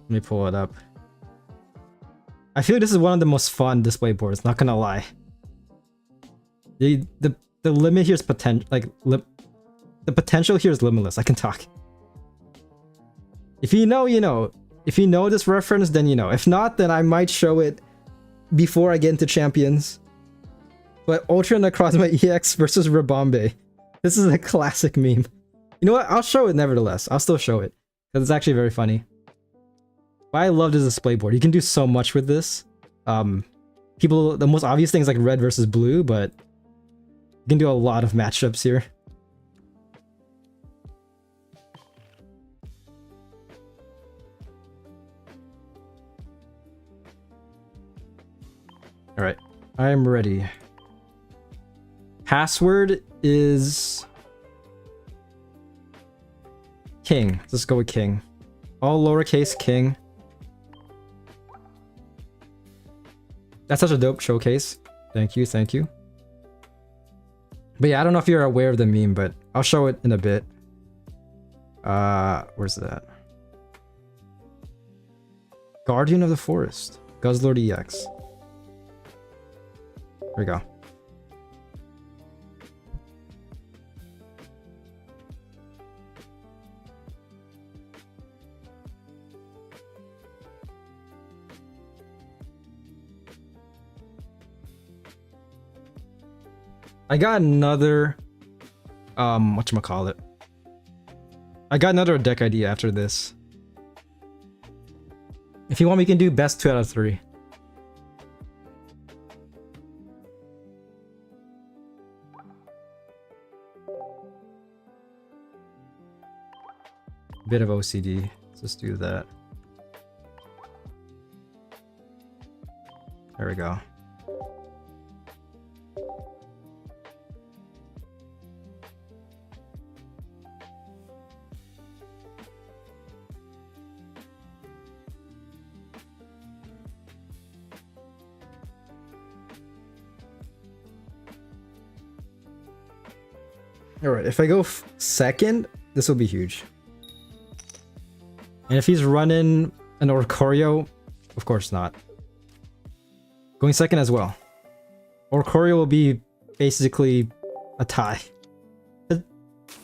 Let me pull it up. I feel like this is one of the most fun display boards, not gonna lie. The limit here is potential, like the potential here is limitless. I can talk. If you know, you know. If you know this reference, then you know. If not, then I might show it before I get into Champions. But Ultra Necrozma EX versus Rabombe. This is a classic meme. You know what? I'll show it nevertheless. I'll still show it. Because it's actually very funny. But I love this display board. You can do so much with this. The most obvious thing is like red versus blue, but you can do a lot of matchups here. Alright, I am ready. Password is King. Let's go with King. All lowercase King. That's such a dope showcase. Thank you, thank you. But yeah, I don't know if you're aware of the meme, but I'll show it in a bit. Where's that? Guardian of the Forest. Guzzlord EX. Here we go. I got another whatchamacallit. I got another deck idea after this. If you want, we can do best 2 out of 3. Bit of OCD. Let's just do that. There we go. Alright, if I go second, this will be huge. And if he's running an Oricorio, of course not. Going second as well. Oricorio will be basically a tie.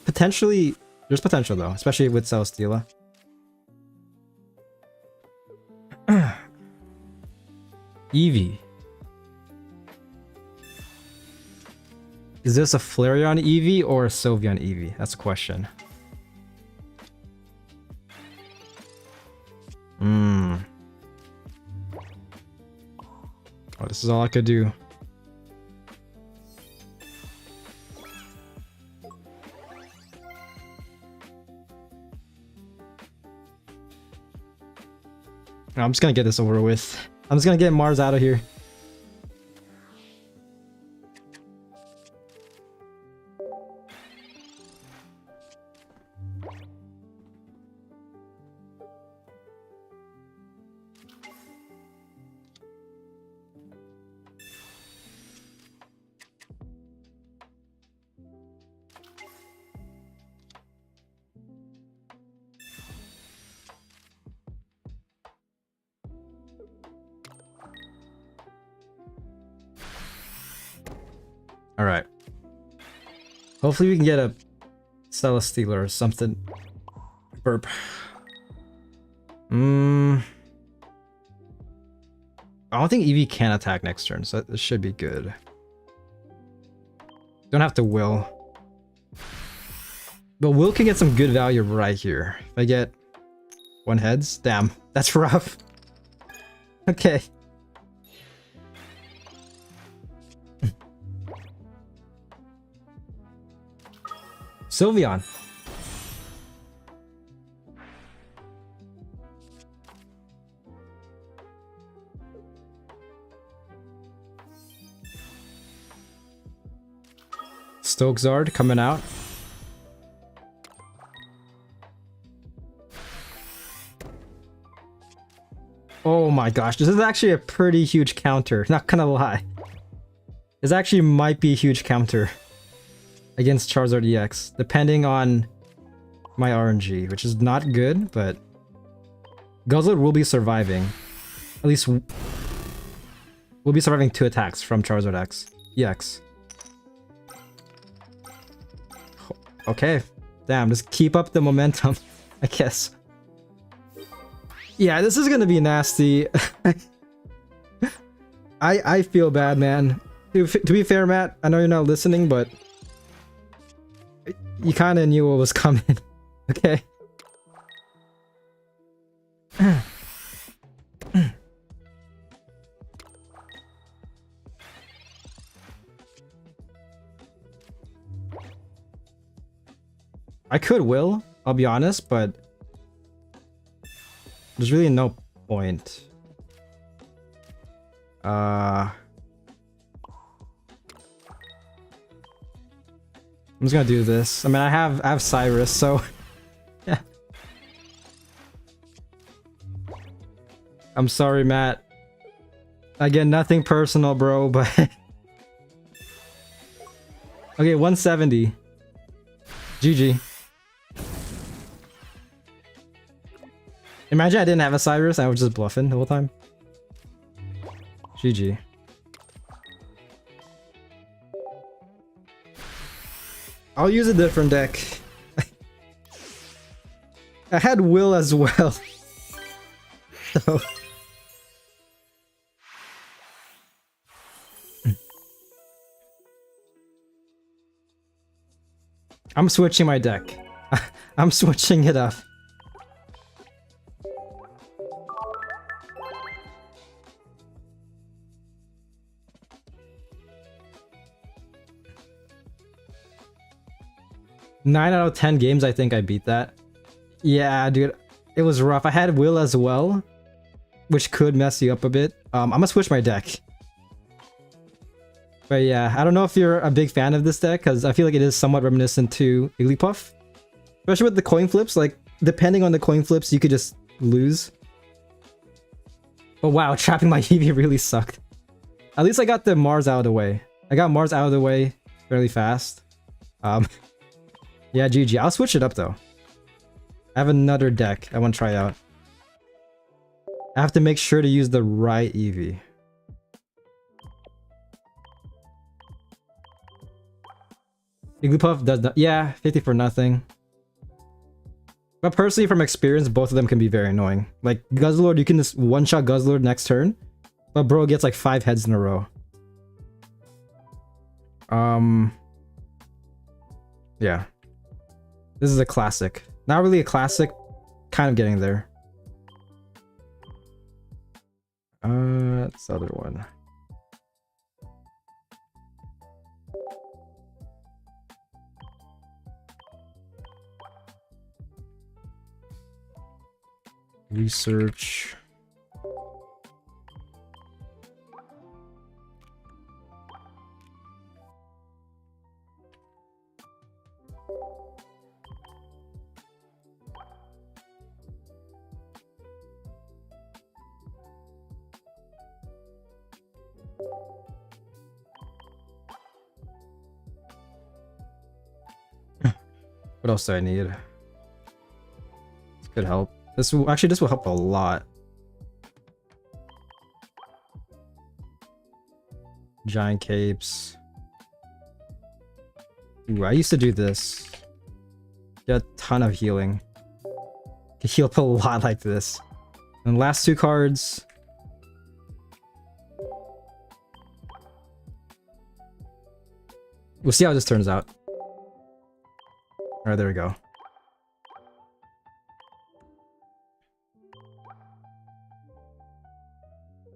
Potentially, there's potential though, especially with Celesteela. Eevee. Is this a Flareon Eevee or a Sylveon Eevee? That's the question. Oh, this is all I could do. I'm just gonna get this over with. I'm just gonna get Mars out of here. All right. Hopefully we can get a Celestealer or something. Burp. I don't think Eevee can attack next turn, so this should be good. Don't have to Will. But Will can get some good value right here. If I get 1 heads, damn, that's rough. Okay. Sylveon. Stokesard coming out. Oh my gosh, this is actually a pretty huge counter, not gonna lie. This actually might be a huge counter against Charizard EX, depending on my RNG, which is not good, but Guzzlord will be surviving. At least we'll be surviving 2 attacks from Charizard EX. Okay, damn, just keep up the momentum, I guess. Yeah, this is gonna be nasty. I feel bad, man. To be fair, Matt, I know you're not listening, but you kind of knew what was coming. Okay. I could Will, I'll be honest, but there's really no point. I'm just gonna do this. I mean, I have Cyrus, so yeah. I'm sorry, Matt. Again, nothing personal, bro, but okay, 170. GG. Imagine I didn't have a Cyrus, I was just bluffing the whole time. GG. I'll use a different deck. I had Will as well. So I'm switching my deck. I'm switching it up. Nine out of 10 games, I think I beat that. Yeah, dude, it was rough. I had Will as well, which could mess you up a bit. I'm gonna switch my deck. But yeah, I don't know if you're a big fan of this deck, because I feel like it is somewhat reminiscent to Igglypuff. Especially with the coin flips, like, depending on the coin flips, you could just lose. But wow, trapping my Eevee really sucked. At least I got the Mars out of the way. I got Mars out of the way fairly fast. Yeah, GG. I'll switch it up though. I have another deck I want to try out. I have to make sure to use the right Eevee. Igglypuff does not. Yeah, 50 for nothing. But personally, from experience, both of them can be very annoying. Like Guzzlord, you can just one-shot Guzzlord next turn, but bro gets like 5 heads in a row. Yeah. This is a classic. Not really a classic, kind of getting there. That's the other one. Research. What else do I need? This could help. This will help a lot. Giant capes. Ooh, I used to do this. Get a ton of healing. Could heal up a lot like this. And last 2 cards. We'll see how this turns out. Alright, there we go.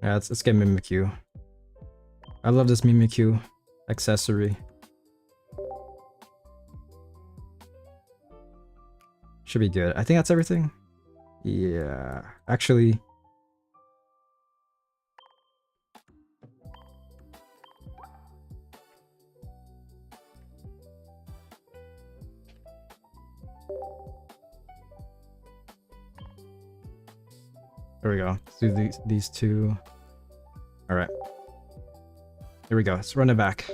Yeah, let's get Mimikyu. I love this Mimikyu accessory. Should be good. I think that's everything. Yeah, actually. There we go. Let's do these 2. All right. Here we go. Let's run it back.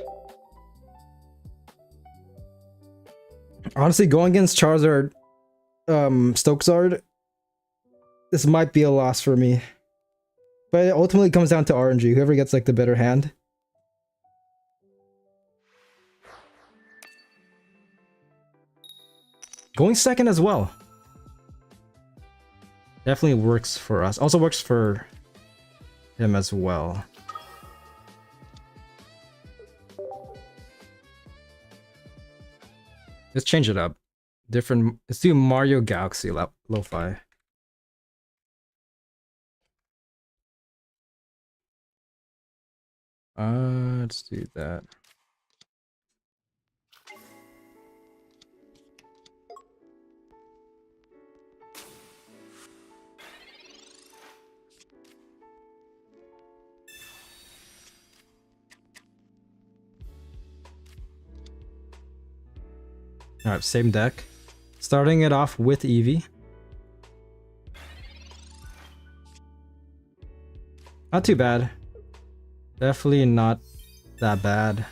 Honestly, going against Charizard, Stokesard, this might be a loss for me. But it ultimately comes down to RNG. Whoever gets like the better hand. Going second as well. Definitely works for us. Also works for him as well. Let's change it up. Different. Let's do Mario Galaxy Lo-Fi. Let's do that. Alright, same deck. Starting it off with Eevee. Not too bad. Definitely not that bad.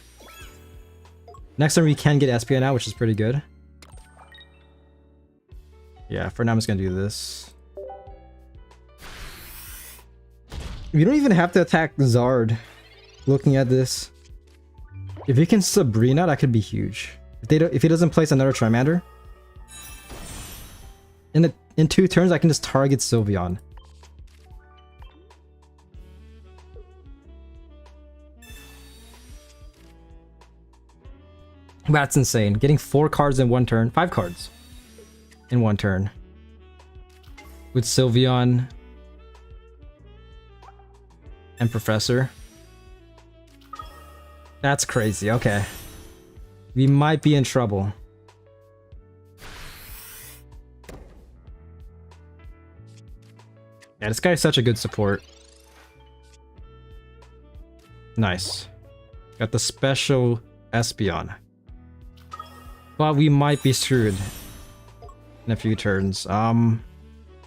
Next turn we can get Espeon out, which is pretty good. Yeah, for now I'm just gonna do this. You don't even have to attack Zard. Looking at this. If you can Sabrina, that could be huge. If he doesn't place another Charmander, in 2 turns I can just target Sylveon. That's insane. Getting 4 cards in 1 turn, 5 cards in 1 turn with Sylveon and Professor. That's crazy. Okay. We might be in trouble. Yeah, this guy's such a good support. Nice. Got the special Espeon. But we might be screwed in a few turns.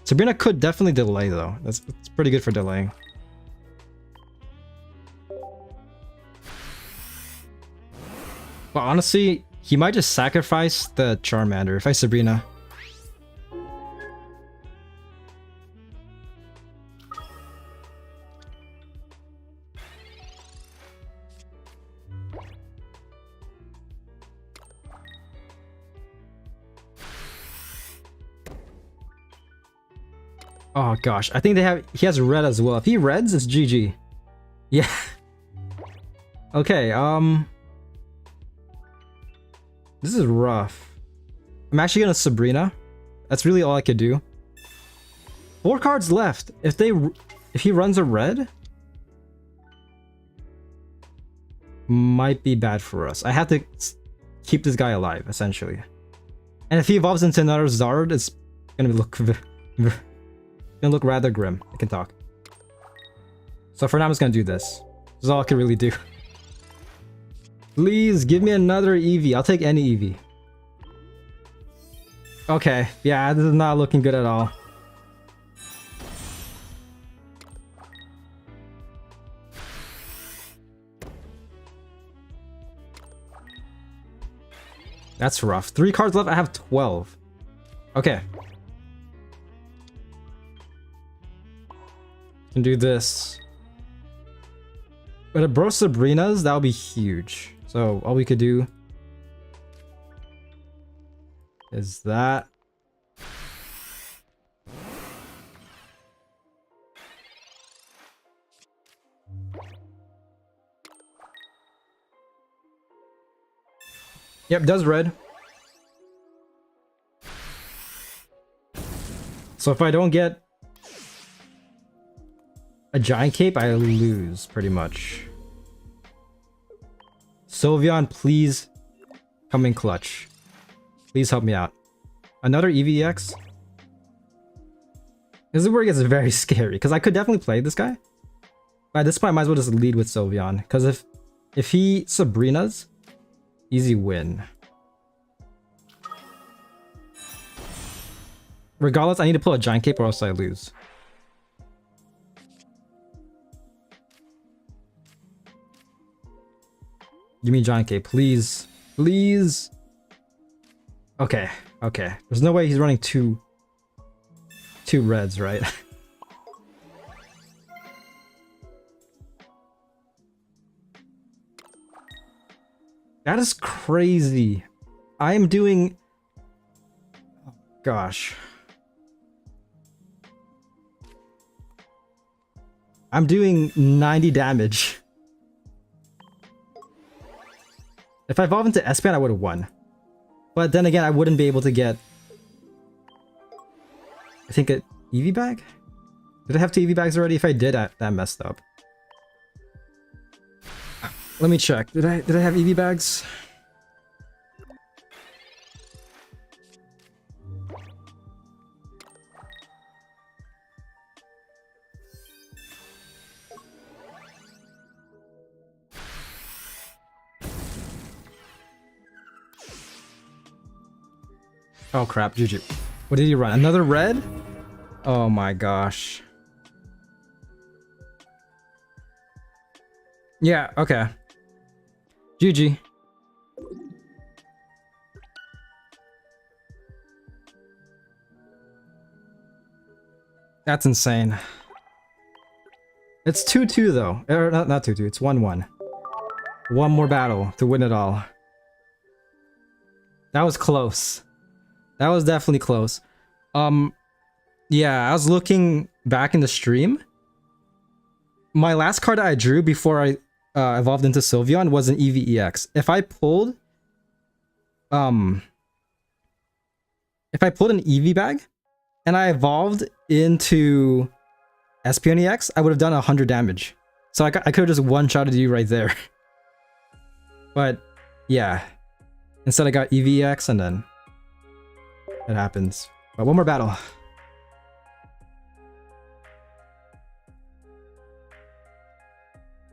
Sabrina could definitely delay though. That's pretty good for delaying. But honestly, he might just sacrifice the Charmander if I Sabrina. Oh gosh, I think he has red as well. If he reds, it's GG. Yeah. Okay, this is rough. I'm actually gonna Sabrina. That's really all I could do. 4 cards left. If he runs a red, might be bad for us. I have to keep this guy alive, essentially. And if he evolves into another Zard, it's gonna look rather grim. I can talk. So for now, I'm just gonna do this. This is all I can really do. Please give me another Eevee. I'll take any Eevee. Okay, yeah, this is not looking good at all. That's rough. 3 cards left. I have 12. Okay. Can do this. But if bro Sabrina's, that would be huge. So all we could do is that. Yep, does red. So if I don't get a giant cape, I lose pretty much. Sylveon, please come in clutch. Please help me out. Another EVX? This is where it gets very scary, because I could definitely play this guy. But at this point, I might as well just lead with Sylveon, because if he Sabrinas, easy win. Regardless, I need to pull a giant cape or else I lose. Give me giant cape, please. Please. Okay, okay. There's no way he's running two reds, right? That is crazy. I am doing... Oh, gosh. I'm doing 90 damage. If I evolved into Espeon, I would have won. But then again, I wouldn't be able to get... I think an EV bag? Did I have 2 EV bags already? If I did, that messed up. Let me check. Did I have EV bags? Oh crap, Juju. What did he run? Another red? Oh my gosh. Yeah, okay. GG. That's insane. It's 2-2 though. Or not 2-2, it's 1-1. One more battle to win it all. That was close. That was definitely close. Yeah, I was looking back in the stream. My last card that I drew before I evolved into Sylveon was an EVEX. If I pulled an EV bag and I evolved into Espeon EX, I would have done 100 damage. So I could have just one-shotted you right there. But yeah, instead I got EVEX and then it happens. But one more battle.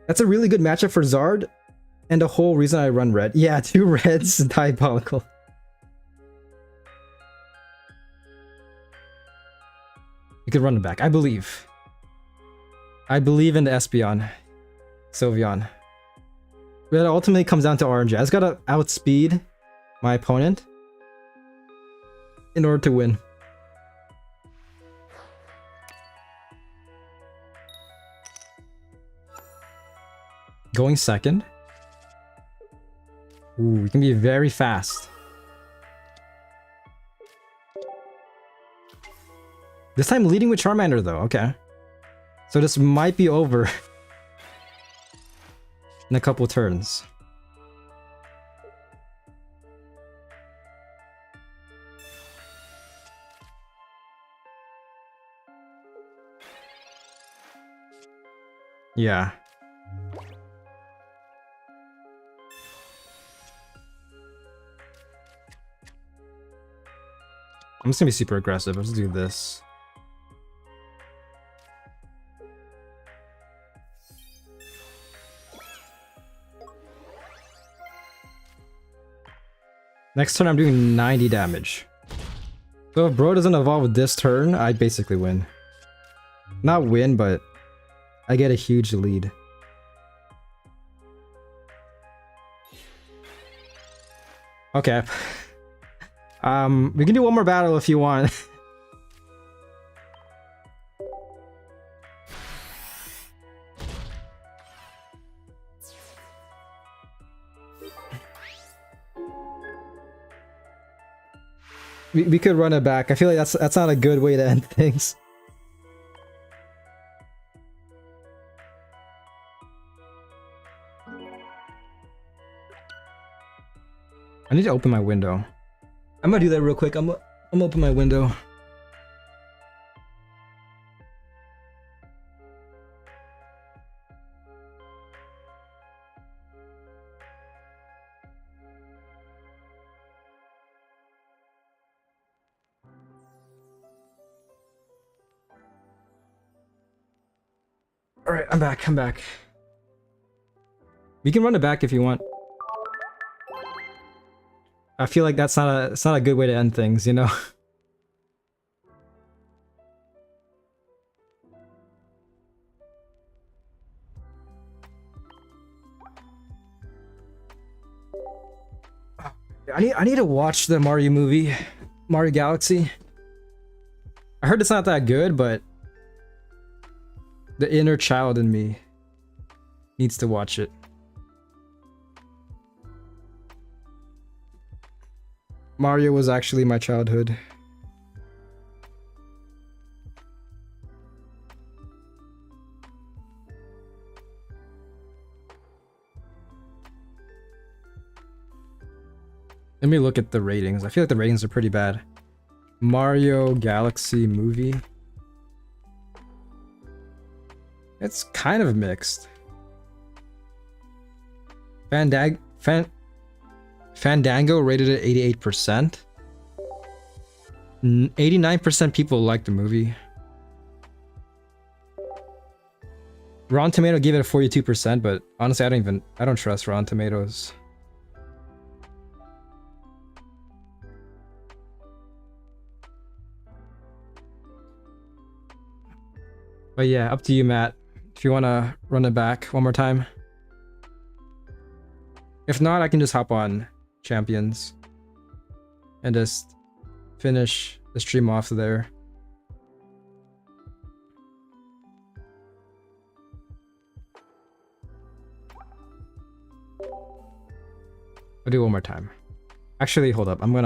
That's a really good matchup for Zard, and the whole reason I run red. Yeah, 2 reds, diabolical. You could run it back, I believe. I believe in the Espeon. Sylveon. But it ultimately comes down to RNG. I just gotta outspeed my opponent in order to win. Going second. Ooh, we can be very fast. This time leading with Charmander though, okay. So this might be over in a couple turns. Yeah. I'm just gonna be super aggressive. Let's do this. Next turn, I'm doing 90 damage. So if bro doesn't evolve this turn, I basically win. Not win, but I get a huge lead. Okay. We can do one more battle if you want. we could run it back. I feel like that's not a good way to end things. I need to open my window. I'm gonna do that real quick. I'm gonna open my window. All right, I'm back. I'm back. We can run it back if you want. I feel like it's not a good way to end things, you know. I need to watch the Mario movie, Mario Galaxy. I heard it's not that good, but the inner child in me needs to watch it. Mario was actually my childhood. Let me look at the ratings. I feel like the ratings are pretty bad. Mario Galaxy movie. It's kind of mixed. Fandango rated it 88%. 89% people like the movie. Rotten Tomato gave it a 42%, but honestly, I don't trust Rotten Tomatoes. But yeah, up to you, Matt. If you want to run it back one more time. If not, I can just hop on Champions and just finish the stream off there. I'll do it one more time. Actually, hold up. I want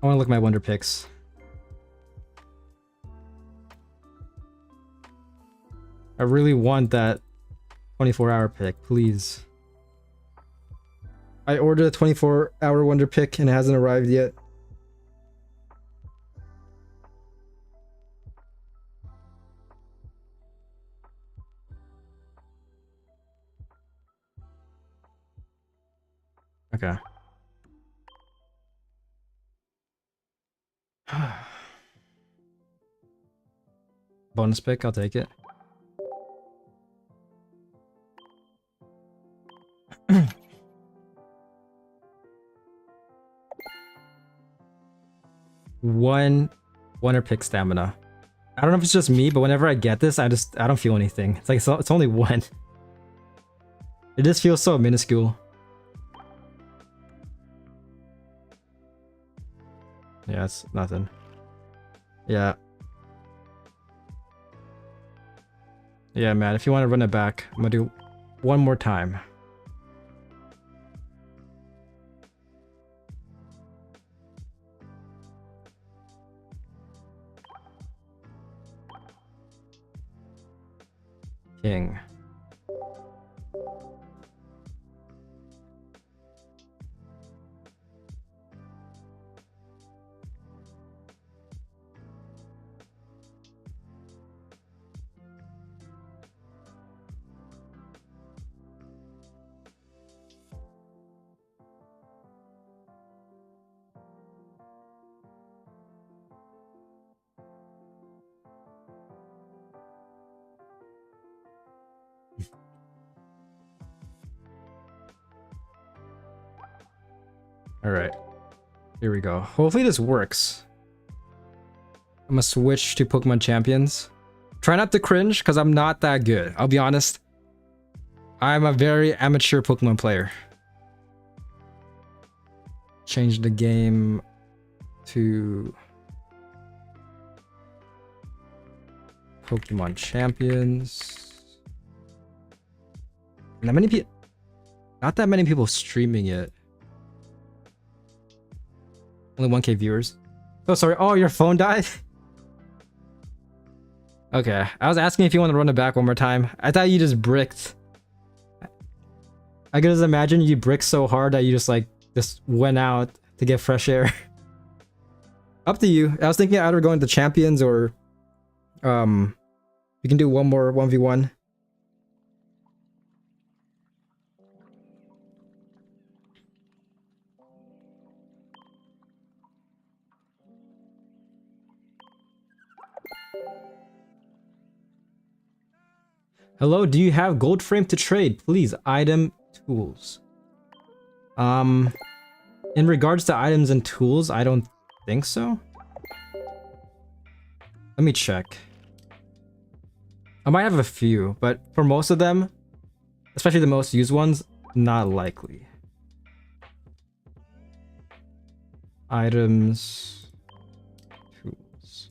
to look at my Wonder Picks. I really want that 24-hour pick, please. I ordered a 24-hour Wonder Pick and it hasn't arrived yet. Okay. Bonus pick, I'll take it. One Wonder Pick stamina. I don't know if it's just me, but whenever I get this, I don't feel anything. It's like it's only one. It just feels so minuscule. Yeah, it's nothing. Yeah. Yeah, man, if you want to run it back, I'm gonna do one more time. King. All right, here we go. Hopefully this works. I'm gonna switch to Pokemon Champions. Try not to cringe because I'm not that good. I'll be honest. I'm a very amateur Pokemon player. Change the game to Pokemon Champions. Not that many people streaming it. Only 1K viewers. Oh, sorry. Oh, your phone died? Okay. I was asking if you want to run it back one more time. I thought you just bricked. I could just imagine you bricked so hard that you just went out to get fresh air. Up to you. I was thinking either going to champions or you can do one more 1v1. Hello, do you have gold frame to trade? Please, item tools. In regards to items and tools, I don't think so. Let me check. I might have a few, but for most of them, especially the most used ones, not likely. Items, tools.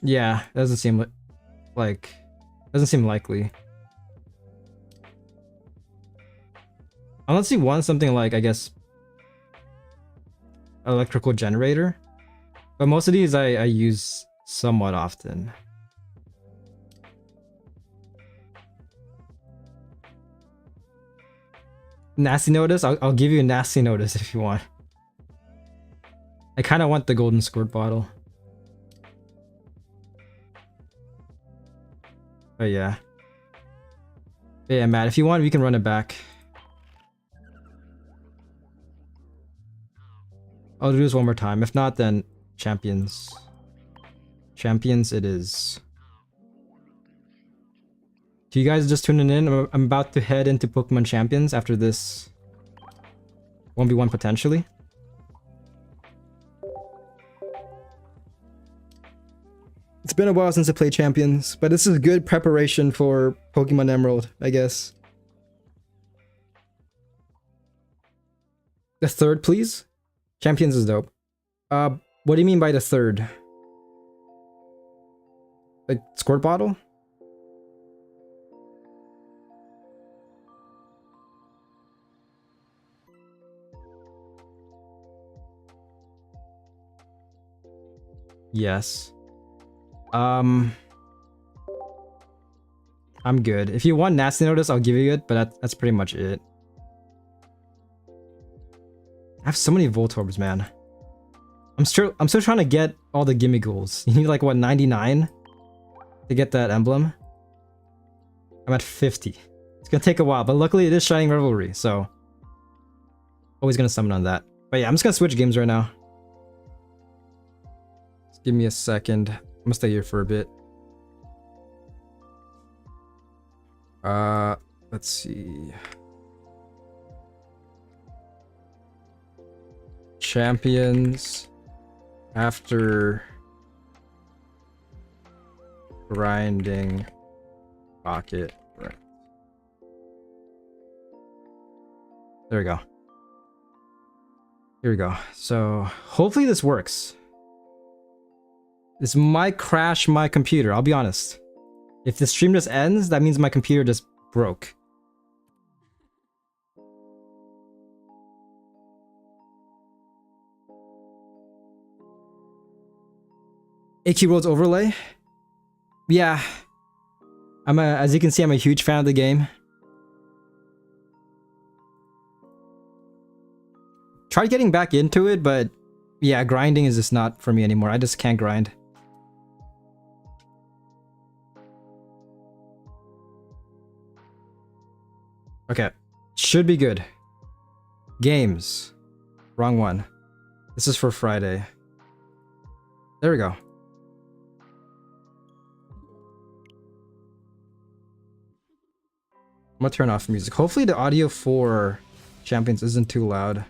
Yeah, doesn't seem like doesn't seem likely. Unless you want something like, I guess, electrical generator. But most of these I use somewhat often. Nasty notice? I'll give you a nasty notice if you want. I kind of want the golden squirt bottle. But yeah. Yeah, Matt, if you want, we can run it back. I'll do this one more time. If not, then champions. Champions it is. Do you guys just tuning in? I'm about to head into Pokemon Champions after this 1v1 potentially. It's been a while since I played Champions, but this is good preparation for Pokemon Emerald, I guess. The third, please? Champions is dope. What do you mean by the third? Like, squirt bottle? Yes. I'm good. If you want nasty notice, I'll give you it, but that's pretty much it. I have so many Voltorbs, man. I'm still trying to get all the gimme goals. You need like what, 99 to get that emblem? I'm at 50. It's gonna take a while, but luckily it is Shining Revelry, so always gonna summon on that. But yeah, I'm just gonna switch games right now. Just give me a second. I'm gonna stay here for a bit. Let's see. Champions after grinding pocket. Right. There we go. Here we go. So hopefully this works. This might crash my computer, I'll be honest. If the stream just ends, that means my computer just broke. AQ Roads overlay? Yeah. As you can see, I'm a huge fan of the game. Tried getting back into it, but yeah, grinding is just not for me anymore. I just can't grind. Okay, should be good. Games. Wrong one. This is for Friday. There we go. I'm gonna turn off music. Hopefully the audio for Champions isn't too loud.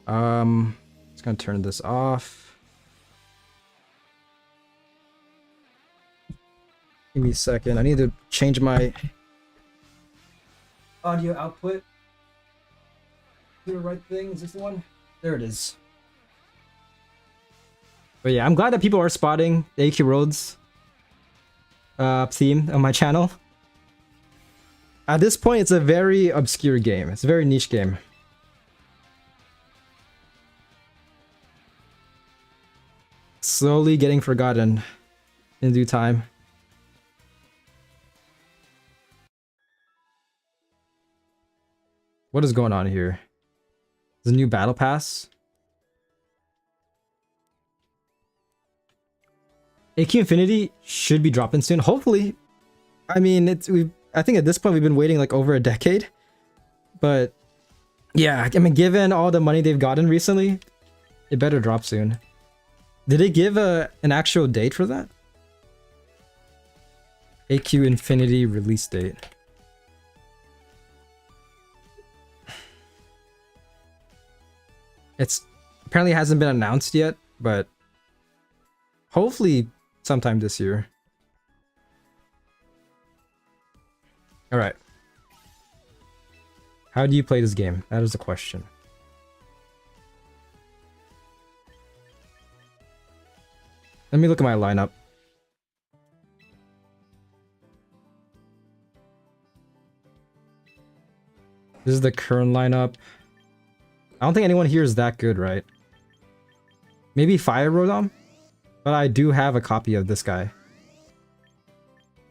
Just gonna turn this off. Give me a second. I need to change my audio output. Do the right thing. Is this the one? There it is. But yeah, I'm glad that people are spotting the AQ Roads theme on my channel. At this point, it's a very obscure game. It's a very niche game. Slowly getting forgotten in due time. What is going on here? The new battle pass? AQ Infinity should be dropping soon. Hopefully. I mean, I think at this point we've been waiting like over a decade. But yeah, I mean, given all the money they've gotten recently, it better drop soon. Did they give an actual date for that? AQ Infinity release date. It's apparently hasn't been announced yet, but hopefully sometime this year. All right. How do you play this game? That is the question. Let me look at my lineup. This is the current lineup. I don't think anyone here is that good, right? Maybe Fire Rodom? But I do have a copy of this guy.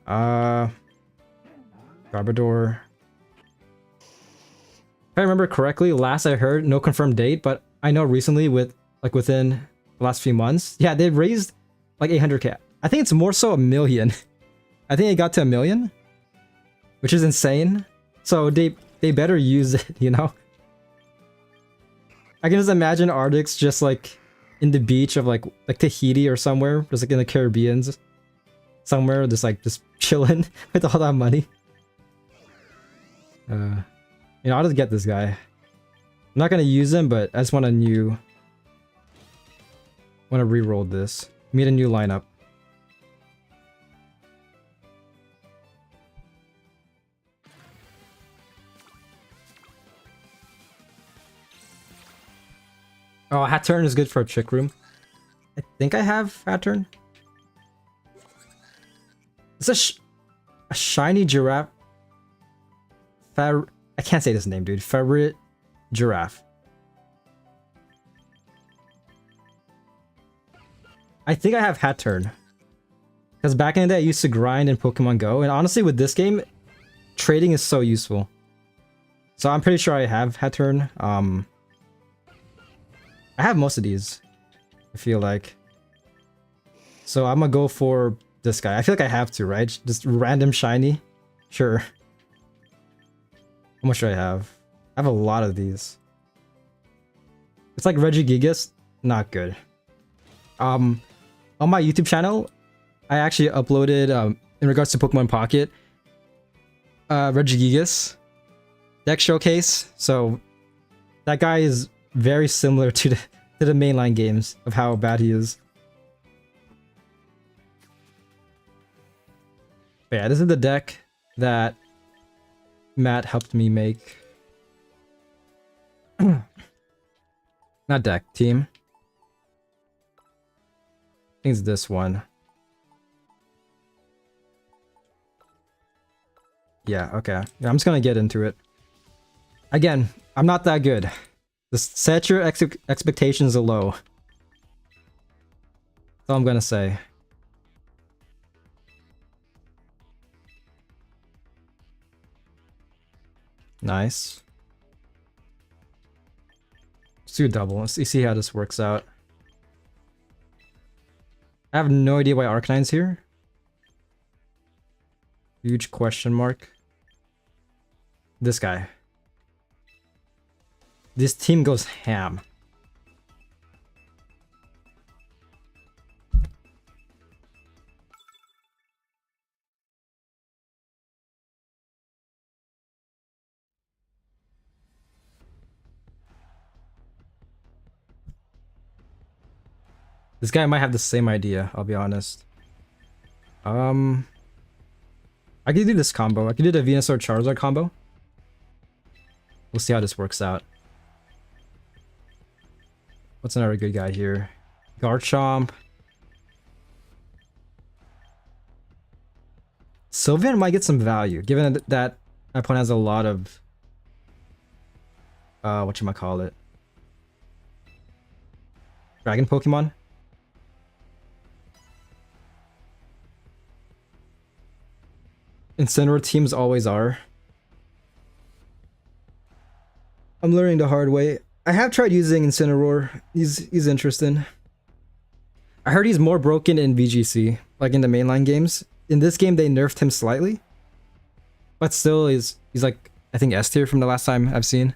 Garbodor. If I remember correctly, last I heard, no confirmed date, but I know recently within the last few months, yeah, they raised like 800k. I think it's more so 1 million. I think it got to 1 million, which is insane. So they better use it, you know? I can just imagine Ardix just like in the beach of like Tahiti or somewhere, just like in the Caribbean, somewhere, just chilling with all that money. You know, I'll just get this guy. I'm not gonna use him, but I just want to re-roll this. Meet a new lineup. Oh, Hat Turn is good for a Trick Room. I think I have Hat Turn. It's a shiny giraffe. I can't say this name, dude. Favorite giraffe. I think I have Hat Turn. Because back in the day, I used to grind in Pokemon Go. And honestly, with this game, trading is so useful. So I'm pretty sure I have Hat Turn. I have most of these, I feel like. So I'm gonna go for this guy. I feel like I have to, right? Just random shiny? Sure. How much do I have? I have a lot of these. It's like Regigigas, not good. On my YouTube channel, I actually uploaded, in regards to Pokemon Pocket, Regigigas deck showcase. So that guy is very similar to the mainline games of how bad he is. But yeah, this is the deck that Matt helped me make. Not deck, team. I think it's this one. Yeah, okay. Yeah, I'm just gonna get into it. Again, I'm not that good. Just set your expectations low. That's all I'm gonna say. Nice. Let's do a double. Let's see how this works out. I have no idea why Arcanine's here. Huge question mark. This guy. This team goes ham. This guy might have the same idea, I'll be honest. I could do this combo. I could do the Venusaur Charizard combo. We'll see how this works out. What's another good guy here? Garchomp. Sylveon might get some value, given that My opponent has a lot of whatchamacallit, dragon Pokemon. Incineroar teams always are. I'm learning the hard way. I have tried using Incineroar. He's interesting. I heard he's more broken in VGC, like in the mainline games. In this game, they nerfed him slightly, but still, he's like, I think S tier from the last time I've seen.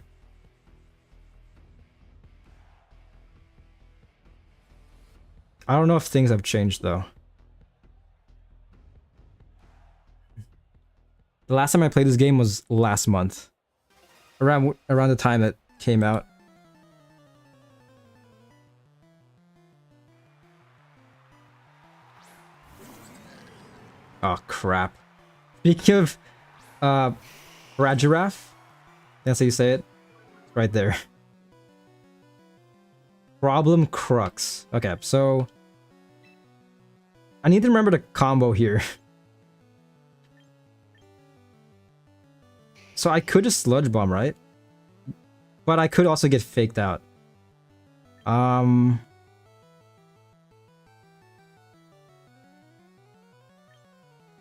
I don't know if things have changed though. The last time I played this game was last month, around the time it came out. Oh crap! Speaking of, Rat Giraffe, that's how you say it. Right there. Problem Crux. Okay, so I need to remember the combo here. So I could just Sludge Bomb, right? But I could also get faked out.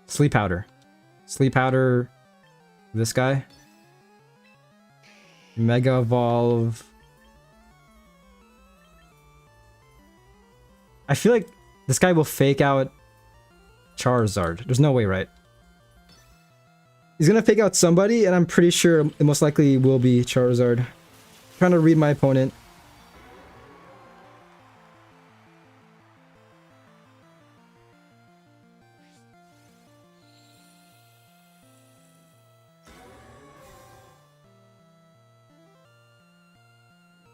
Sleep Powder. Sleep Powder. This guy. Mega Evolve. I feel like this guy will fake out Charizard. There's no way, right? He's gonna fake out somebody, and I'm pretty sure it most likely will be Charizard. I'm trying to read my opponent.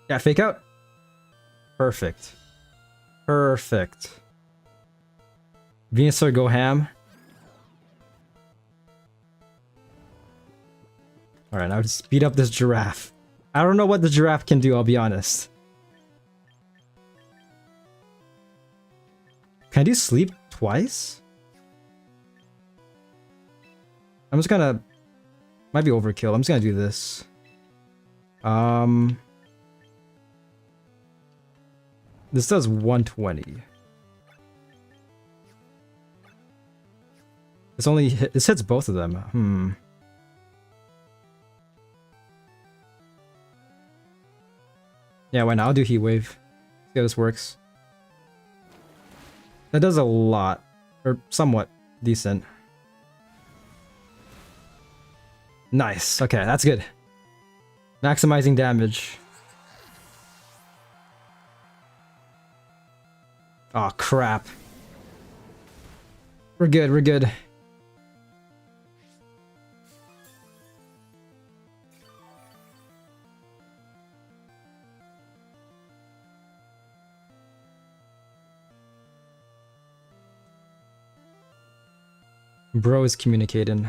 Yeah, fake out. Perfect. Perfect. Venusaur go ham. Alright, now just speed up this giraffe. I don't know what the giraffe can do, I'll be honest. Can I do sleep twice? I'm just gonna... Might be overkill. I'm just gonna do this. This does 120. This hits both of them. Yeah, why not? I'll do Heat Wave. See how this works. That does a lot. Or somewhat decent. Nice. Okay, that's good. Maximizing damage. Oh crap. We're good, we're good. Bro is communicating.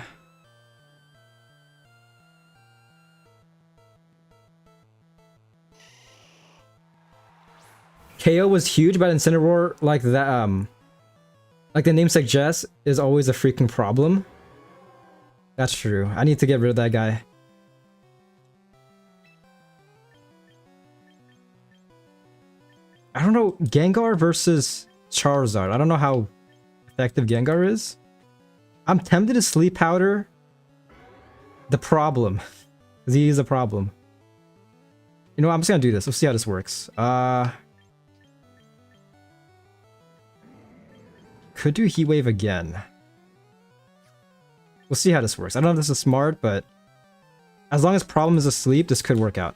KO was huge, but Incineroar, like that, like the name suggests, is always a freaking problem. That's true. I need to get rid of that guy. I don't know, Gengar versus Charizard. I don't know how effective Gengar is. I'm tempted to Sleep Powder the problem. Because he is a problem. You know what, I'm just gonna do this. Let's see how this works. Could do Heat Wave again. We'll see how this works. I don't know if this is smart, but as long as problem is asleep, this could work out.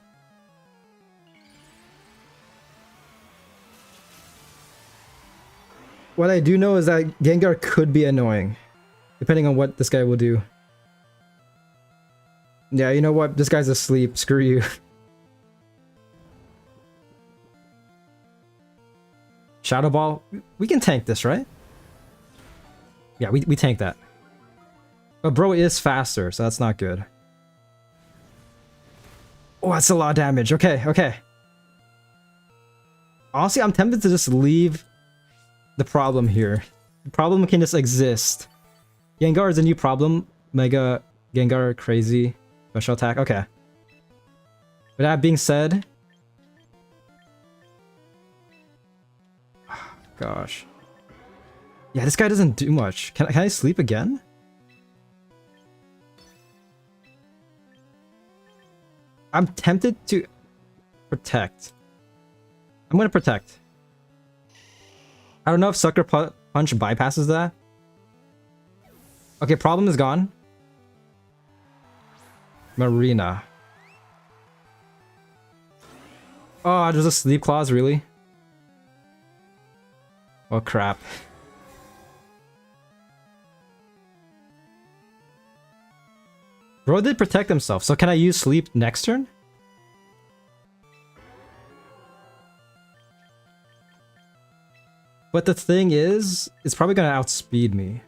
What I do know is that Gengar could be annoying, depending on what this guy will do. Yeah, you know what? This guy's asleep. Screw you. Shadow Ball. We can tank this, right? Yeah, we tank that. But bro is faster, so that's not good. Oh, that's a lot of damage. Okay, okay. Honestly, I'm tempted to just leave the problem here. The problem can just exist. Gengar is a new problem. Mega Gengar, crazy. Special attack. Okay. With that being said... Gosh. Yeah, this guy doesn't do much. Can I sleep again? I'm tempted to protect. I'm gonna protect. I don't know if Sucker Punch bypasses that. Okay, problem is gone. Marina. Oh, there's a sleep clause, really? Oh crap. Bro did protect himself, so can I use sleep next turn? But the thing is, it's probably gonna outspeed me.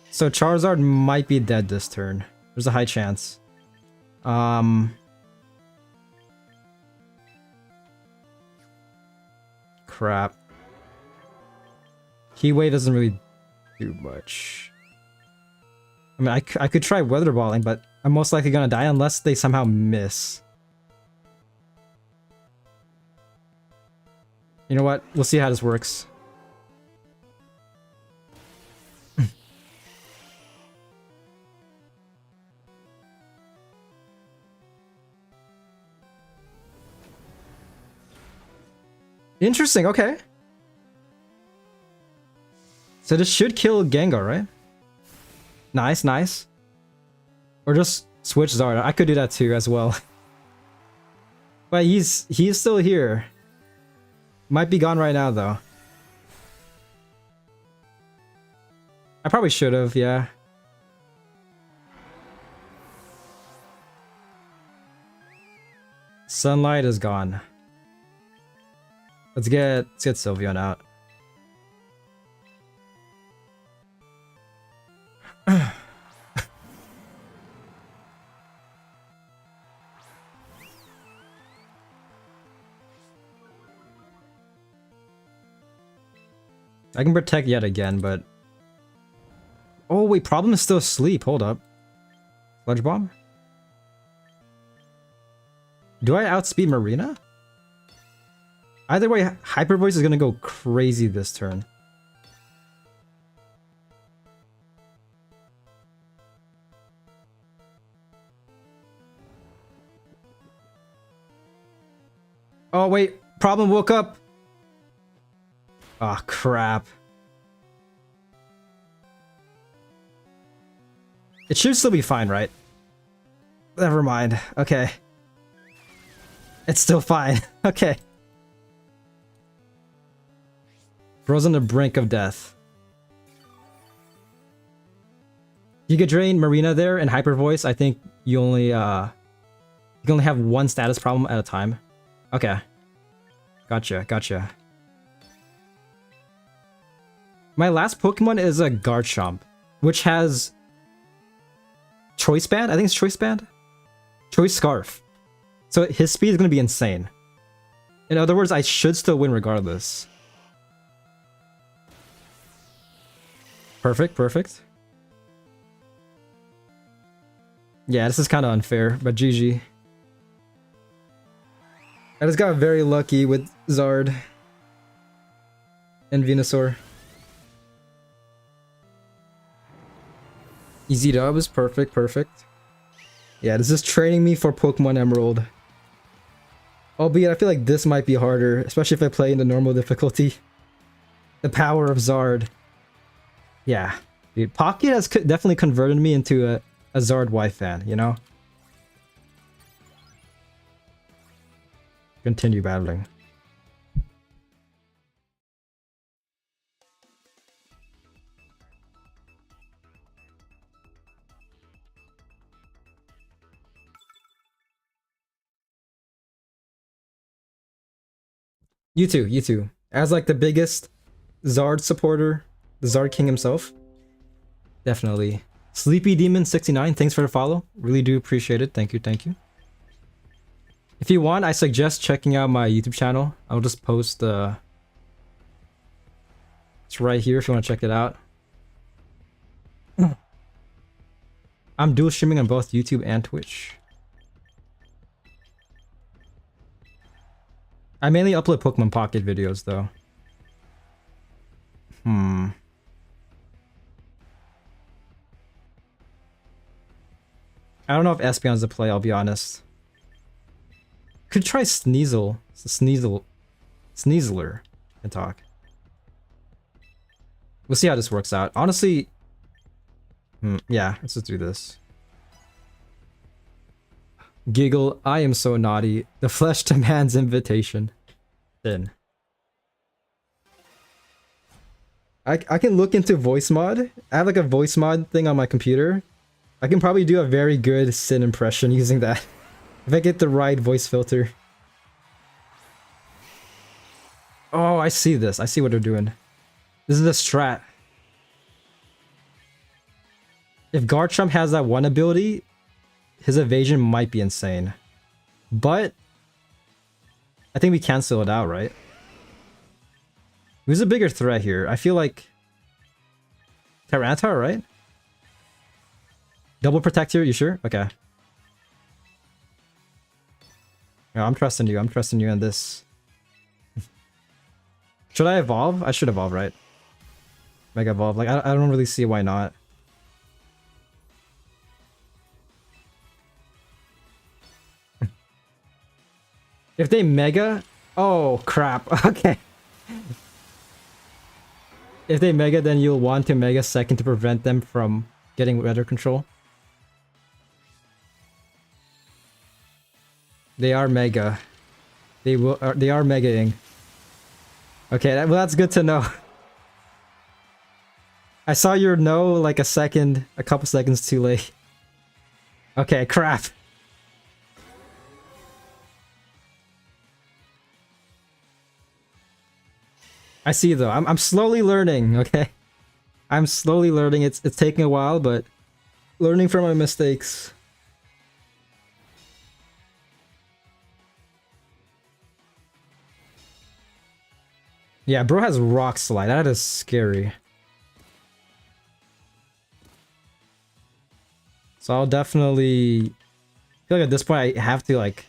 So Charizard might be dead this turn. There's a high chance. Crap. Heat Wave doesn't really do much. I mean, I could try Weather Balling, but I'm most likely gonna die unless they somehow miss. You know what? We'll see how this works. Interesting, okay. So this should kill Gengar, right? Nice, nice. Or just switch Zard. I could do that too as well. But he's still here. Might be gone right now though. I probably should have, yeah. Sunlight is gone. Let's get Sylveon out. I can protect yet again, but... Oh wait, problem is still asleep. Hold up. Sludge Bomb? Do I outspeed Marina? Either way, Hyper Voice is gonna go crazy this turn. Oh wait, problem woke up! Oh crap. It should still be fine, right? Never mind. Okay. It's still fine. Okay. Bro's on the brink of death. You could drain Marina there and Hyper Voice. I think you only can only have one status problem at a time. Okay. Gotcha, gotcha. My last Pokemon is a Garchomp, which has Choice Band? I think it's Choice Band? Choice Scarf. So his speed is going to be insane. In other words, I should still win regardless. Perfect, perfect. Yeah, this is kind of unfair, but GG. I just got very lucky with Zard and Venusaur. Easy dubs, perfect, perfect. Yeah, this is training me for Pokemon Emerald. Albeit, I feel like this might be harder, especially if I play in the normal difficulty. The power of Zard. Yeah, dude, Pocket has definitely converted me into a Zard Y fan, you know? Continue battling. You too, you too. As like the biggest Zard supporter, the Zard King himself. Definitely. Sleepy Demon 69, thanks for the follow. Really do appreciate it. Thank you, thank you. If you want, I suggest checking out my YouTube channel. I'll just post it's right here if you want to check it out. I'm dual streaming on both YouTube and Twitch. I mainly upload Pokemon Pocket videos though. I don't know if Espeon's a play, I'll be honest. Could try Sneasel. Sneasler and talk. We'll see how this works out. Honestly, yeah, let's just do this. Giggle, I am so naughty. The flesh demands invitation. Then. I can look into voice mod. I have like a voice mod thing on my computer. I can probably do a very good Sin impression using that. If I get the right voice filter. Oh, I see this. I see what they're doing. This is the strat. If Garchomp has that one ability, his evasion might be insane. But I think we cancel it out, right? Who's a bigger threat here? I feel like Tyranitar, right? Double protect here, you sure? Okay. No, I'm trusting you. I'm trusting you on this. Should I evolve? I should evolve, right? Mega evolve. Like, I don't really see why not. If they mega... Oh, crap. Okay. If they mega, then you'll want to mega second to prevent them from getting weather control. They are mega. They are megaing. Okay, well that's good to know. I saw your no like a couple seconds too late. Okay, crap. I see though. I'm slowly learning, okay? I'm slowly learning. It's taking a while, but learning from my mistakes. Yeah, bro has Rock Slide. That is scary. So I'll definitely feel like at this point I have to like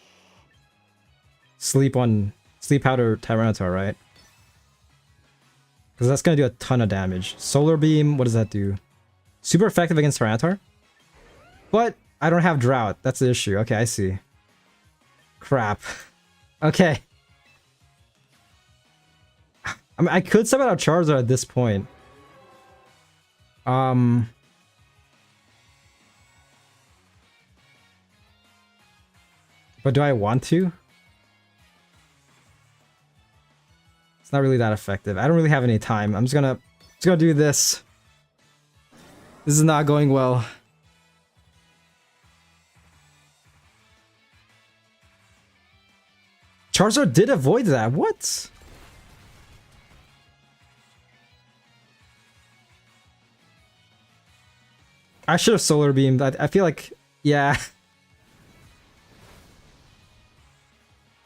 sleep powder Tyranitar, right? Because that's gonna do a ton of damage. Solar Beam, what does that do? Super effective against Tyranitar? But I don't have Drought. That's the issue. Okay, I see. Crap. Okay. I mean, I could sub out Charizard at this point. But do I want to? It's not really that effective. I don't really have any time. I'm just gonna do this. This is not going well. Charizard did avoid that. What? I should have Solar Beamed. I feel like, yeah.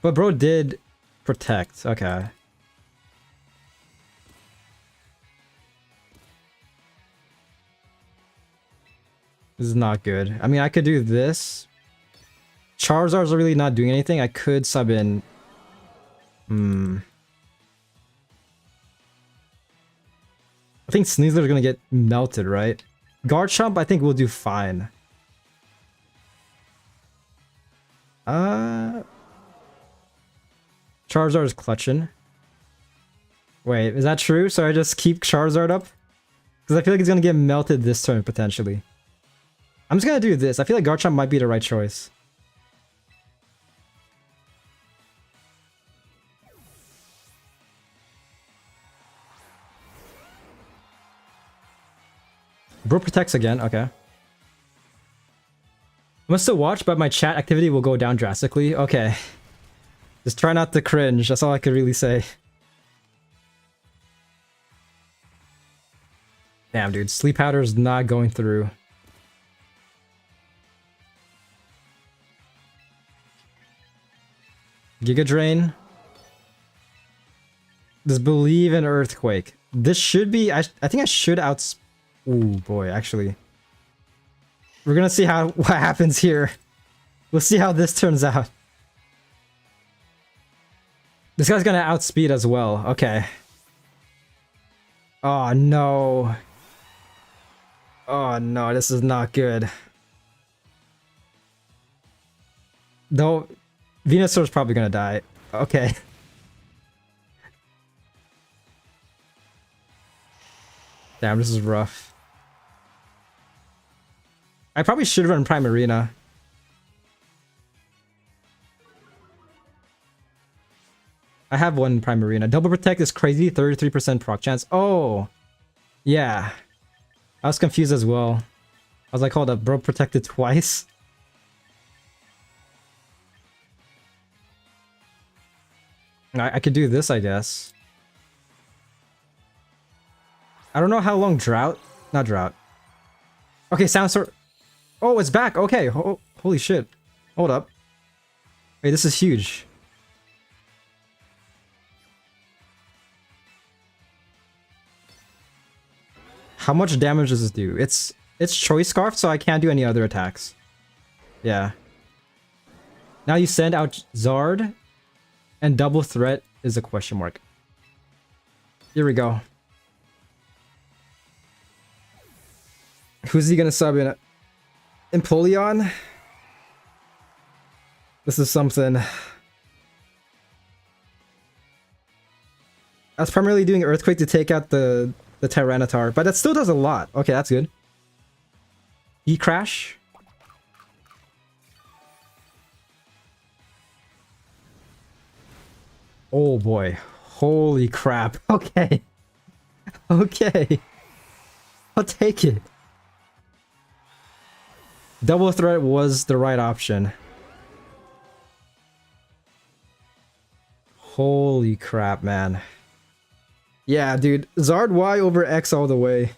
But bro did protect. Okay. This is not good. I mean, I could do this. Charizard's really not doing anything. I could sub in. I think Sneasler's gonna get melted, right? Garchomp, I think we'll do fine. Charizard's clutching. Wait, is that true? So I just keep Charizard up? Because I feel like he's gonna get melted this turn, potentially. I'm just gonna do this. I feel like Garchomp might be the right choice. Bro protects again, okay. I'm still watch, but my chat activity will go down drastically. Okay. Just try not to cringe, that's all I could really say. Damn, dude, Sleep Powder's not going through. Giga Drain. Just believe in Earthquake. This should be... I think I should outs... Ooh, boy, actually. We're gonna see what happens here. We'll see how this turns out. This guy's gonna outspeed as well. Okay. Oh no. Oh no, this is not good. Though, Venusaur's probably gonna die. Okay. Damn, this is rough. I probably should run Prime Arena. I have one Prime Arena. Double Protect is crazy, 33% proc chance. Oh! Yeah. I was confused as well. I was like, hold up, bro protected twice? I could do this, I guess. I don't know how long Drought... Not Drought. Okay, Sound Sword... Oh, it's back! Okay, holy shit. Hold up. Wait, this is huge. How much damage does this do? It's Choice Scarf, so I can't do any other attacks. Yeah. Now you send out Zard, and Double Threat is a question mark. Here we go. Who's he gonna sub in? Empoleon? This is something. I was primarily doing Earthquake to take out the Tyranitar, but that still does a lot. Okay, that's good. E-Crash? Oh boy. Holy crap. Okay. Okay. I'll take it. Double Threat was the right option. Holy crap, man. Yeah, dude. Zard Y over X all the way.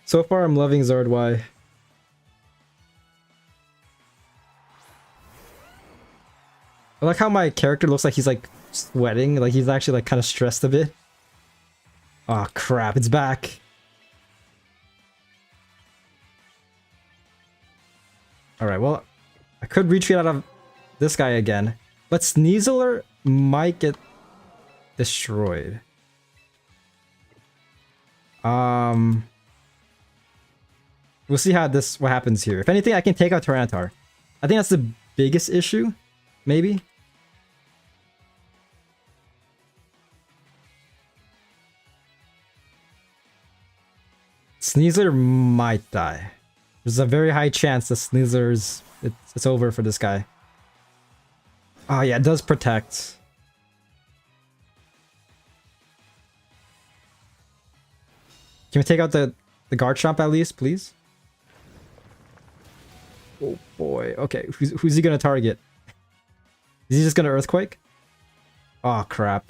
So far, I'm loving Zard Y. I like how my character looks like he's like sweating, like he's actually like kind of stressed a bit. Oh crap, it's back. Alright, well, I could retreat out of this guy again, but Sneasler might get destroyed. We'll see what happens here. If anything, I can take out Tyranitar. I think that's the biggest issue, maybe. Sneasler might die. There's a very high chance that Sneasler's... It's over for this guy. Oh yeah, it does protect. Can we take out the Garchomp at least, please? Oh boy. Okay, who's he gonna target? Is he just gonna Earthquake? Oh crap.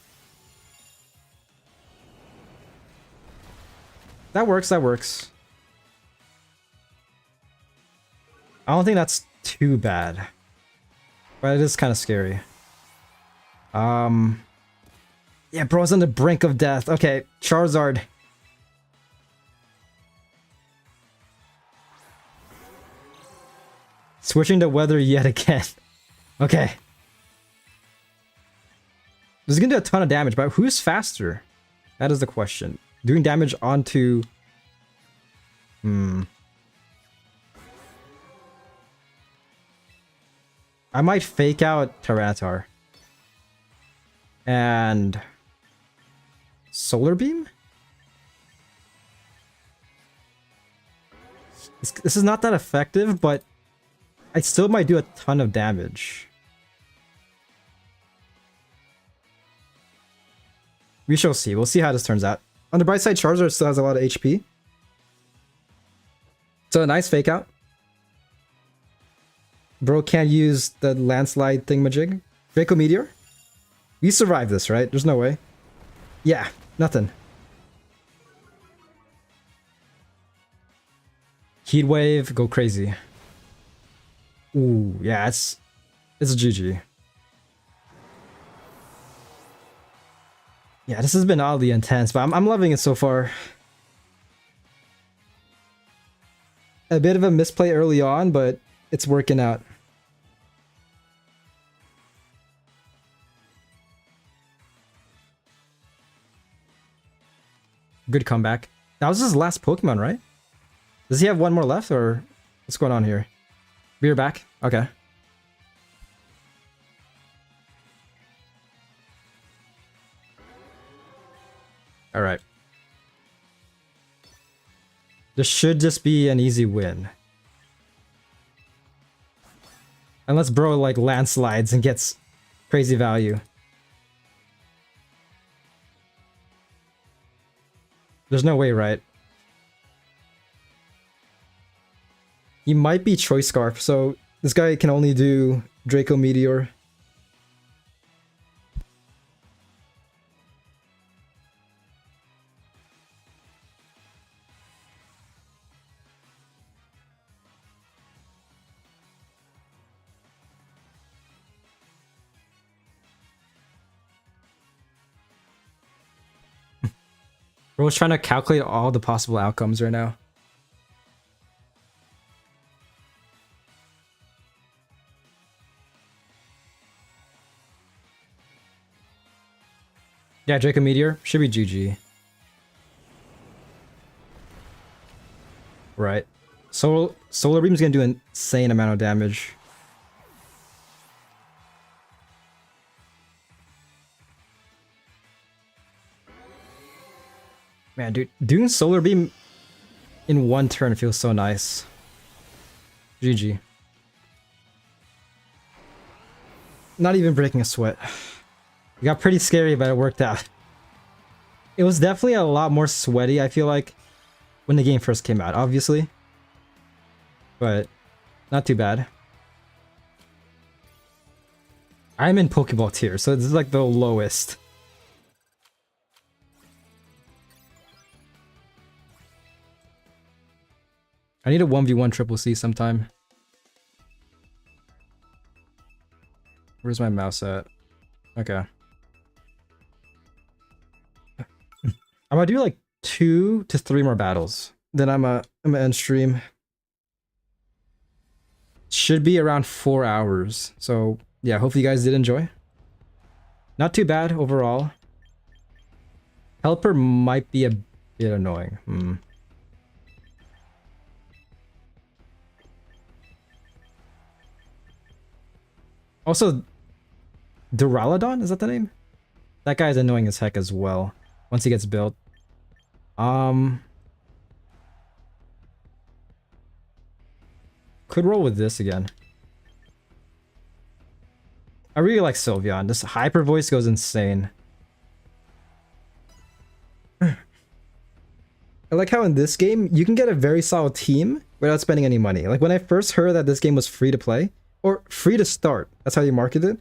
That works, that works. I don't think that's too bad. But it is kind of scary. Yeah, bro's on the brink of death. Okay, Charizard. Switching to weather yet again. Okay. This is gonna do a ton of damage, but who's faster? That is the question. Doing damage onto... I might fake out Tyranitar. And... Solar Beam? This is not that effective, but I still might do a ton of damage. We shall see. We'll see how this turns out. On the bright side, Charizard still has a lot of HP. So a nice fake out. Bro can't use the landslide thingamajig. Draco Meteor? We survived this, right? There's no way. Yeah, nothing. Heat Wave, go crazy. Ooh, yeah, it's a GG. Yeah, this has been oddly intense, but I'm loving it so far. A bit of a misplay early on, but it's working out. Good comeback. That was his last Pokemon, right? Does he have one more left, or what's going on here? We're back? Okay. Alright. This should just be an easy win. Unless bro like landslides and gets crazy value. There's no way, right? He might be Choice Scarf, so this guy can only do Draco Meteor. Bro's trying to calculate all the possible outcomes right now. Yeah, Draco Meteor should be GG. Right. Solar Beam's gonna do an insane amount of damage. Man, dude, doing Solar Beam in one turn feels so nice. GG. Not even breaking a sweat. It got pretty scary, but it worked out. It was definitely a lot more sweaty, I feel like, when the game first came out, obviously. But not too bad. I'm in Pokeball tier, so this is like the lowest. I need a 1v1 Triple C sometime. Where's my mouse at? Okay. I'm gonna do like 2 to 3 more battles. Then I'm gonna end stream. Should be around 4 hours. So yeah, hopefully you guys did enjoy. Not too bad overall. Helper might be a bit annoying. Also, Duraludon, is that the name? That guy's annoying as heck as well. Once he gets built. Could roll with this again. I really like Sylveon. This hyper voice goes insane. I like how in this game, you can get a very solid team without spending any money. Like when I first heard that this game was free to play, or free to start, that's how you market it,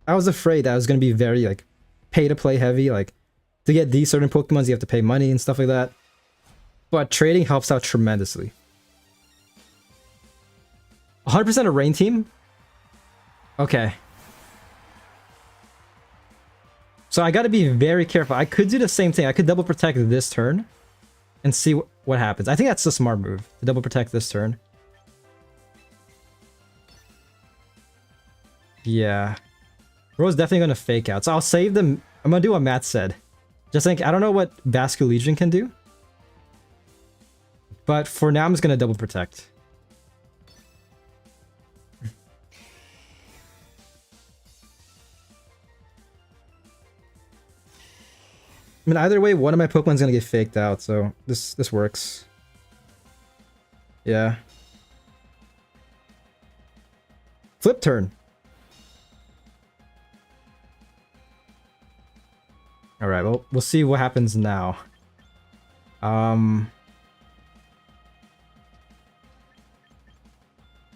I was afraid that it was going to be very like pay to play heavy. Like to get these certain Pokemons, you have to pay money and stuff like that. But trading helps out tremendously. 100% a rain team? Okay. So I gotta be very careful. I could do the same thing. I could double protect this turn and see what happens. I think that's a smart move, to double protect this turn. Yeah. Bro's definitely gonna fake out. So I'll save them. I'm gonna do what Matt said. Just think, I don't know what Basque Legion can do. But for now, I'm just gonna double protect. I mean, either way, one of my Pokemon's gonna get faked out, so this works. Yeah. Flip turn. Alright, well, we'll see what happens now.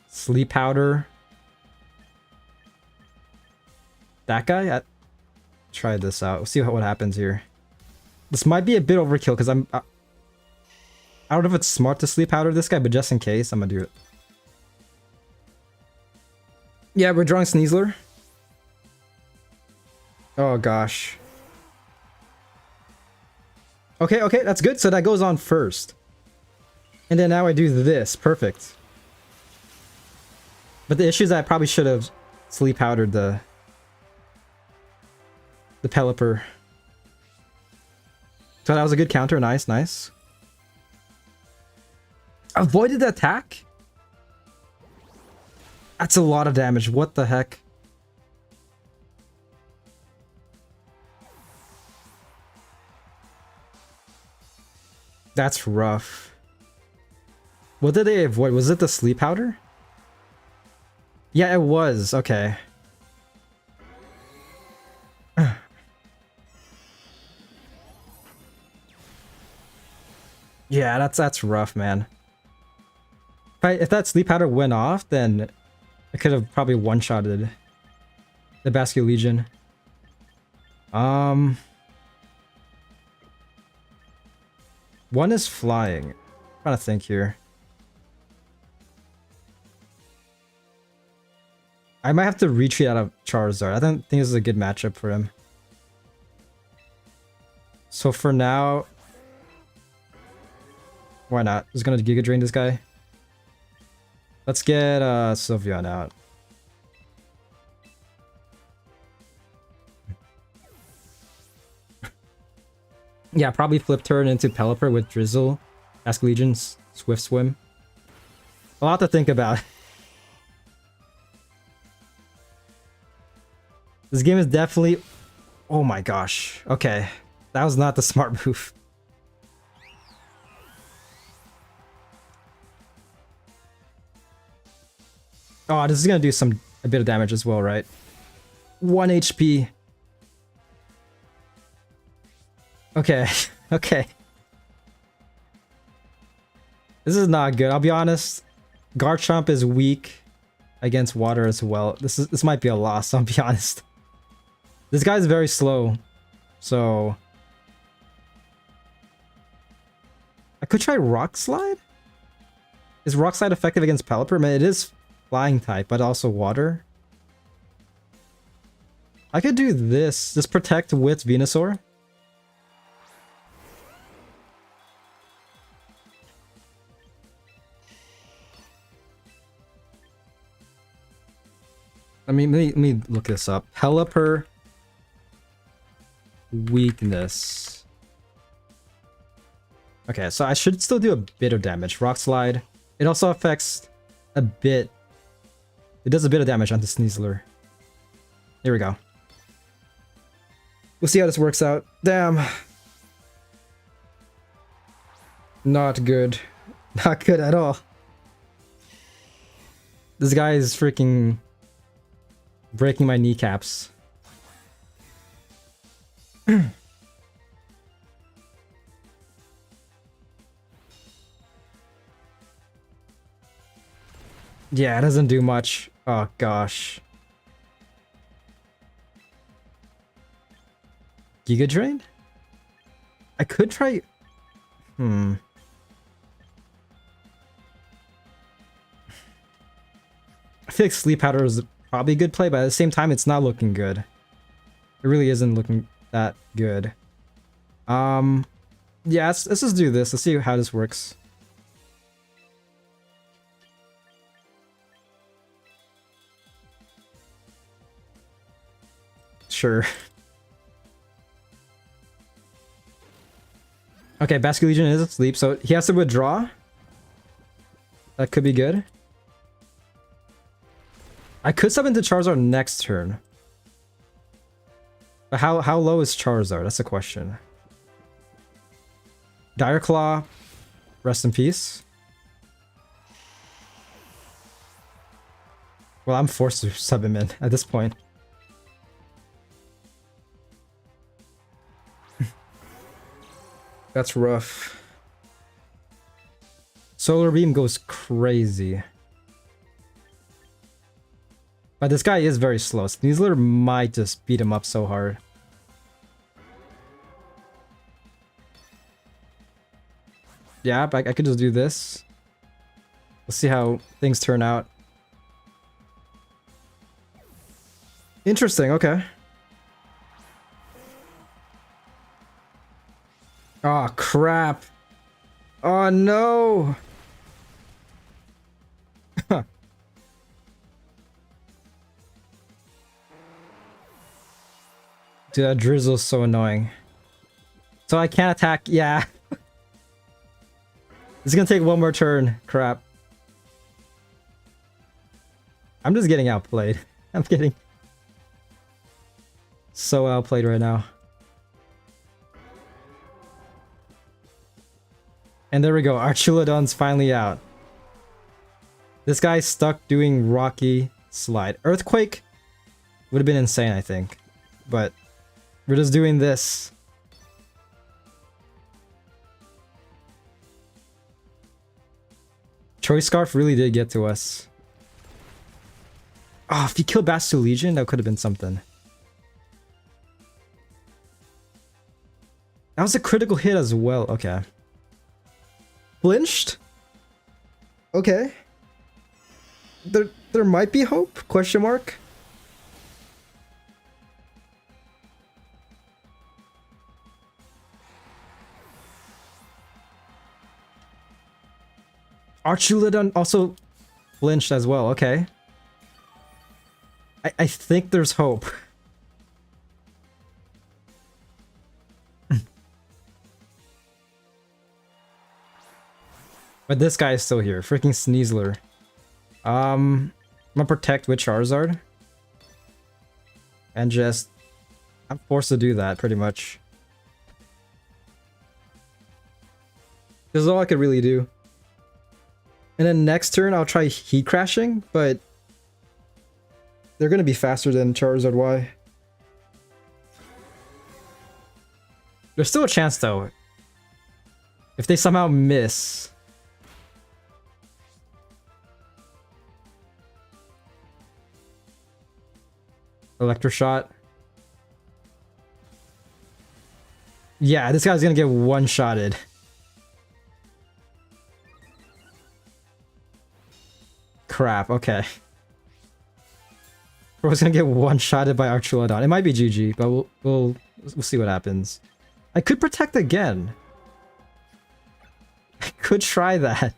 Sleep Powder. That guy? Try this out. We'll see what happens here. This might be a bit overkill because I don't know if it's smart to Sleep Powder this guy, but just in case, I'm gonna do it. Yeah, we're drawing Sneasler. Oh gosh. Okay, that's good. So that goes on first. And then now I do this. Perfect. But the issue is that I probably should have sleep powdered the Pelipper. So that was a good counter. Nice, nice. Avoided the attack? That's a lot of damage. What the heck? That's rough. What did they avoid? Was it the sleep powder? Yeah, it was. Okay. Yeah, that's rough, man. If that sleep powder went off, then I could have probably one-shotted the Basque Legion. One is flying. I'm trying to think here. I might have to retreat out of Charizard. I don't think this is a good matchup for him. So for now, why not? Just gonna Giga Drain this guy. Let's get Sylveon out. Yeah, probably flip turn into Pelipper with Drizzle, Ask Legions, Swift Swim. A lot to think about. This game is definitely... Oh my gosh. Okay. That was not the smart move. Oh, this is gonna do a bit of damage as well, right? 1 HP. Okay. Okay. This is not good. I'll be honest. Garchomp is weak against water as well. This might be a loss, I'll be honest. This guy's very slow. So I could try Rock Slide? Is Rock Slide effective against Pelipper? Man, it is flying type, but also water. I could do this. Just protect with Venusaur. I mean, let me look this up. Pelipper weakness. Okay, so I should still do a bit of damage. Rock Slide. It also affects a bit. It does a bit of damage onto Sneasler. Here we go. We'll see how this works out. Damn. Not good. Not good at all. This guy is freaking breaking my kneecaps. Yeah, it doesn't do much. Oh gosh. Giga Drain? I could try... I feel like Sleep Powder is probably a good play, but at the same time, it's not looking good. It really isn't looking that good. Yeah, let's just do this. Let's see how this works. Sure. Okay, Basque Legion is asleep, so he has to withdraw. That could be good. I could sub into Charizard next turn. But how low is Charizard? That's the question. Dire Claw, rest in peace. Well, I'm forced to sub him in at this point. That's rough. Solar Beam goes crazy. But this guy is very slow. Sneasler might just beat him up so hard. Yeah, but I could just do this. Let's see how things turn out. Interesting, okay. Oh, crap. Oh, no. Dude, that drizzle's so annoying. So I can't attack. Yeah. It's gonna take one more turn. Crap. I'm just getting outplayed. I'm getting so outplayed right now. And there we go. Archulodon's finally out. This guy's stuck doing Rocky Slide. Earthquake would have been insane, I think. But we're just doing this. Choice Scarf really did get to us. Oh, if he killed Bastille Legion, that could have been something. That was a critical hit as well. Okay. Flinched? Okay. There might be hope? Question mark? Archulodon also flinched as well. Okay. I think there's hope. But this guy is still here. Freaking Sneasler. I'm gonna protect with Charizard. And just... I'm forced to do that, pretty much. This is all I could really do. And then next turn, I'll try Heat Crashing, but... they're gonna be faster than Charizard Y. There's still a chance, though. If they somehow miss... Electroshot. Yeah, this guy's gonna get one-shotted. Crap, okay. Bro's gonna get one-shotted by Archulodon. It might be GG, but we'll see what happens. I could protect again. I could try that.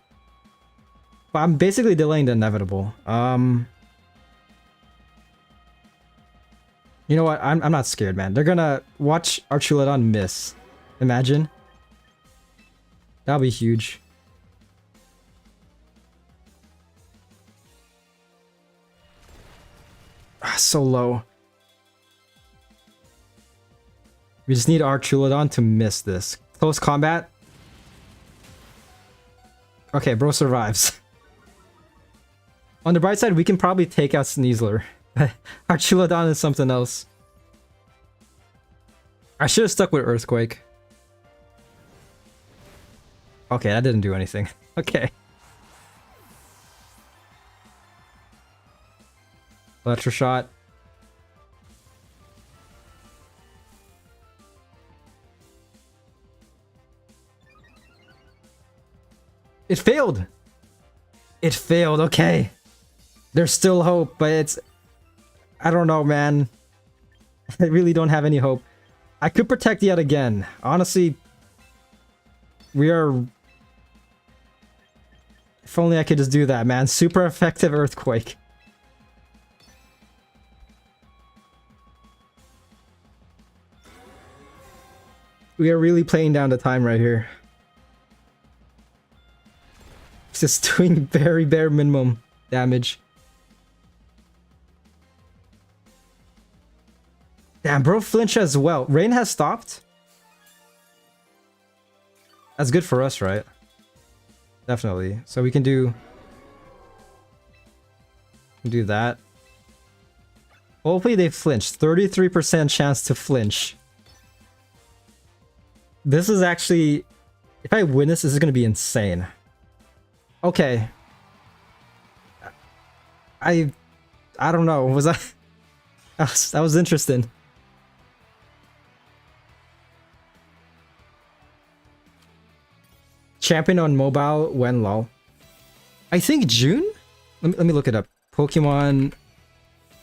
But I'm basically delaying the inevitable. You know what? I'm not scared, man. They're gonna watch Archulodon miss. Imagine. That'll be huge. Ah, so low. We just need Archulodon to miss this. Close combat. Okay, bro survives. On the bright side, we can probably take out Sneasler. Archulodon is something else. I should have stuck with Earthquake. Okay, that didn't do anything. Okay. Electroshot. It failed! It failed, okay. There's still hope, but it's... I don't know, man. I really don't have any hope. I could protect yet again. Honestly, we are... If only I could just do that, man. Super effective Earthquake. We are really playing down the time right here. It's just doing very bare minimum damage. Damn, bro flinch as well. Rain has stopped. That's good for us, right? Definitely. So we can do that. Hopefully they flinch. 33% chance to flinch. This is actually... If I win this, this is going to be insane. Okay. I don't know. Was that... That was interesting. Champion on mobile when lol. I think June? Let me look it up. Pokemon...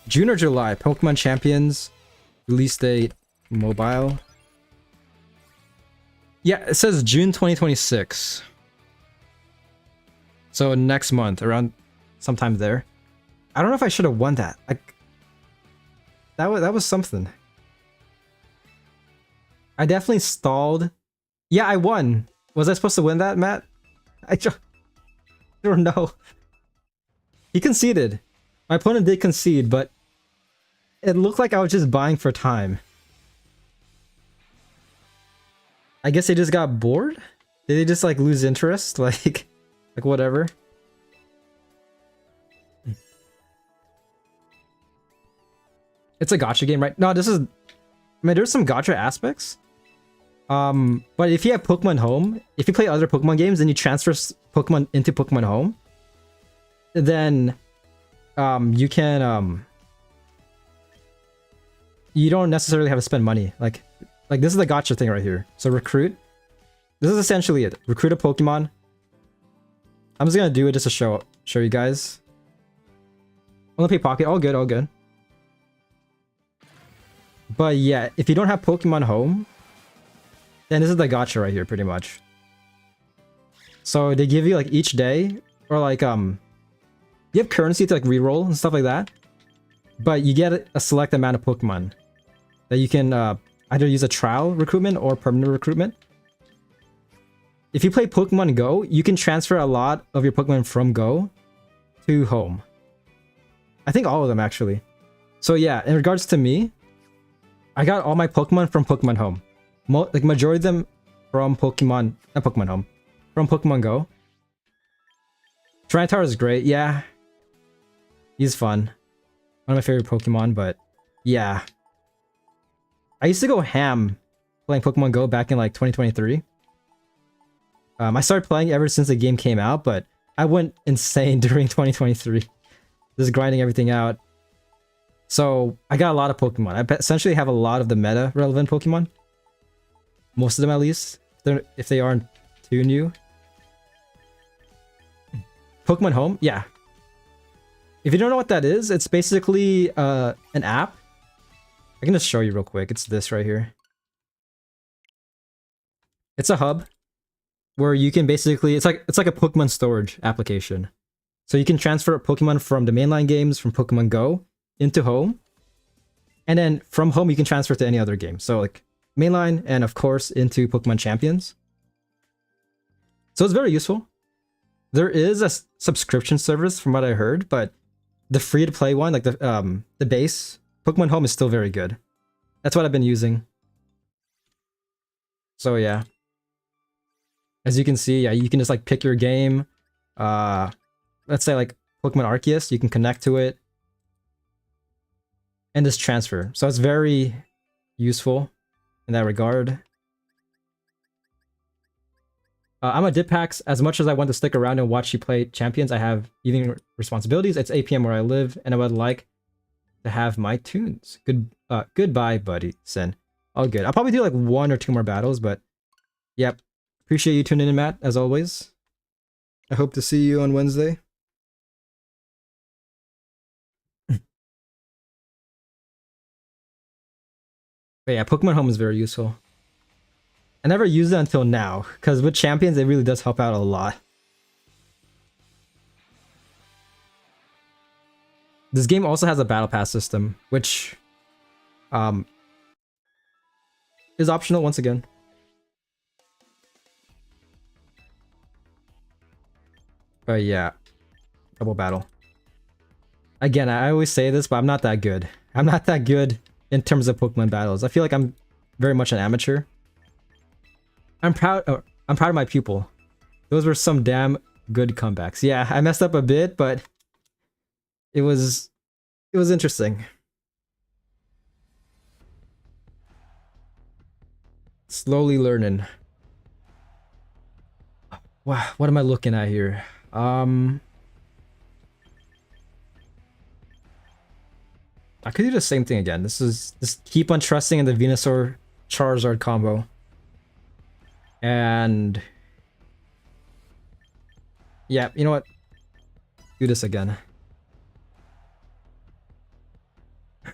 June or July? Pokemon Champions. Release date. Mobile. Yeah, it says June 2026. So next month, around sometime there. I don't know if I should have won that. Like, that was something. I definitely stalled. Yeah, I won. Was I supposed to win that, Matt? I don't know. He conceded. My opponent did concede, but it looked like I was just buying for time. I guess they just got bored? Did they just like lose interest? Like whatever. It's a gacha game, right? No, this is... I mean, there's some gacha aspects. But if you have Pokemon Home, if you play other Pokemon games and you transfer Pokemon into Pokemon Home, then you can you don't necessarily have to spend money. Like this is the gacha thing right here. So recruit. This is essentially it. Recruit a Pokemon. I'm just gonna do it just to show you guys. Only pay pocket. All good, all good. But yeah, if you don't have Pokemon Home, then this is the gacha right here, pretty much. So they give you like each day, or like you have currency to like reroll and stuff like that. But you get a select amount of Pokemon that you can either use a trial recruitment or permanent recruitment. If you play Pokemon Go, you can transfer a lot of your Pokemon from Go to Home. I think all of them actually. So yeah, in regards to me, I got all my Pokemon from Pokemon Home. Like majority of them from Pokemon, not Pokemon Home, from Pokemon Go. Tyranitar is great, yeah. He's fun. One of my favorite Pokemon, but yeah. I used to go ham playing Pokemon Go back in like 2023. I started playing ever since the game came out, but I went insane during 2023. Just grinding everything out. So I got a lot of Pokemon. I essentially have a lot of the meta relevant Pokemon. Most of them at least, if they aren't too new. Pokemon Home, yeah. If you don't know what that is, it's basically an app. I can just show you real quick. It's this right here. It's a hub where you can basically it's like a Pokemon storage application. So you can transfer Pokemon from the mainline games from Pokemon Go into Home. And then from Home you can transfer to any other game. So like mainline and of course into Pokemon Champions. So it's very useful. There is a subscription service from what I heard, but the free to play one, like the base Pokemon Home is still very good. That's what I've been using. So yeah. As you can see, yeah, you can just like pick your game. Let's say like Pokemon Arceus, you can connect to it. And just transfer. So it's very useful in that regard. I'm a Dipax. As much as I want to stick around and watch you play Champions, I have evening responsibilities. It's 8 p.m. where I live, and I would like to have my tunes. Goodbye, buddy, Sin. All good. I'll probably do like 1 or 2 more battles, but yep. Appreciate you tuning in, Matt, as always. I hope to see you on Wednesday. But yeah, Pokemon Home is very useful. I never used it until now, because with Champions, it really does help out a lot. This game also has a Battle Pass system, which is optional once again. But yeah, double battle. Again, I always say this, but I'm not that good. I'm not that good in terms of Pokemon battles. I feel like I'm very much an amateur. I'm proud of my pupil. Those were some damn good comebacks. Yeah, I messed up a bit, but it was interesting. Slowly learning. Wow, what am I looking at here? I could do the same thing again. This is just keep on trusting in the Venusaur Charizard combo. And yeah, you know what? Do this again.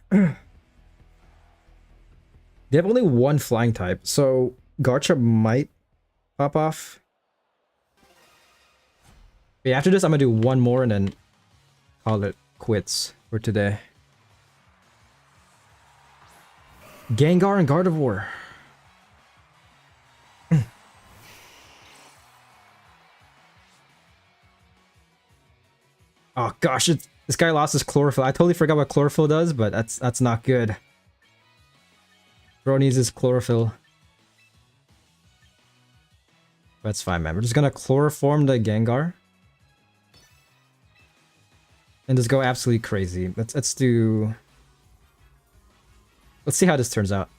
They have only one flying type, so Garchomp might pop off. Yeah, after this, I'm gonna do one more and then call it quits for today. Gengar and Gardevoir. Oh gosh, this guy lost his chlorophyll. I totally forgot what chlorophyll does, but that's not good. Bro needs his chlorophyll. That's fine, man. We're just gonna chloroform the Gengar. And just go absolutely crazy. Let's do... Let's see how this turns out.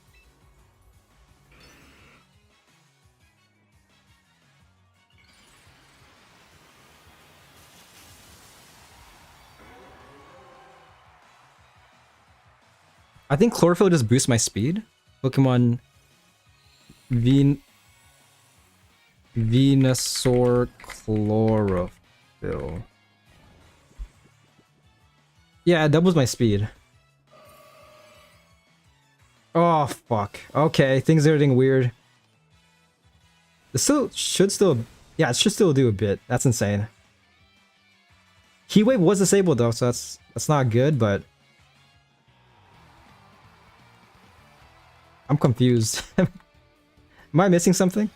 I think chlorophyll just boosts my speed. Pokemon Venusaur chlorophyll. Yeah, it doubles my speed. Oh fuck. Okay, things are getting weird. This should still, yeah, it should still do a bit. That's insane. Heat Wave was disabled though, so that's not good, but I'm confused. Am I missing something?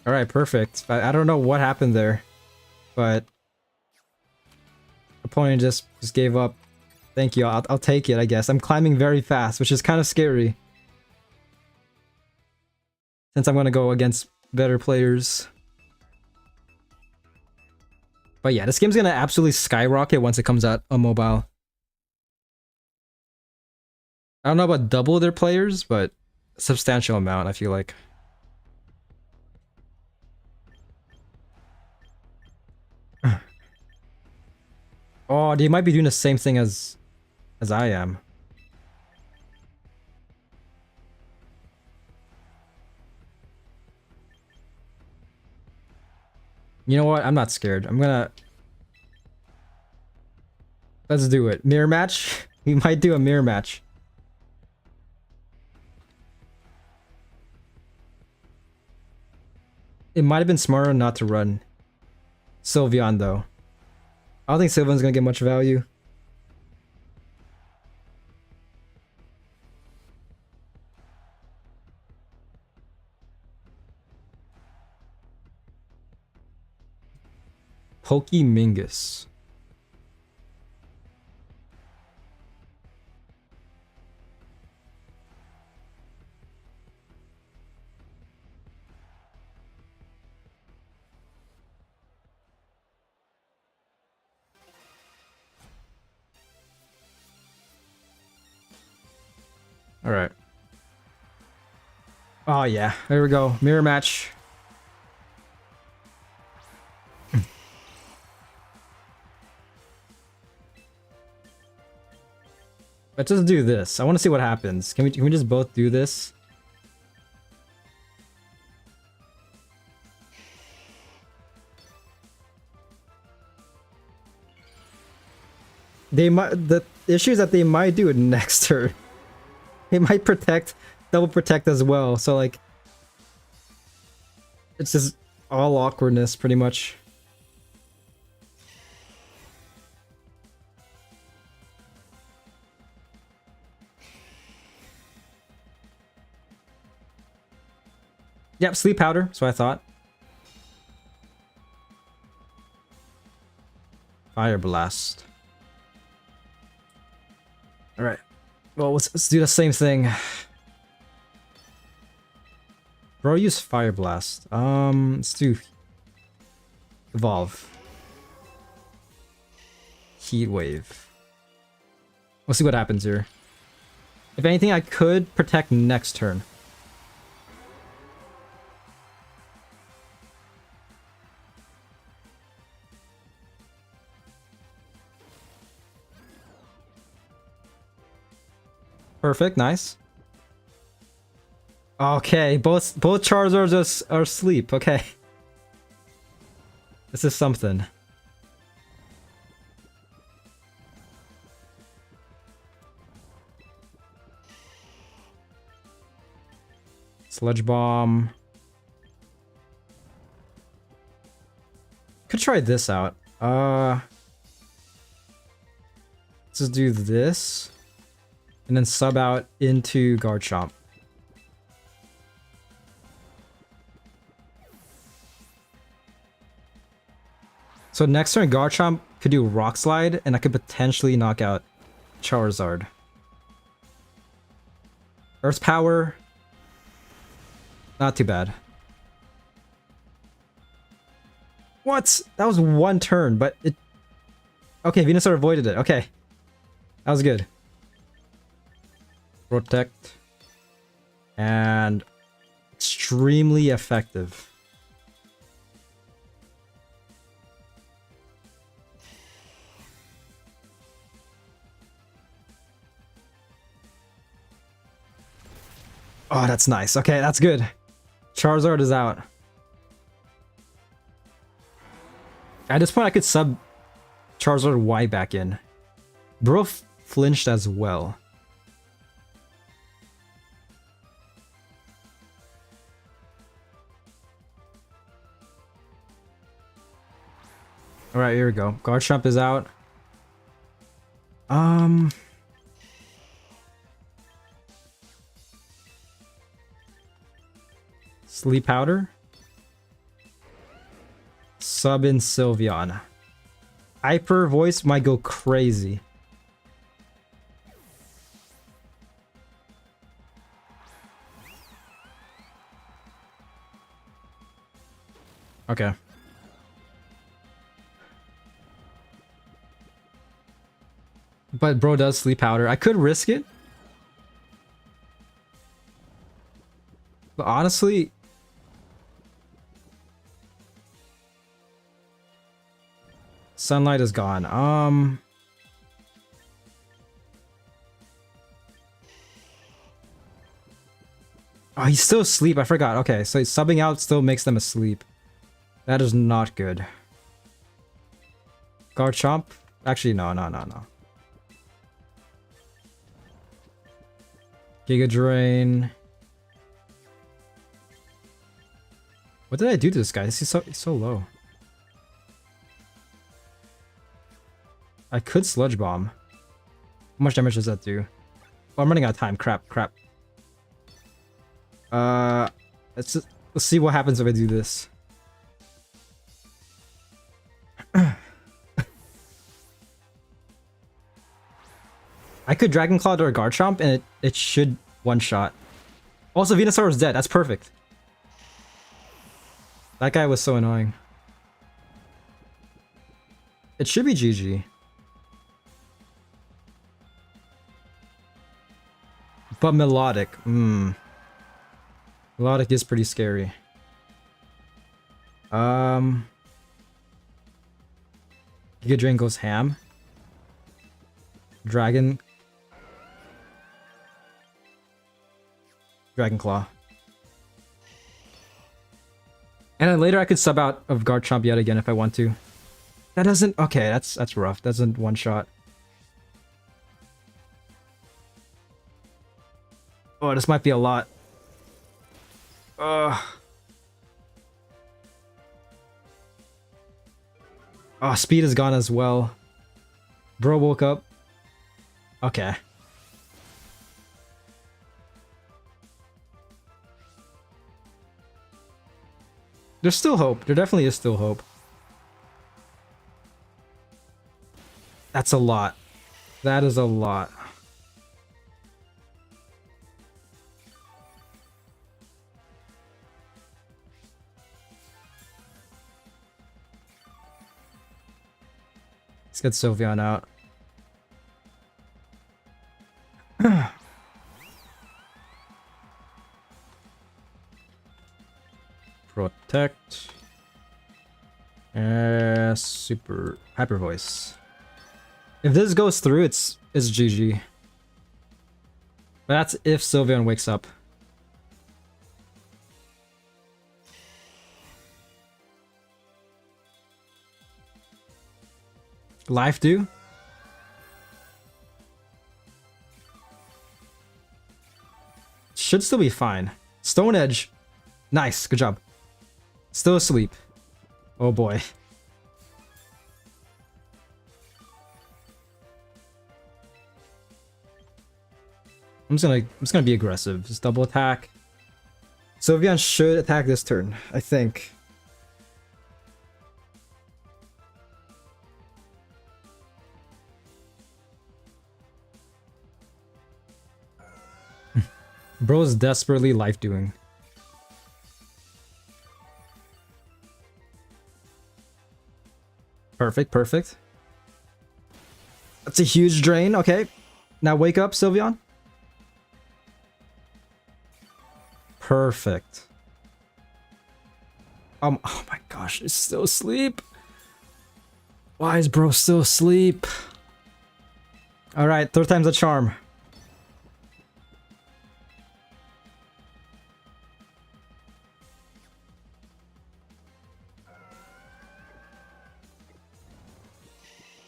Alright, perfect. I don't know what happened there, but opponent just gave up. Thank you, I'll take it, I guess. I'm climbing very fast, which is kind of scary. Since I'm gonna go against better players. But yeah, this game's gonna absolutely skyrocket once it comes out on mobile. I don't know about double their players, but a substantial amount, I feel like. Oh, they might be doing the same thing as I am. You know what? I'm not scared. I'm gonna... Let's do it. Mirror match? We might do a mirror match. It might have been smarter not to run Sylveon though. I don't think Sylveon's gonna get much value. Pokemingus. Alright. Oh yeah, there we go. Mirror match. Let's just do this. I want to see what happens. Can we just both do this? They might... The issue is that they might do it next turn. They might protect... Double protect as well, so like... It's just all awkwardness, pretty much. Yep, sleep powder, that's what I thought. Fire blast. Alright. Well, let's do the same thing. Bro, use fire blast. Let's do evolve. Heat wave. We'll see what happens here. If anything, I could protect next turn. Perfect, nice. Okay, both Charizards are asleep. Okay, this is something. Sludge Bomb. Could try this out. Let's just do this. And then sub out into Garchomp. So next turn, Garchomp could do Rock Slide, and I could potentially knock out Charizard. Earth Power. Not too bad. What? That was one turn, but it... Okay, Venusaur avoided it. Okay. That was good. Protect. And... extremely effective. Oh, that's nice. Okay, that's good. Charizard is out. At this point, I could sub Charizard Y back in. Bro flinched as well. Alright, here we go. Garchomp is out. Sleep Powder. Sub in Sylveon. Hyper Voice might go crazy. Okay. But bro does Sleep Powder. I could risk it. But honestly... Sunlight is gone. Oh, he's still asleep. I forgot. Okay, so subbing out still makes them asleep. That is not good. Garchomp? Actually, no. Giga Drain. What did I do to this guy? He's so low. I could Sludge Bomb. How much damage does that do? Oh, I'm running out of time. Crap. Let's see what happens if I do this. I could Dragon Claw or Garchomp and it should one-shot. Also, Venusaur is dead. That's perfect. That guy was so annoying. It should be GG. But Melodic. Melodic is pretty scary. Giga Drain goes ham. Dragon Claw. And then later I could sub out of Garchomp yet again if I want to. That doesn't... Okay, that's rough. That doesn't one-shot. Oh, this might be a lot. Oh, speed is gone as well. Bro woke up. Okay. There's still hope. There definitely is still hope. That's a lot. That is a lot. Let's get Sylveon out. Protect. Super Hyper Voice. If this goes through, it's GG. But that's if Sylveon wakes up. Life do? Should still be fine. Stone Edge. Nice. Good job. Still asleep. Oh boy. I'm just gonna be aggressive. Just double attack. Sylveon should attack this turn, I think. Bro's desperately life doing. Perfect, perfect. That's a huge drain. Okay. Now wake up, Sylveon. Perfect. Oh my gosh, it's still asleep. Why is bro still asleep? Alright, third time's a charm.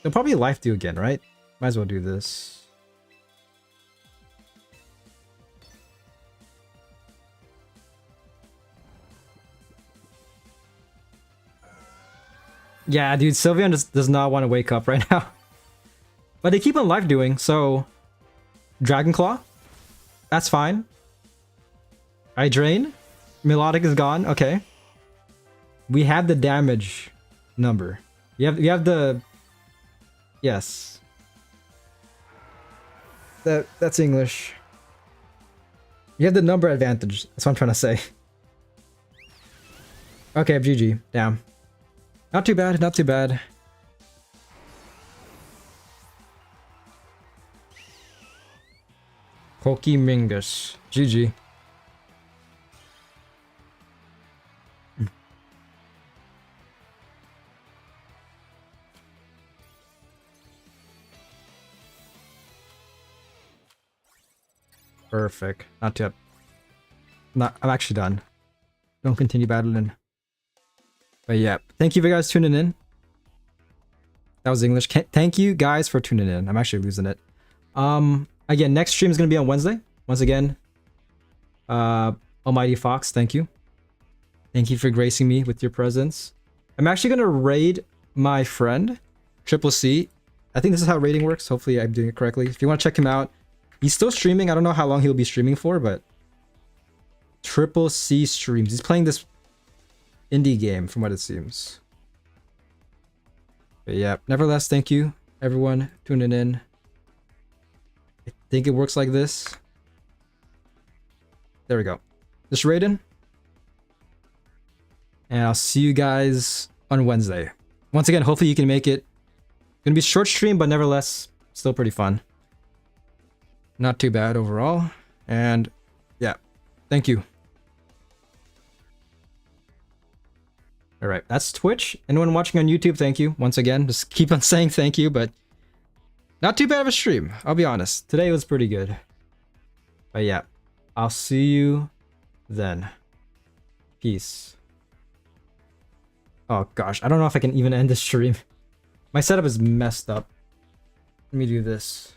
They'll probably life do again, right? Might as well do this. Yeah, dude, Sylveon just does not want to wake up right now. But they keep on life doing, so... Dragon Claw? That's fine. I drain. Melodic is gone, okay. We have the damage number. You have the... Yes. That's English. You have the number advantage. That's what I'm trying to say. Okay, GG. Damn. Not too bad, not too bad. Pokemingus. GG. Perfect. Not too... I'm actually done. Don't continue battling. But yeah, thank you for guys tuning in. That was English. Thank you guys for tuning in. I'm actually losing it. Again, next stream is gonna be on Wednesday. Once again, Almighty Fox, thank you. Thank you for gracing me with your presence. I'm actually gonna raid my friend, Triple C. I think this is how raiding works. Hopefully I'm doing it correctly. If you want to check him out, he's still streaming. I don't know how long he'll be streaming for, but Triple C streams. He's playing this indie game from what it seems. But yeah, nevertheless, thank you everyone tuning in. I think it works like this. There we go. Just Raiden. And I'll see you guys on Wednesday. Once again, hopefully you can make it. Gonna be a short stream, but nevertheless, still pretty fun. Not too bad overall. And yeah, thank you. Alright, that's Twitch. Anyone watching on YouTube, thank you. Once again, just keep on saying thank you, but not too bad of a stream, I'll be honest. Today was pretty good. But yeah, I'll see you then. Peace. Oh gosh, I don't know if I can even end this stream. My setup is messed up. Let me do this.